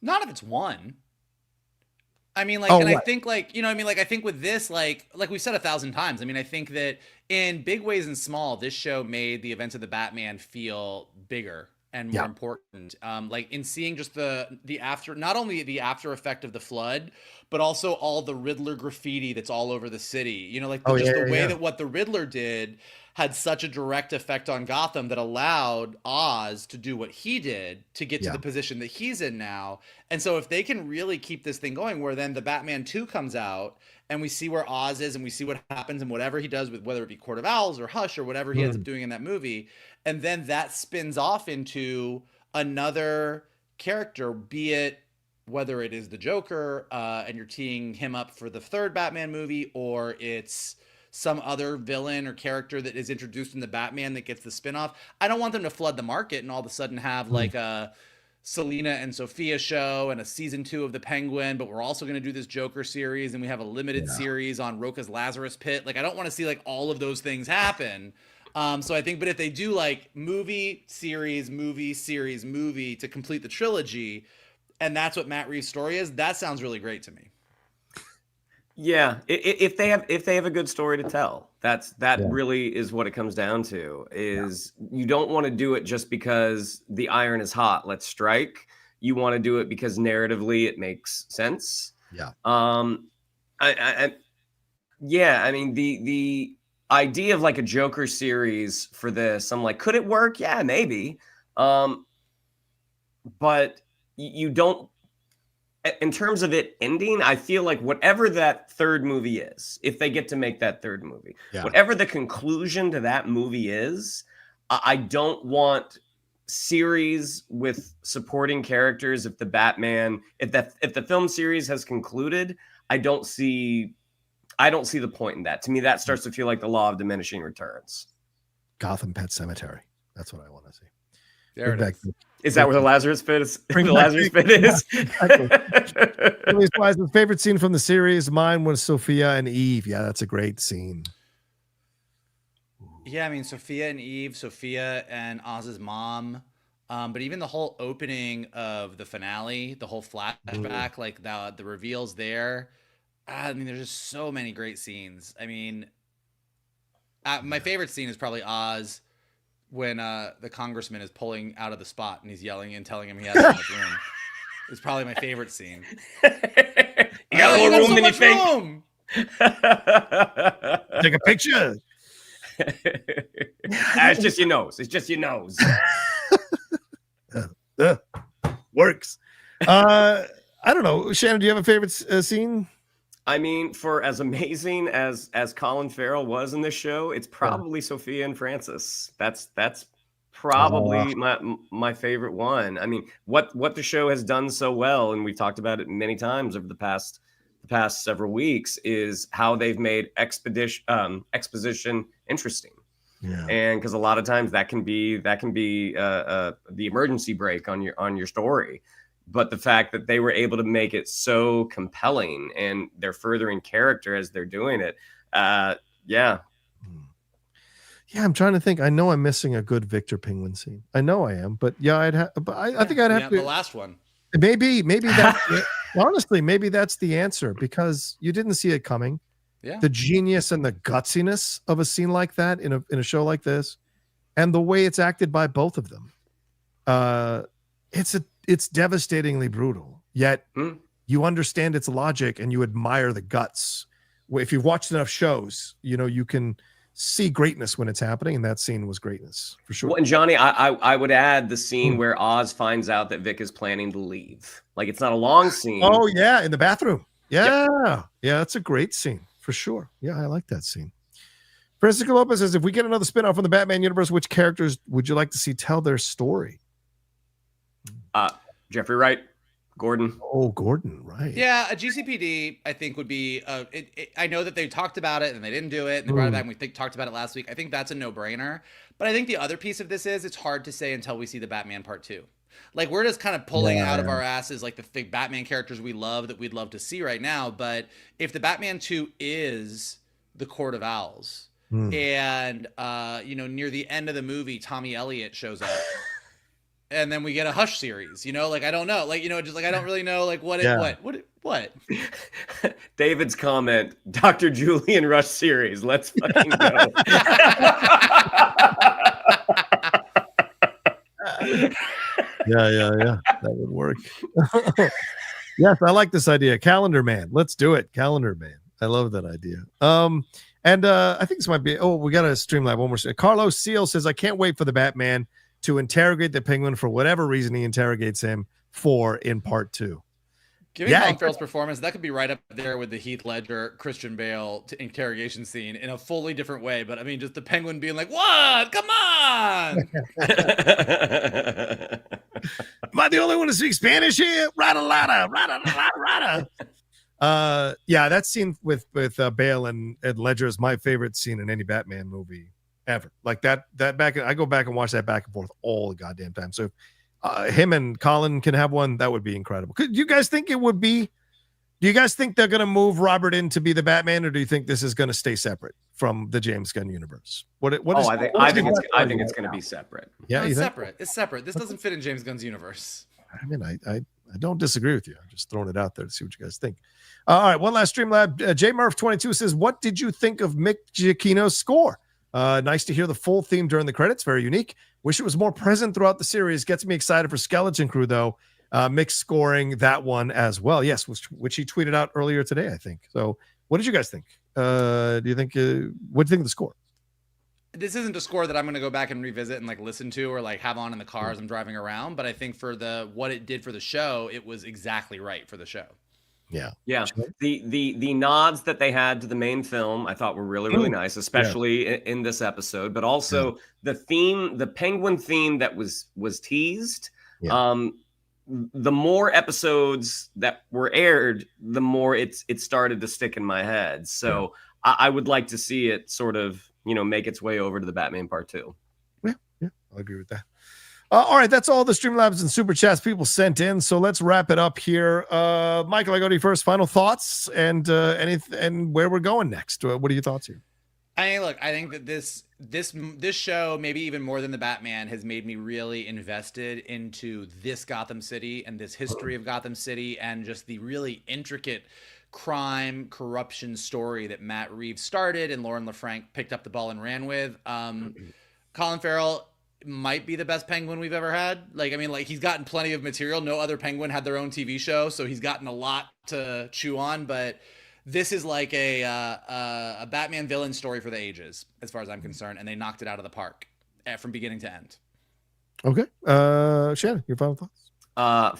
Not if it's one. I mean, like, I think, like, I think with this, like we've said 1,000 times, I mean, I think that in big ways and small, this show made the events of the Batman feel bigger and more important. Like, in seeing just the after, not only the after effect of the flood, but also all the Riddler graffiti that's all over the city. The way that what the Riddler did had such a direct effect on Gotham that allowed Oz to do what he did to get to the position that he's in now. And so if they can really keep this thing going, where then the Batman 2 comes out and we see where Oz is and we see what happens and whatever he does with, whether it be Court of Owls or Hush or whatever he ends up doing in that movie, and then that spins off into another character, be it whether it is the Joker and you're teeing him up for the third Batman movie, or it's some other villain or character that is introduced in the Batman that gets the spinoff. I don't want them to flood the market and all of a sudden have like a Selina and Sofia show and a season 2 of the Penguin, but we're also going to do this Joker series and we have a limited series on Roca's Lazarus Pit. Like, I don't want to see like all of those things happen. So I think, but if they do like movie, series, movie to complete the trilogy, and that's what Matt Reeves' story is, that sounds really great to me. Yeah, if they have a good story to tell, that really is what it comes down to. Is you don't want to do it just because the iron is hot, let's strike. You want to do it because narratively it makes sense. Yeah. I mean, the idea of like a Joker series for this, I'm like, could it work? Yeah, maybe. But you don't. In terms of it ending, I feel like whatever that third movie is, if they get to make that third movie, whatever the conclusion to that movie is, I don't want series with supporting characters. If the film series has concluded, I don't see the point in that. To me, that starts to feel like the law of diminishing returns. Gotham Pet Cemetery. That's what I want to see. There it is. Is that where the Lazarus pit is? Bring The back Lazarus Vic. pit is? Anyways, Wiseman's favorite scene from the series. Mine was Sofia and Eve. Yeah, that's a great scene. Yeah, I mean, Sofia and Eve, Sofia and Oz's mom. But even the whole opening of the finale, the whole flashback, like the reveals there. I mean, there's just so many great scenes. I mean, my favorite scene is probably Oz when the congressman is pulling out of the spot and he's yelling and telling him he has so much room. It's probably my favorite scene. You got more room than you think. Room. Take a picture. It's just your nose. It's just your nose. Works. I don't know. Shannon, do you have a favorite scene? I mean, for as amazing as Colin Farrell was in this show, it's probably Sofia and Francis. That's probably my favorite one. I mean, what the show has done so well, and we've talked about it many times over the past several weeks, is how they've made exposition interesting. Yeah. And because a lot of times that can be the emergency brake on your story. But the fact that they were able to make it so compelling and they're furthering character as they're doing it. Yeah, I'm trying to think. I know I'm missing a good Victor Penguin scene. I know I am, but yeah, I think I'd have to. The last one. Maybe that's honestly, maybe that's the answer, because you didn't see it coming. Yeah. The genius and the gutsiness of a scene like that in a show like this, and the way it's acted by both of them. It's devastatingly brutal, yet you understand its logic and you admire the guts. If you've watched enough shows, you can see greatness when it's happening, and that scene was greatness for sure. Well, and Johnny, I would add the scene where Oz finds out that Vic is planning to leave. Like, it's not a long scene. Oh yeah, in the bathroom. Yeah, that's a great scene for sure. Yeah, I like that scene. Francisco Lopez says, if we get another spinoff from the Batman universe, which characters would you like to see tell their story? Jeffrey Wright, Gordon. Oh, Gordon, right. Yeah, a GCPD, I think, would be. I know that they talked about it and they didn't do it, and they brought it back. And we talked about it last week. I think that's a no-brainer. But I think the other piece of this is it's hard to say until we see the Batman Part 2. Like, we're just kind of pulling out of our asses like the Batman characters we love that we'd love to see right now. But if the Batman 2 is the Court of Owls, and near the end of the movie, Tommy Elliott shows up. And then we get a Hush series, like, I don't know, like, just like, I don't really know, like, what. David's comment, Dr. Julian Rush series. Let's fucking go. Yeah. That would work. Yes, I like this idea. Calendar Man. Let's do it. Calendar Man. I love that idea. And I think this might be, we got a Streamlab one more. Carlos Seal says, I can't wait for the Batman to interrogate the Penguin for whatever reason he interrogates him for in Part 2. Given Colin Farrell's performance, that could be right up there with the Heath Ledger, Christian Bale interrogation scene in a fully different way. But I mean, just the Penguin being like, what? Come on. Am I the only one to speak Spanish here? Rada. Yeah, that scene with Bale and Ledger is my favorite scene in any Batman movie ever. Like that I go back and watch that back and forth all the goddamn time. So if him and Colin can have one, that would be incredible. Do you guys think it would be? Do you guys think they're going to move Robert in to be the Batman, or do you think this is going to stay separate from the James Gunn universe? I think it's going to be separate. Yeah, it's separate. It's separate. This doesn't fit in James Gunn's universe. I mean, I don't disagree with you. I'm just throwing it out there to see what you guys think. All right, one last Streamlab. J Murph 22 says, "What did you think of Mick Giacchino's score? Nice to hear the full theme during the credits. Very unique. Wish it was more present throughout the series. Gets me excited for Skeleton Crew, though. Mick scoring that one as well. Yes, which he tweeted out earlier today, I think. So, what did you guys think? Do you think? What do you think of the score? This isn't a score that I'm going to go back and revisit and like listen to or like have on in the car as I'm driving around. But I think for what it did for the show, it was exactly right for the show. Yeah. The nods that they had to the main film, I thought were really, really nice, especially in this episode. But also the theme, the Penguin theme that was teased. Yeah. The more episodes that were aired, the more it started to stick in my head. So I would like to see it sort of, make its way over to the Batman Part 2. Yeah, I'll agree with that. All right, that's all the Streamlabs and Super Chats people sent in. So let's wrap it up here. Michael, I go to you first. Final thoughts and and where we're going next. What are your thoughts here? I think that this show, maybe even more than the Batman, has made me really invested into this Gotham City and this history of Gotham City and just the really intricate crime, corruption story that Matt Reeves started and Lauren LaFranc picked up the ball and ran with. Colin Farrell might be the best Penguin we've ever had. He's gotten plenty of material. No other Penguin had their own TV show, so he's gotten a lot to chew on, but this is like a Batman villain story for the ages, as far as I'm concerned, and they knocked it out of the park from beginning to end. Okay. Shannon, your final thoughts?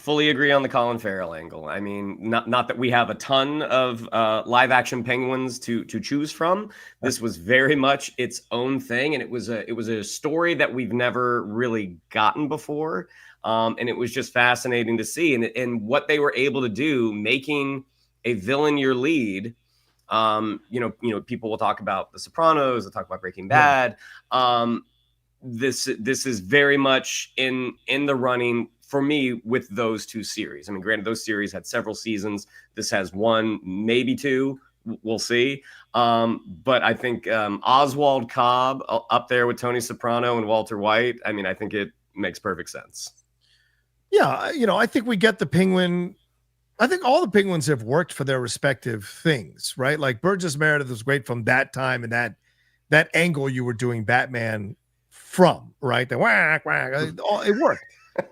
Fully agree on the Colin Farrell angle. I mean, not that we have a ton of live action Penguins to choose from. This was very much its own thing, and it was a story that we've never really gotten before. And it was just fascinating to see, and what they were able to do, making a villain your lead. People will talk about The Sopranos, they'll talk about Breaking Bad. This is very much in the running for me with those two series. I mean, granted, those series had several seasons. This has one, maybe two. We'll see. But I think Oswald Cobb up there with Tony Soprano and Walter White, I mean, I think it makes perfect sense. Yeah, I think we get the Penguin. I think all the Penguins have worked for their respective things, right? Like Burgess Meredith was great from that time and that angle you were doing Batman from, right? The whack, whack, it worked.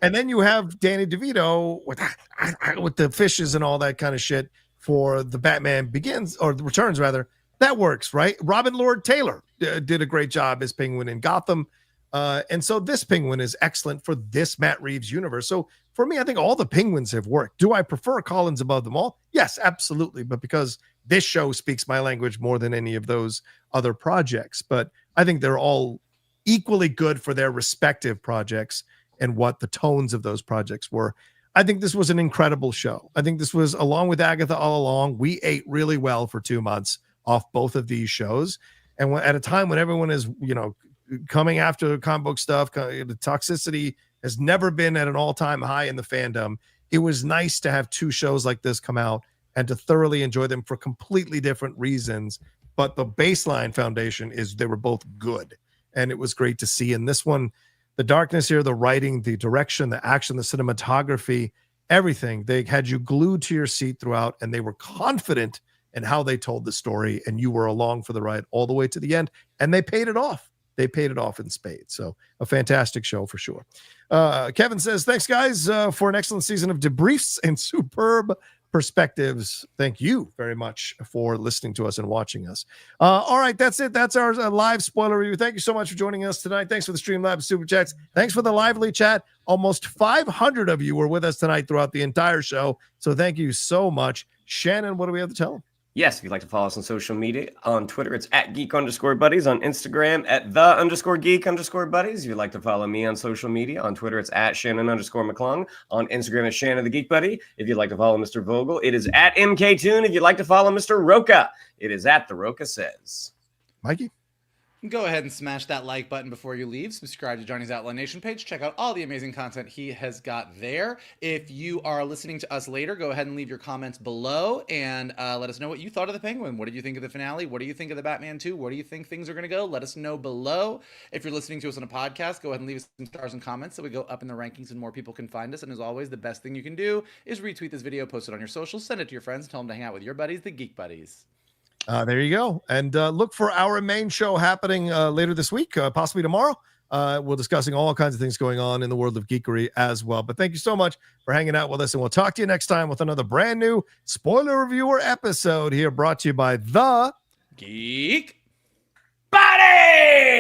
And then you have Danny DeVito with the fishes and all that kind of shit for the Batman Begins, or Returns rather. That works, right? Robin Lord Taylor did a great job as Penguin in Gotham. And so this Penguin is excellent for this Matt Reeves universe. So for me, I think all the Penguins have worked. Do I prefer Collins above them all? Yes, absolutely. But because this show speaks my language more than any of those other projects. But I think they're all equally good for their respective projects and what the tones of those projects were. I think this was an incredible show. I think this was, along with Agatha All Along, we ate really well for 2 months off both of these shows. And at a time when everyone is, coming after comic book stuff, the toxicity has never been at an all-time high in the fandom. It was nice to have two shows like this come out and to thoroughly enjoy them for completely different reasons. But the baseline foundation is they were both good. And it was great to see. And this one, the darkness here, the writing, the direction, the action, the cinematography, everything, they had you glued to your seat throughout, and they were confident in how they told the story, and you were along for the ride all the way to the end, and they paid it off. They paid it off in spades. So a fantastic show for sure. Kevin says, thanks, guys, for an excellent season of debriefs and superb perspectives. Thank you very much for listening to us and watching us. All right, that's it. That's our live spoiler review. Thank you so much for joining us tonight. Thanks for the Streamlabs Super Chats. Thanks for the lively chat. Almost 500 of you were with us tonight throughout the entire show. So thank you so much. Shannon, what do we have to tell them? Yes, if you'd like to follow us on social media, on Twitter, it's at Geek_Buddies. On Instagram, at @the_Geek_Buddies. If you'd like to follow me on social media, on Twitter, it's at Shannon_McClung. On Instagram, it's Shannon the Geek Buddy. If you'd like to follow Mr. Vogel, it is at MKToon. If you'd like to follow Mr. Roca, it is at The Roca Says. Mikey? Go ahead and smash that like button before you leave. Subscribe to Johnny's Outline Nation page. Check out all the amazing content he has got there. If you are listening to us later, go ahead and leave your comments below and let us know what you thought of the Penguin. What did you think of the finale? What do you think of the Batman 2? Where do you think things are going to go? Let us know below. If you're listening to us on a podcast, go ahead and leave us some stars and comments so we go up in the rankings and more people can find us. And as always, the best thing you can do is retweet this video, post it on your socials, send it to your friends, tell them to hang out with your buddies, the Geek Buddies. There you go. And look for our main show happening later this week, possibly tomorrow. We're discussing all kinds of things going on in the world of geekery as well. But thank you so much for hanging out with us. And we'll talk to you next time with another brand new spoiler reviewer episode here, brought to you by the Geek Buddy!